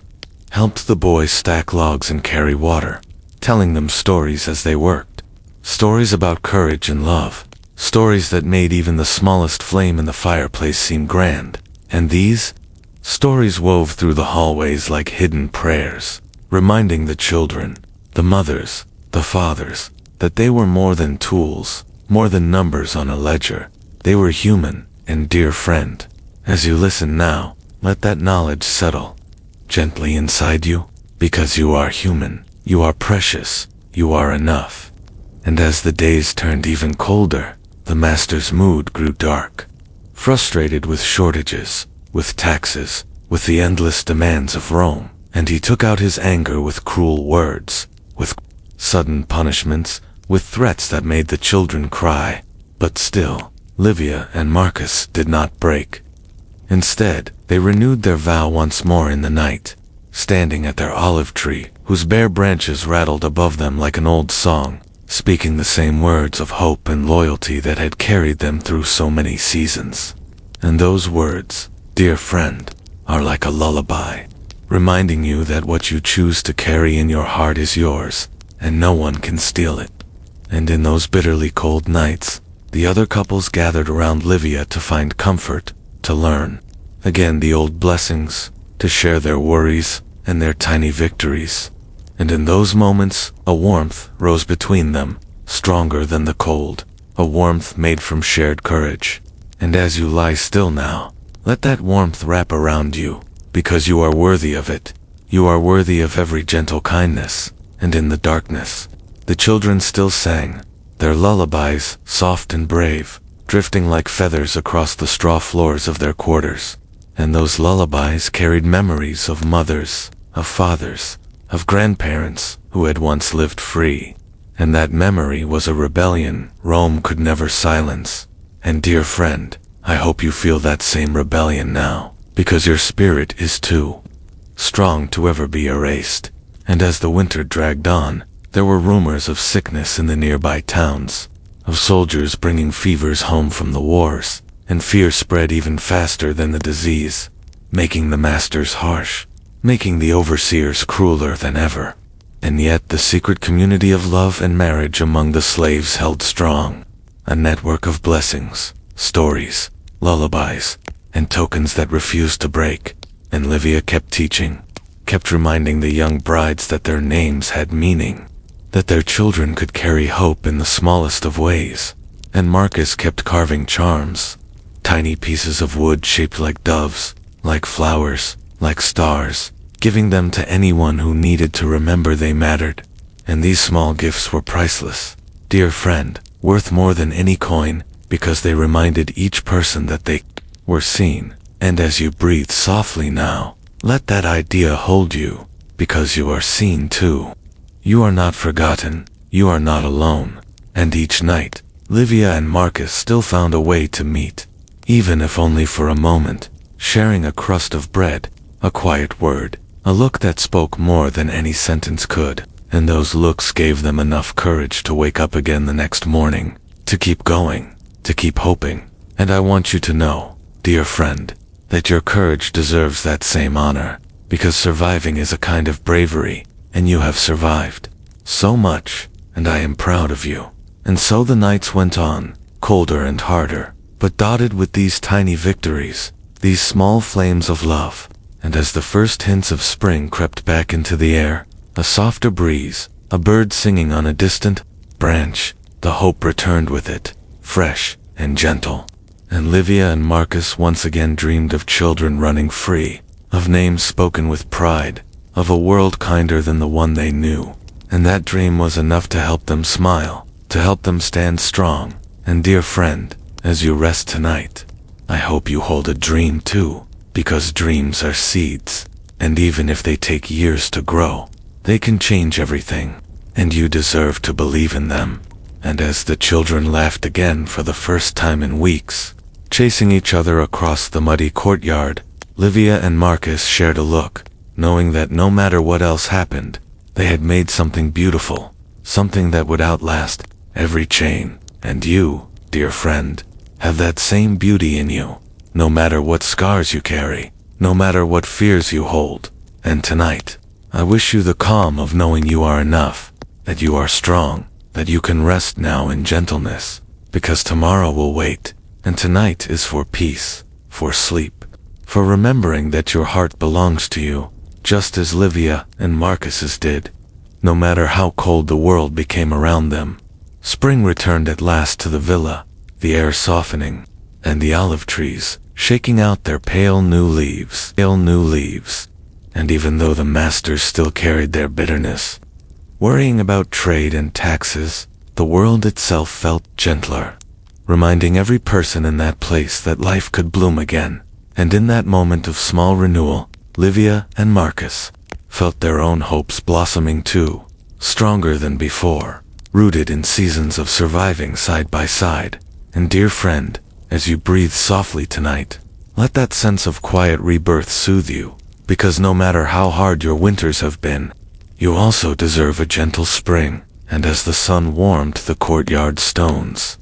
helped the boys stack logs and carry water, telling them stories as they worked, stories about courage and love, stories that made even the smallest flame in the fireplace seem grand. And these stories wove through the hallways like hidden prayers, reminding the children, the mothers, the fathers, that they were more than tools, more than numbers on a ledger. They were human. And dear friend, as you listen now, let that knowledge settle gently inside you, because you are human, you are precious, you are enough. And as the days turned even colder, the master's mood grew dark. Frustrated with shortages, with taxes, with the endless demands of Rome, and he took out his anger with cruel words, with sudden punishments, with threats that made the children cry. But still, Livia and Marcus did not break. Instead, they renewed their vow once more in the night, standing at their olive tree, whose bare branches rattled above them like an old song, speaking the same words of hope and loyalty that had carried them through so many seasons. And those words, dear friend, are like a lullaby, reminding you that what you choose to carry in your heart is yours, and no one can steal it. And in those bitterly cold nights, the other couples gathered around Livia to find comfort, to learn again the old blessings, to share their worries and their tiny victories. And in those moments, a warmth rose between them, stronger than the cold, a warmth made from shared courage. And as you lie still now, let that warmth wrap around you, because you are worthy of it. You are worthy of every gentle kindness. And in the darkness, the children still sang, their lullabies, soft and brave, drifting like feathers across the straw floors of their quarters. And those lullabies carried memories of mothers, of fathers, of grandparents who had once lived free. And that memory was a rebellion Rome could never silence. And dear friend, I hope you feel that same rebellion now, because your spirit is too strong to ever be erased. And as the winter dragged on, there were rumors of sickness in the nearby towns, of soldiers bringing fevers home from the wars, and fear spread even faster than the disease, making the masters harsh, making the overseers crueler than ever. And yet the secret community of love and marriage among the slaves held strong, a network of blessings, stories, lullabies, and tokens that refused to break. And Livia kept teaching, kept reminding the young brides that their names had meaning, that their children could carry hope in the smallest of ways. And Marcus kept carving charms, tiny pieces of wood shaped like doves, like flowers, like stars, giving them to anyone who needed to remember they mattered. And these small gifts were priceless, dear friend, worth more than any coin, because they reminded each person that they were seen. And as you breathe softly now, let that idea hold you, because you are seen too. You are not forgotten, you are not alone. And each night, Livia and Marcus still found a way to meet, even if only for a moment, sharing a crust of bread, a quiet word, a look that spoke more than any sentence could. And those looks gave them enough courage to wake up again the next morning, to keep going, to keep hoping. And I want you to know, dear friend, that your courage deserves that same honor, because surviving is a kind of bravery, and you have survived so much, and I am proud of you. And so the nights went on, colder and harder, but dotted with these tiny victories, these small flames of love. And as the first hints of spring crept back into the air, a softer breeze, a bird singing on a distant branch, the hope returned with it, fresh and gentle. And Livia and Marcus once again dreamed of children running free, of names spoken with pride, of a world kinder than the one they knew. And that dream was enough to help them smile, to help them stand strong. And dear friend, as you rest tonight, I hope you hold a dream too, because dreams are seeds, and even if they take years to grow, they can change everything, and you deserve to believe in them. And as the children laughed again for the first time in weeks, chasing each other across the muddy courtyard, Livia and Marcus shared a look, knowing that no matter what else happened, they had made something beautiful, something that would outlast every chain. And you, dear friend, have that same beauty in you, no matter what scars you carry, no matter what fears you hold. And tonight, I wish you the calm of knowing you are enough, that you are strong, that you can rest now in gentleness, because tomorrow will wait, and tonight is for peace, for sleep, for remembering that your heart belongs to you, just as Livia and Marcus's did. No matter how cold the world became around them, spring returned at last to the villa, the air softening, and the olive trees shaking out their pale new leaves. and even though the masters still carried their bitterness, worrying about trade and taxes, the world itself felt gentler, reminding every person in that place that life could bloom again. And in that moment of small renewal, Livia and Marcus felt their own hopes blossoming too, stronger than before, rooted in seasons of surviving side by side. And dear friend, as you breathe softly tonight, let that sense of quiet rebirth soothe you, because no matter how hard your winters have been, you also deserve a gentle spring. And as the sun warmed the courtyard stones,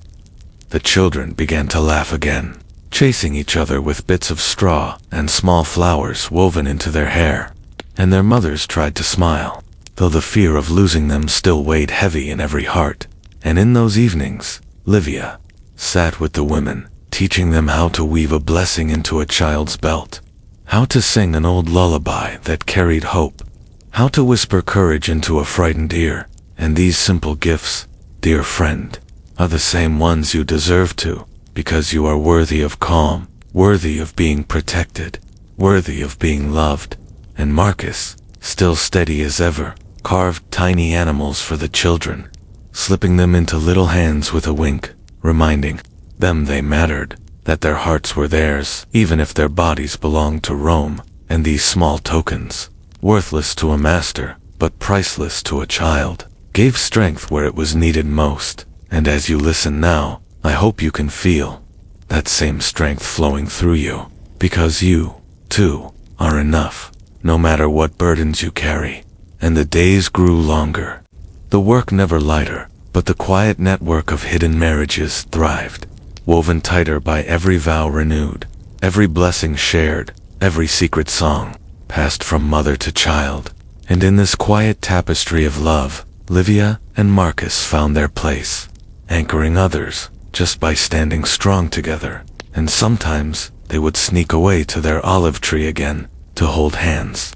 the children began to laugh again, chasing each other with bits of straw and small flowers woven into their hair. And their mothers tried to smile, though the fear of losing them still weighed heavy in every heart. And in those evenings, Livia sat with the women, teaching them how to weave a blessing into a child's belt, how to sing an old lullaby that carried hope, how to whisper courage into a frightened ear. And these simple gifts, dear friend, are the same ones you deserve to, because you are worthy of calm, worthy of being protected, worthy of being loved. And Marcus, still steady as ever, carved tiny animals for the children, slipping them into little hands with a wink, reminding them they mattered, that their hearts were theirs, even if their bodies belonged to Rome. And these small tokens, worthless to a master, but priceless to a child, gave strength where it was needed most. And as you listen now, I hope you can feel that same strength flowing through you, because you, too, are enough, no matter what burdens you carry. And the days grew longer, the work never lighter, but the quiet network of hidden marriages thrived, woven tighter by every vow renewed, every blessing shared, every secret song passed from mother to child. And in this quiet tapestry of love, Livia and Marcus found their place, anchoring others just by standing strong together. And sometimes they would sneak away to their olive tree again to hold hands.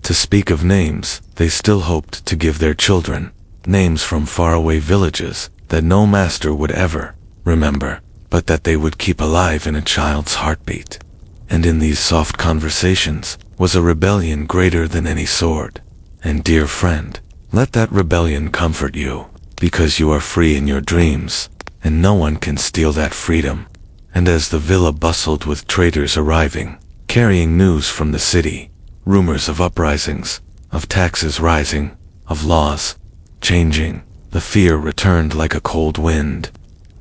To speak of names, they still hoped to give their children names from faraway villages that no master would ever remember, but that they would keep alive in a child's heartbeat. And in these soft conversations was a rebellion greater than any sword. And dear friend, let that rebellion comfort you, because you are free in your dreams, and no one can steal that freedom. And as the villa bustled with traders arriving, carrying news from the city, rumors of uprisings, of taxes rising, of laws changing, the fear returned like a cold wind,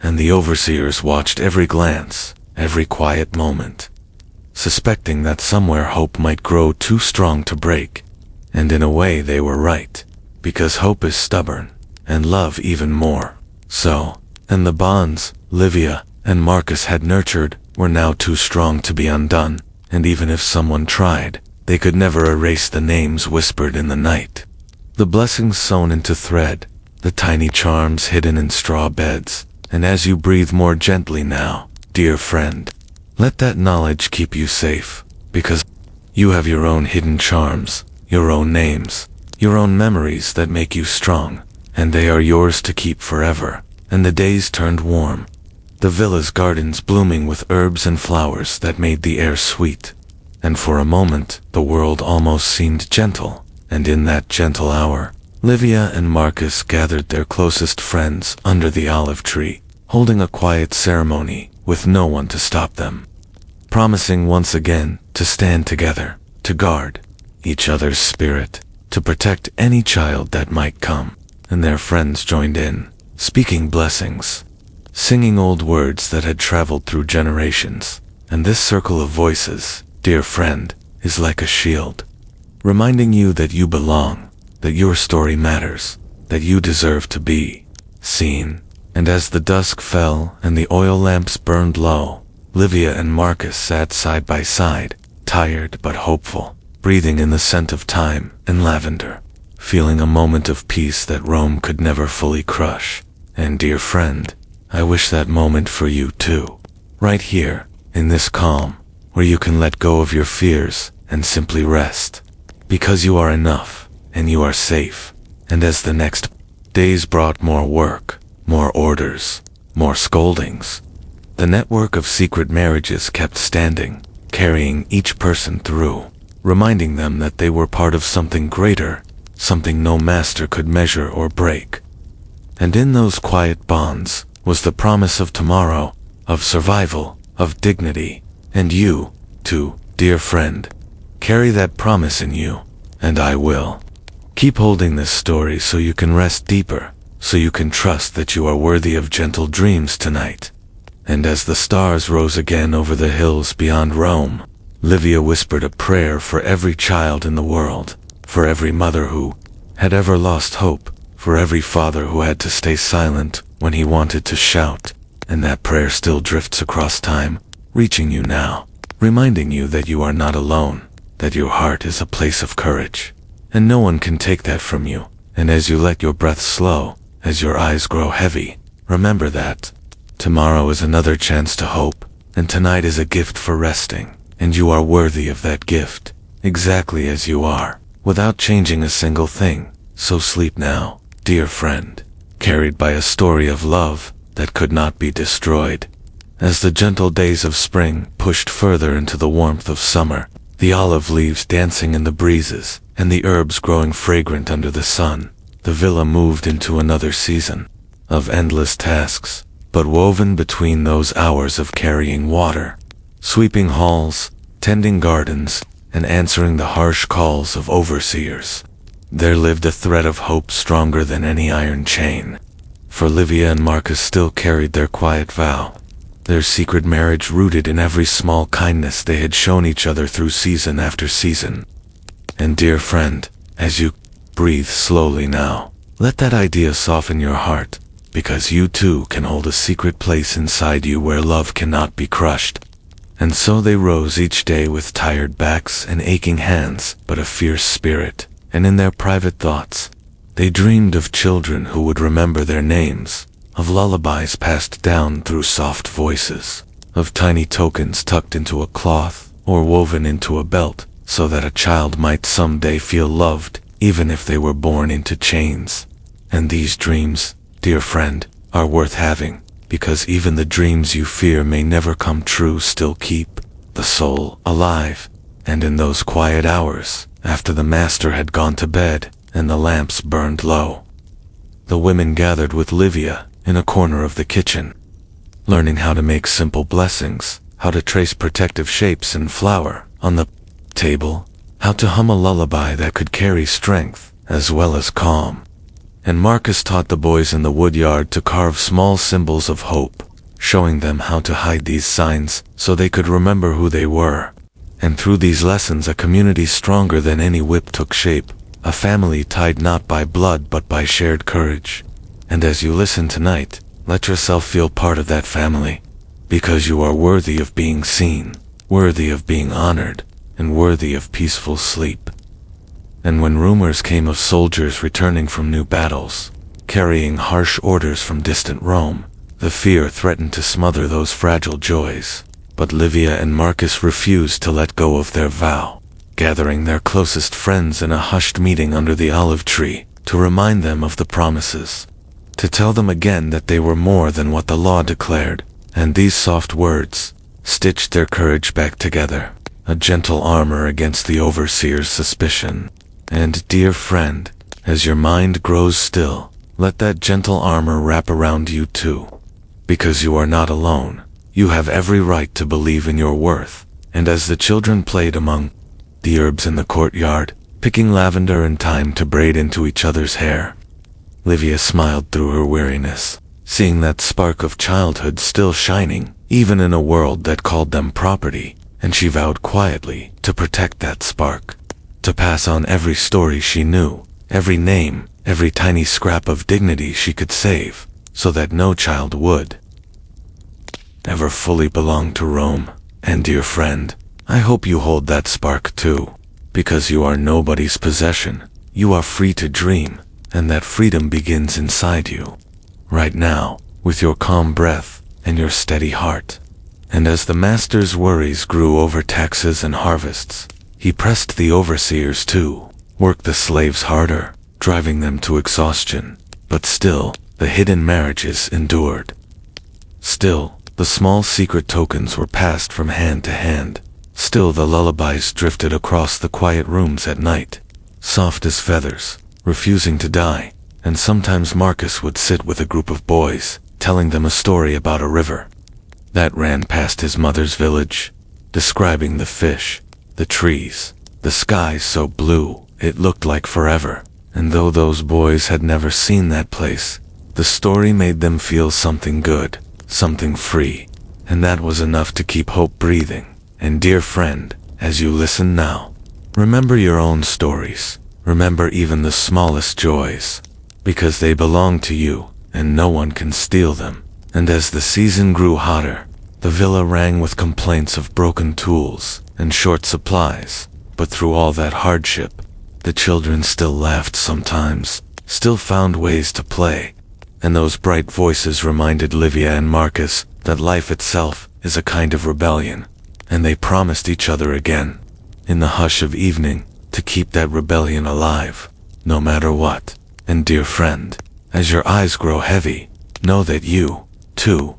and the overseers watched every glance, every quiet moment, suspecting that somewhere hope might grow too strong to break. And in a way they were right, because hope is stubborn, and love even more so. And the bonds Livia and Marcus had nurtured were now too strong to be undone, and even if someone tried, they could never erase the names whispered in the night, the blessings sewn into thread, the tiny charms hidden in straw beds. And as you breathe more gently now, dear friend, let that knowledge keep you safe, because you have your own hidden charms, your own names, your own memories that make you strong, and they are yours to keep forever. And the days turned warm, the villa's gardens blooming with herbs and flowers that made the air sweet. And for a moment, the world almost seemed gentle. And in that gentle hour, Livia and Marcus gathered their closest friends under the olive tree, holding a quiet ceremony with no one to stop them, promising once again to stand together, to guard each other's spirit, to protect any child that might come. And their friends joined in, speaking blessings, singing old words that had traveled through generations. And this circle of voices, dear friend, is like a shield, reminding you that you belong, that your story matters, that you deserve to be seen. And as the dusk fell and the oil lamps burned low, Livia and Marcus sat side by side, tired but hopeful, breathing in the scent of thyme and lavender, feeling a moment of peace that Rome could never fully crush. And dear friend, I wish that moment for you too, right here, in this calm, where you can let go of your fears and simply rest, because you are enough, and you are safe. And as the next days brought more work, more orders, more scoldings, the network of secret marriages kept standing, carrying each person through. reminding them that they were part of something greater, something no master could measure or break. And in those quiet bonds was the promise of tomorrow, of survival, of dignity. And you, too, dear friend, carry that promise in you, and I will. Keep holding this story so you can rest deeper, so you can trust that you are worthy of gentle dreams tonight. And as the stars rose again over the hills beyond Rome, Livia whispered a prayer for every child in the world, for every mother who had ever lost hope, for every father who had to stay silent when he wanted to shout. And that prayer still drifts across time, reaching you now, reminding you that you are not alone, that your heart is a place of courage, and no one can take that from you. And as you let your breath slow, as your eyes grow heavy, remember that tomorrow is another chance to hope, and tonight is a gift for resting, and you are worthy of that gift, exactly as you are, without changing a single thing. So sleep now, dear friend, carried by a story of love that could not be destroyed. As the gentle days of spring pushed further into the warmth of summer, the olive leaves dancing in the breezes, and the herbs growing fragrant under the sun, the villa moved into another season of endless tasks, but woven between those hours of carrying water, sweeping halls, tending gardens, and answering the harsh calls of overseers, there lived a thread of hope stronger than any iron chain. For Livia and Marcus still carried their quiet vow, their secret marriage rooted in every small kindness they had shown each other through season after season. And dear friend, as you breathe slowly now, let that idea soften your heart, because you too can hold a secret place inside you where love cannot be crushed. And so they rose each day with tired backs and aching hands, but a fierce spirit, and in their private thoughts, they dreamed of children who would remember their names, of lullabies passed down through soft voices, of tiny tokens tucked into a cloth or woven into a belt, so that a child might someday feel loved, even if they were born into chains. And these dreams, dear friend, are worth having, because even the dreams you fear may never come true still keep the soul alive. And in those quiet hours, after the master had gone to bed and the lamps burned low, the women gathered with Livia in a corner of the kitchen, learning how to make simple blessings, how to trace protective shapes in flour on the table, how to hum a lullaby that could carry strength as well as calm. And Marcus taught the boys in the woodyard to carve small symbols of hope, showing them how to hide these signs so they could remember who they were. And through these lessons a community stronger than any whip took shape, a family tied not by blood but by shared courage. And as you listen tonight, let yourself feel part of that family, because you are worthy of being seen, worthy of being honored, and worthy of peaceful sleep. And when rumors came of soldiers returning from new battles, carrying harsh orders from distant Rome, the fear threatened to smother those fragile joys. But Livia and Marcus refused to let go of their vow, gathering their closest friends in a hushed meeting under the olive tree to remind them of the promises, to tell them again that they were more than what the law declared. And these soft words stitched their courage back together, a gentle armor against the overseer's suspicion. And dear friend, as your mind grows still, let that gentle armor wrap around you too, because you are not alone. You have every right to believe in your worth. And as the children played among the herbs in the courtyard, picking lavender and thyme to braid into each other's hair, Livia smiled through her weariness, seeing that spark of childhood still shining, even in a world that called them property. And she vowed quietly to protect that spark, to pass on every story she knew, every name, every tiny scrap of dignity she could save, so that no child would ever fully belong to Rome. And dear friend, I hope you hold that spark too, because you are nobody's possession. You are free to dream, and that freedom begins inside you, right now, with your calm breath and your steady heart. And as the master's worries grew over taxes and harvests, he pressed the overseers to work the slaves harder, driving them to exhaustion. But still, the hidden marriages endured. Still, the small secret tokens were passed from hand to hand, Still the lullabies drifted across the quiet rooms at night, soft as feathers, refusing to die, and sometimes Marcus would sit with a group of boys, telling them a story about a river that ran past his mother's village, describing the fish, the trees, the sky so blue it looked like forever. And though those boys had never seen that place, the story made them feel something good, something free, and that was enough to keep hope breathing. And dear friend, as you listen now, remember your own stories, remember even the smallest joys, because they belong to you, and no one can steal them. And as the season grew hotter, the villa rang with complaints of broken tools and short supplies, but through all that hardship, the children still laughed sometimes, still found ways to play, and those bright voices reminded Livia and Marcus that life itself is a kind of rebellion, and they promised each other again, in the hush of evening, to keep that rebellion alive, no matter what. And dear friend, as your eyes grow heavy, know that you, too,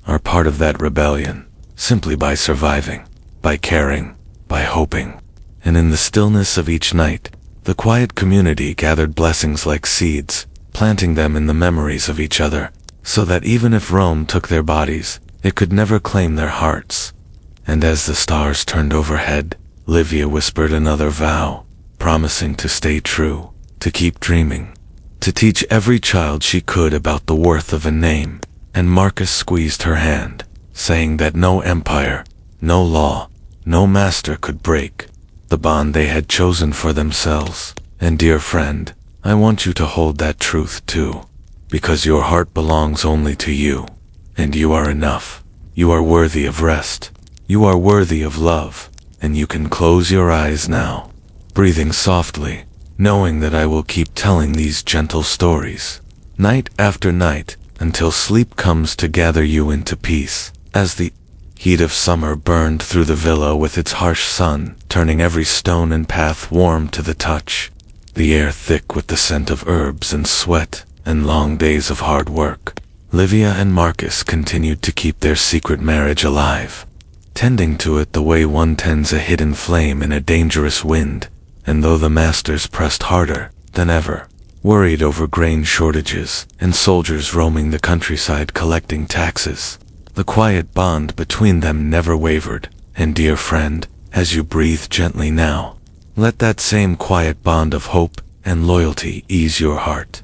are part of that rebellion, simply by surviving, by caring, by hoping. And in the stillness of each night, the quiet community gathered blessings like seeds, planting them in the memories of each other, so that even if Rome took their bodies, it could never claim their hearts. And as the stars turned overhead, Livia whispered another vow, promising to stay true, to keep dreaming, to teach every child she could about the worth of a name. And Marcus squeezed her hand, saying that no empire, no law, no master could break the bond they had chosen for themselves. And dear friend, I want you to hold that truth too, because your heart belongs only to you, and you are enough. You are worthy of rest. You are worthy of love, and you can close your eyes now, breathing softly, knowing that I will keep telling these gentle stories, night after night, until sleep comes to gather you into peace. As the heat of summer burned through the villa with its harsh sun, turning every stone and path warm to the touch, the air thick with the scent of herbs and sweat and long days of hard work, Livia and Marcus continued to keep their secret marriage alive, tending to it the way one tends a hidden flame in a dangerous wind. And though the masters pressed harder than ever, worried over grain shortages and soldiers roaming the countryside collecting taxes, the quiet bond between them never wavered. And dear friend, as you breathe gently now, let that same quiet bond of hope and loyalty ease your heart,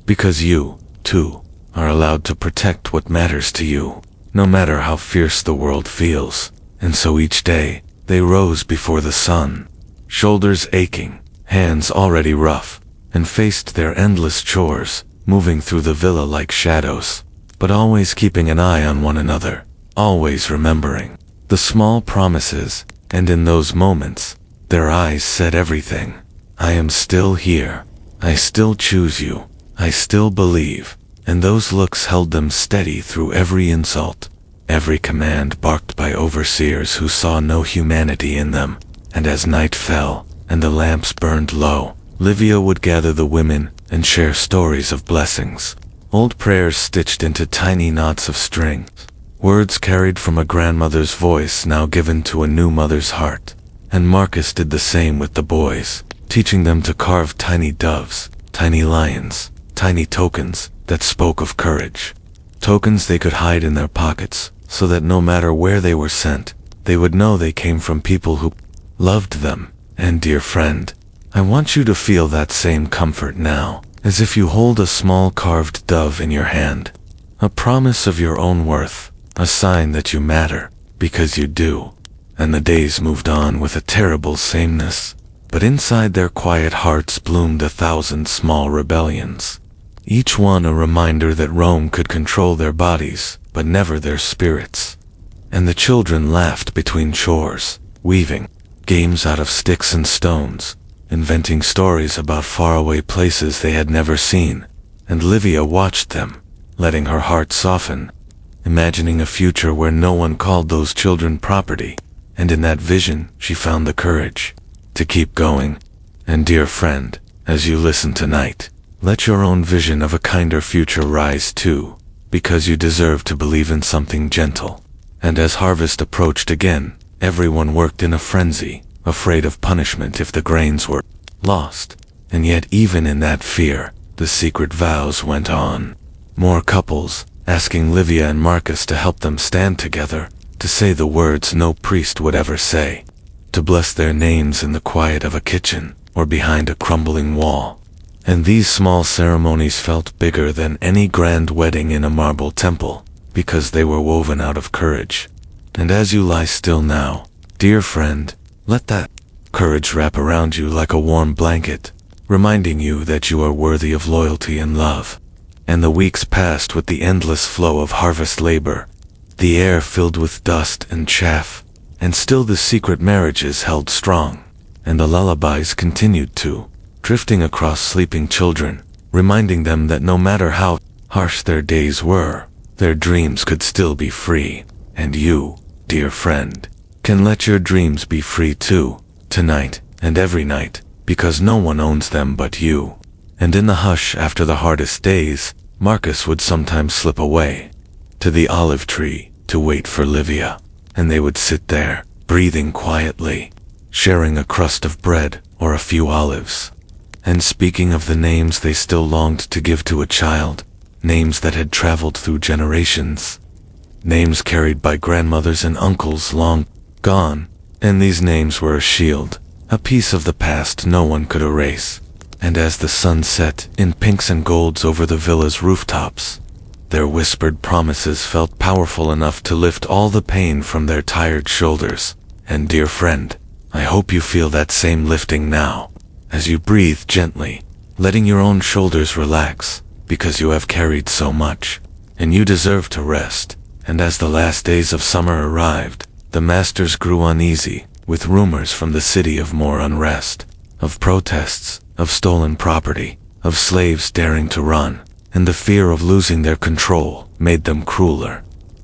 because you, too, are allowed to protect what matters to you, no matter how fierce the world feels. And so each day, they rose before the sun, shoulders aching, hands already rough, and faced their endless chores, moving through the villa like shadows, but always keeping an eye on one another, always remembering the small promises. And in those moments, their eyes said everything. I am still here. I still choose you. I still believe. And those looks held them steady through every insult, every command barked by overseers who saw no humanity in them. And as night fell, and the lamps burned low, Livia would gather the women and share stories of blessings, old prayers stitched into tiny knots of strings, words carried from a grandmother's voice now given to a new mother's heart. And Marcus did the same with the boys, teaching them to carve tiny doves, tiny lions, tiny tokens that spoke of courage, tokens they could hide in their pockets, so that no matter where they were sent, they would know they came from people who loved them. And dear friend, I want you to feel that same comfort now, as if you hold a small carved dove in your hand, a promise of your own worth, a sign that you matter, because you do. And the days moved on with a terrible sameness, but inside their quiet hearts bloomed 1,000 small rebellions, each one a reminder that Rome could control their bodies, but never their spirits. And the children laughed between chores, weaving games out of sticks and stones, inventing stories about faraway places they had never seen. And Livia watched them, letting her heart soften, imagining a future where no one called those children property. And in that vision, she found the courage to keep going. And dear friend, as you listen tonight, let your own vision of a kinder future rise too, because you deserve to believe in something gentle. And as harvest approached again, Everyone worked in a frenzy, afraid of punishment if the grains were lost. And yet even in that fear, the secret vows went on. More couples, asking Livia and Marcus to help them stand together, to say the words no priest would ever say, to bless their names in the quiet of a kitchen or behind a crumbling wall. And these small ceremonies felt bigger than any grand wedding in a marble temple, because they were woven out of courage. And as you lie still now, dear friend, let that courage wrap around you like a warm blanket, reminding you that you are worthy of loyalty and love. And the weeks passed with the endless flow of harvest labor, the air filled with dust and chaff, and still the secret marriages held strong, and the lullabies continued too, drifting across sleeping children, reminding them that no matter how harsh their days were, their dreams could still be free. And you, dear friend, can let your dreams be free too, tonight and every night, because no one owns them but you. And in the hush after the hardest days, Marcus would sometimes slip away to the olive tree to wait for Livia, and they would sit there, breathing quietly, sharing a crust of bread or a few olives, and speaking of the names they still longed to give to a child, names that had traveled through generations, names carried by grandmothers and uncles long gone, and these names were a shield, a piece of the past no one could erase. And as the sun set in pinks and golds over the villa's rooftops, their whispered promises felt powerful enough to lift all the pain from their tired shoulders. And dear friend, I hope you feel that same lifting now, as you breathe gently, letting your own shoulders relax, because you have carried so much, and you deserve to rest. And as the last days of summer arrived, the masters grew uneasy, with rumors from the city of more unrest, of protests, of stolen property, of slaves daring to run, and the fear of losing their control made them crueler,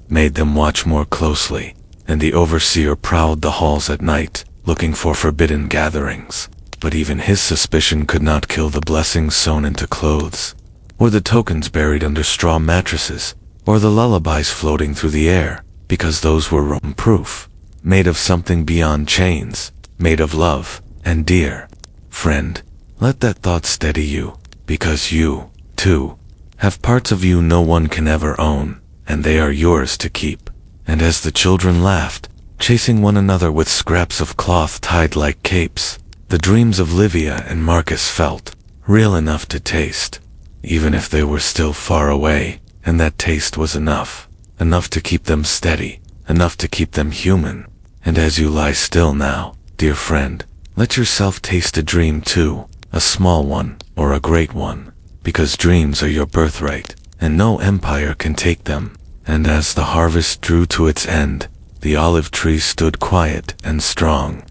made them watch more closely, and the overseer prowled the halls at night, looking for forbidden gatherings. But even his suspicion could not kill the blessings sewn into clothes, or the tokens buried under straw mattresses, or the lullabies floating through the air, because those were room-proof, made of something beyond chains, made of love. And dear friend, let that thought steady you, because you, too, have parts of you no one can ever own, and they are yours to keep. And as the children laughed, chasing one another with scraps of cloth tied like capes, the dreams of Livia and Marcus felt real enough to taste, even if they were still far away, and that taste was enough to keep them steady, enough to keep them human. And as you lie still now, dear friend, let yourself taste a dream too, a small one or a great one, because dreams are your birthright, and no empire can take them. And as the harvest drew to its end, the olive tree stood quiet and strong,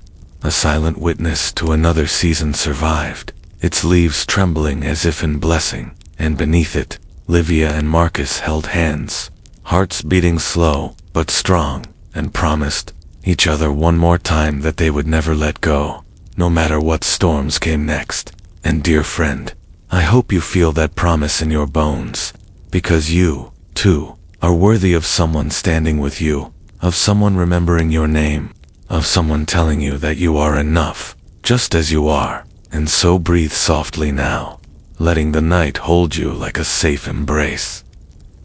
a silent witness to another season survived, its leaves trembling as if in blessing, and beneath it, Livia and Marcus held hands, hearts beating slow but strong, and promised each other one more time that they would never let go, no matter what storms came next. And dear friend, I hope you feel that promise in your bones, because you, too, are worthy of someone standing with you, of someone remembering your name, of someone telling you that you are enough, just as you are. And so breathe softly now, letting the night hold you like a safe embrace.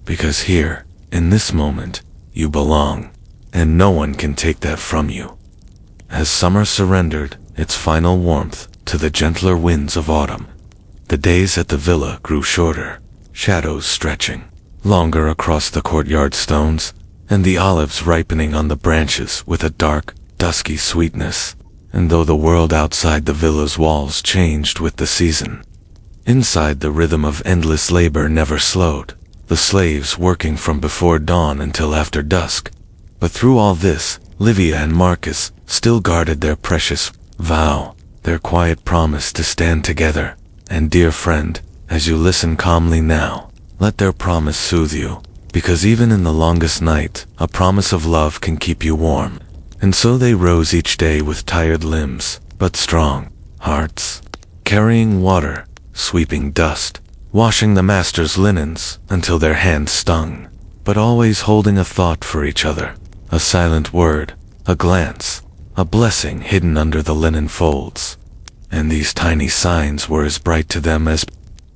Because here, in this moment, you belong, and no one can take that from you. As summer surrendered its final warmth to the gentler winds of autumn, the days at the villa grew shorter, shadows stretching longer across the courtyard stones, and the olives ripening on the branches with a dark, dusky sweetness. And though the world outside the villa's walls changed with the season, inside the rhythm of endless labor never slowed, the slaves working from before dawn until after dusk. But through all this, Livia and Marcus still guarded their precious vow, their quiet promise to stand together. And dear friend, as you listen calmly now, let their promise soothe you, because even in the longest night, a promise of love can keep you warm. And so they rose each day with tired limbs, but strong hearts, carrying water, sweeping dust, washing the master's linens until their hands stung, but always holding a thought for each other, a silent word, a glance, a blessing hidden under the linen folds. And these tiny signs were as bright to them as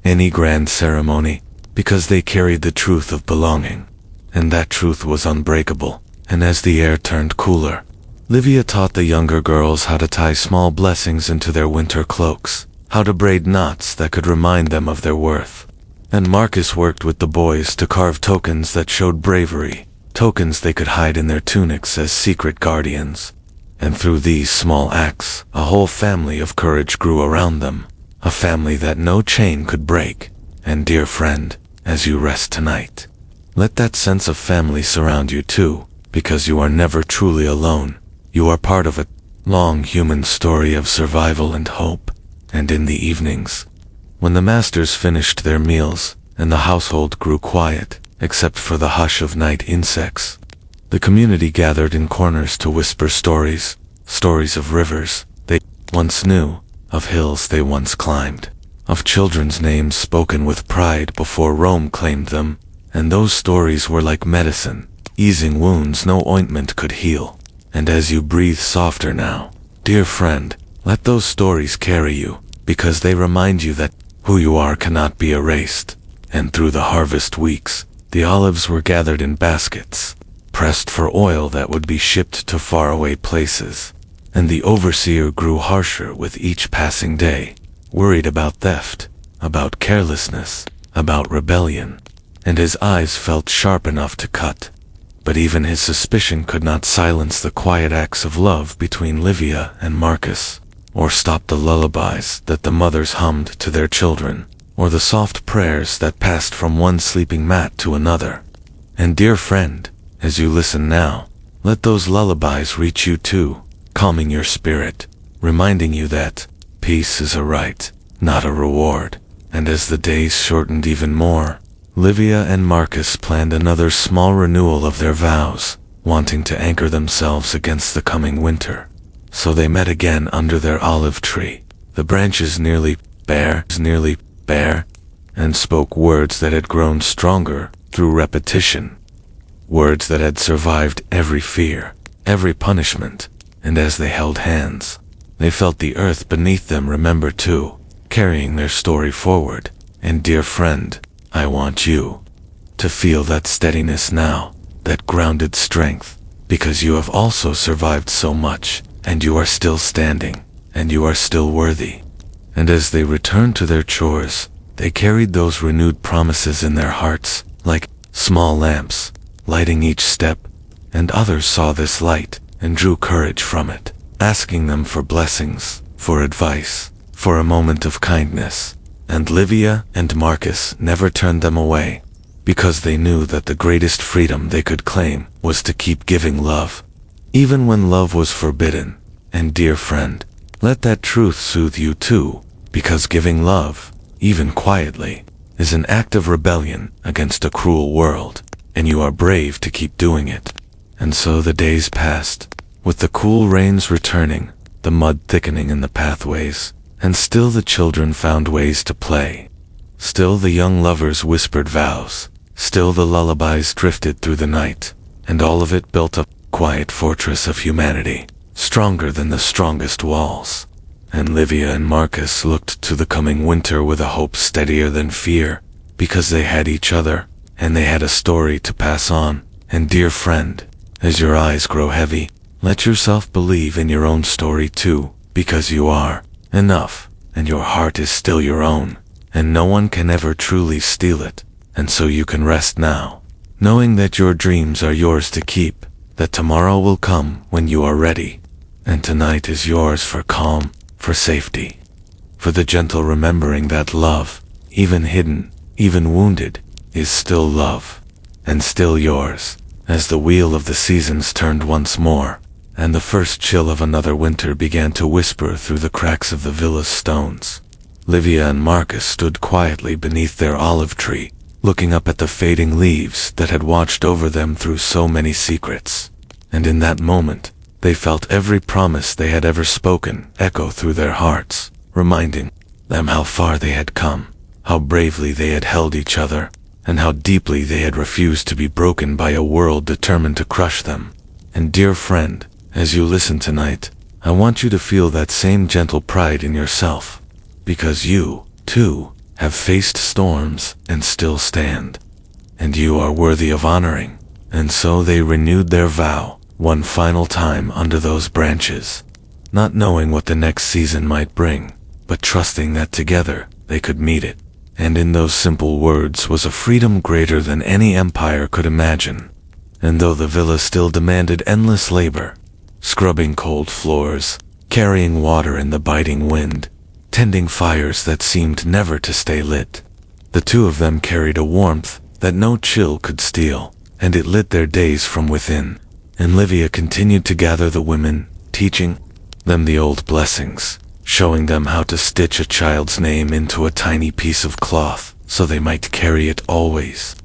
any grand ceremony, because they carried the truth of belonging. And that truth was unbreakable. And as the air turned cooler, Livia taught the younger girls how to tie small blessings into their winter cloaks, how to braid knots that could remind them of their worth. And Marcus worked with the boys to carve tokens that showed bravery, tokens they could hide in their tunics as secret guardians. And through these small acts, a whole family of courage grew around them, a family that no chain could break. And dear friend, as you rest tonight, let that sense of family surround you too, because you are never truly alone. You are part of a long human story of survival and hope. And in the evenings, when the masters finished their meals and the household grew quiet, except for the hush of night insects, the community gathered in corners to whisper stories, stories of rivers they once knew, of hills they once climbed, of children's names spoken with pride before Rome claimed them. And those stories were like medicine, easing wounds no ointment could heal. And as you breathe softer now, dear friend, let those stories carry you, because they remind you that who you are cannot be erased. And through the harvest weeks, the olives were gathered in baskets, pressed for oil that would be shipped to faraway places. And the overseer grew harsher with each passing day, worried about theft, about carelessness, about rebellion. And his eyes felt sharp enough to cut. But even his suspicion could not silence the quiet acts of love between Livia and Marcus, or stop the lullabies that the mothers hummed to their children, or the soft prayers that passed from one sleeping mat to another. And dear friend, as you listen now, let those lullabies reach you too, calming your spirit, reminding you that peace is a right, not a reward. And as the days shortened even more, Livia and Marcus planned another small renewal of their vows, wanting to anchor themselves against the coming winter. So they met again under their olive tree, the branches nearly bare, and spoke words that had grown stronger through repetition, words that had survived every fear, every punishment. And as they held hands, they felt the earth beneath them remember too, carrying their story forward. And dear friend, I want you to feel that steadiness now, that grounded strength, because you have also survived so much, and you are still standing, and you are still worthy. And as they returned to their chores, they carried those renewed promises in their hearts, like small lamps, lighting each step. And others saw this light and drew courage from it, asking them for blessings, for advice, for a moment of kindness. And Livia and Marcus never turned them away, because they knew that the greatest freedom they could claim was to keep giving love, even when love was forbidden. And dear friend, let that truth soothe you too, because giving love, even quietly, is an act of rebellion against a cruel world, and you are brave to keep doing it. And so the days passed, with the cool rains returning, the mud thickening in the pathways, and still the children found ways to play. Still the young lovers whispered vows. Still the lullabies drifted through the night. And all of it built a quiet fortress of humanity, stronger than the strongest walls. And Livia and Marcus looked to the coming winter with a hope steadier than fear, because they had each other, and they had a story to pass on. And dear friend, as your eyes grow heavy, let yourself believe in your own story too, because you are enough, and your heart is still your own, and no one can ever truly steal it. And so you can rest now, knowing that your dreams are yours to keep, that tomorrow will come when you are ready, and tonight is yours for calm, for safety, for the gentle remembering that love, even hidden, even wounded, is still love, and still yours. As the wheel of the seasons turned once more, and the first chill of another winter began to whisper through the cracks of the villa's stones, Livia and Marcus stood quietly beneath their olive tree, looking up at the fading leaves that had watched over them through so many secrets. And in that moment, they felt every promise they had ever spoken echo through their hearts, reminding them how far they had come, how bravely they had held each other, and how deeply they had refused to be broken by a world determined to crush them. And dear friend, As you listen tonight, I want you to feel that same gentle pride in yourself, because you, too, have faced storms and still stand, and you are worthy of honoring. And so they renewed their vow, one final time under those branches, not knowing what the next season might bring, but trusting that together they could meet it. And in those simple words was a freedom greater than any empire could imagine. And though the villa still demanded endless labor, scrubbing cold floors, carrying water in the biting wind, tending fires that seemed never to stay lit, the two of them carried a warmth that no chill could steal, and it lit their days from within. And Livia continued to gather the women, teaching them the old blessings, showing them how to stitch a child's name into a tiny piece of cloth so they might carry it always,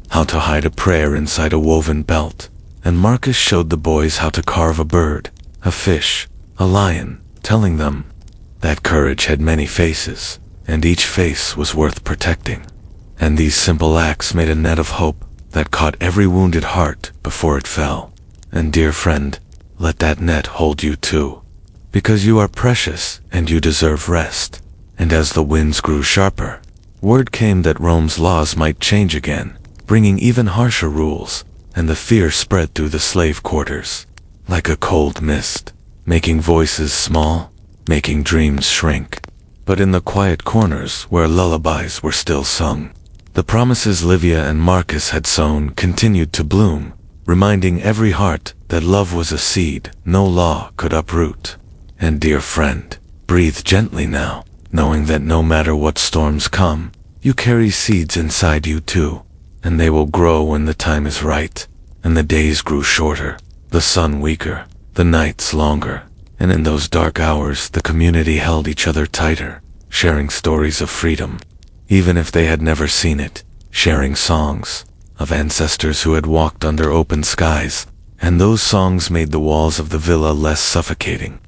how to hide a prayer inside a woven belt. And Marcus showed the boys how to carve a bird, a fish, a lion, telling them that courage had many faces, and each face was worth protecting. And these simple acts made a net of hope that caught every wounded heart before it fell. And dear friend, let that net hold you too, because you are precious and you deserve rest. And as the winds grew sharper, word came that Rome's laws might change again, bringing even harsher rules, and the fear spread through the slave quarters, like a cold mist, making voices small, making dreams shrink. But in the quiet corners where lullabies were still sung, the promises Livia and Marcus had sown continued to bloom, reminding every heart that love was a seed no law could uproot. And dear friend, breathe gently now, knowing that no matter what storms come, you carry seeds inside you too, and they will grow when the time is right. And the days grew shorter, the sun weaker, the nights longer, and in those dark hours the community held each other tighter, sharing stories of freedom, even if they had never seen it, sharing songs of ancestors who had walked under open skies, and those songs made the walls of the villa less suffocating,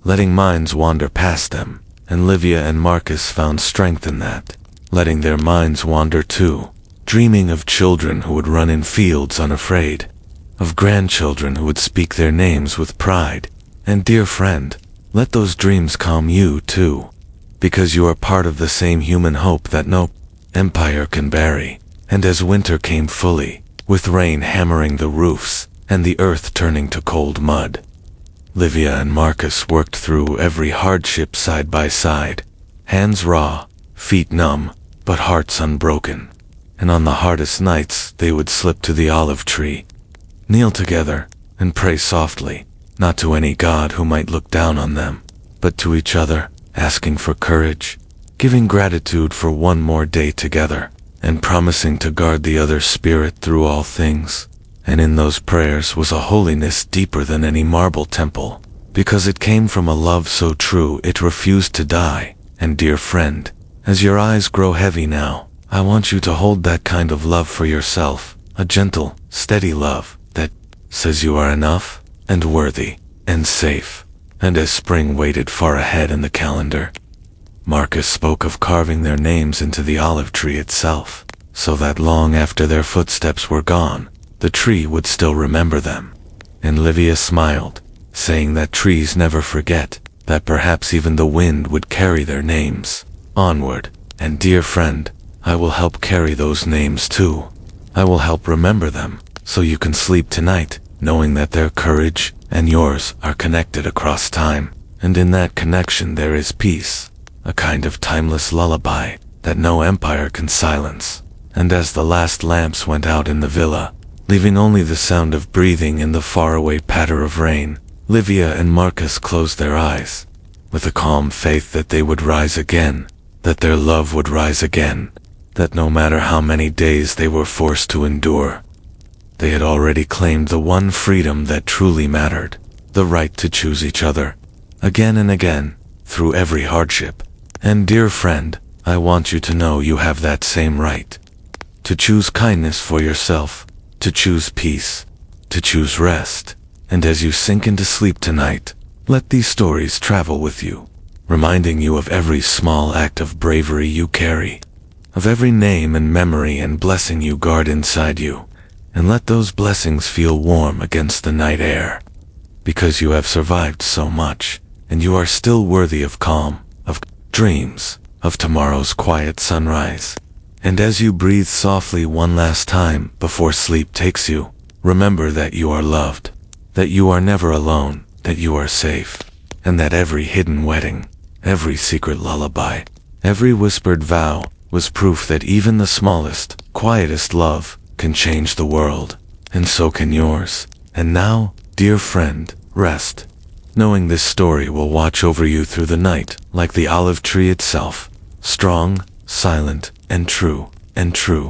letting minds wander past them. And Livia and Marcus found strength in that, letting their minds wander too, dreaming of children who would run in fields unafraid, of grandchildren who would speak their names with pride. And dear friend, let those dreams calm you too, because you are part of the same human hope that no empire can bury. And as winter came fully, with rain hammering the roofs and the earth turning to cold mud, Livia and Marcus worked through every hardship side by side, hands raw, feet numb, but hearts unbroken. And on the hardest nights they would slip to the olive tree, kneel together, and pray softly, not to any god who might look down on them, but to each other, asking for courage, giving gratitude for one more day together, and promising to guard the other's spirit through all things. And in those prayers was a holiness deeper than any marble temple, because it came from a love so true it refused to die. And dear friend, as your eyes grow heavy now, I want you to hold that kind of love for yourself, a gentle, steady love that says you are enough, and worthy, and safe. And as spring waited far ahead in the calendar, Marcus spoke of carving their names into the olive tree itself, so that long after their footsteps were gone, the tree would still remember them. And Livia smiled, saying that trees never forget, that perhaps even the wind would carry their names onward. And dear friend, I will help carry those names too. I will help remember them, so you can sleep tonight, knowing that their courage and yours are connected across time. And in that connection there is peace, a kind of timeless lullaby that no empire can silence. And as the last lamps went out in the villa, leaving only the sound of breathing and the faraway patter of rain, Livia and Marcus closed their eyes, with a calm faith that they would rise again, that their love would rise again, that no matter how many days they were forced to endure, they had already claimed the one freedom that truly mattered, the right to choose each other, again and again, through every hardship. And dear friend, I want you to know you have that same right. To choose kindness for yourself, to choose peace, to choose rest. And as you sink into sleep tonight, let these stories travel with you, reminding you of every small act of bravery you carry, of every name and memory and blessing you guard inside you. And let those blessings feel warm against the night air, because you have survived so much, and you are still worthy of calm, of dreams, of tomorrow's quiet sunrise. And as you breathe softly one last time before sleep takes you, remember that you are loved, that you are never alone, that you are safe, and that every hidden wedding, every secret lullaby, every whispered vow was proof that even the smallest, quietest love can change the world, and so can yours. And now, dear friend, rest, knowing this story will watch over you through the night like the olive tree itself, strong, silent, and true, and true.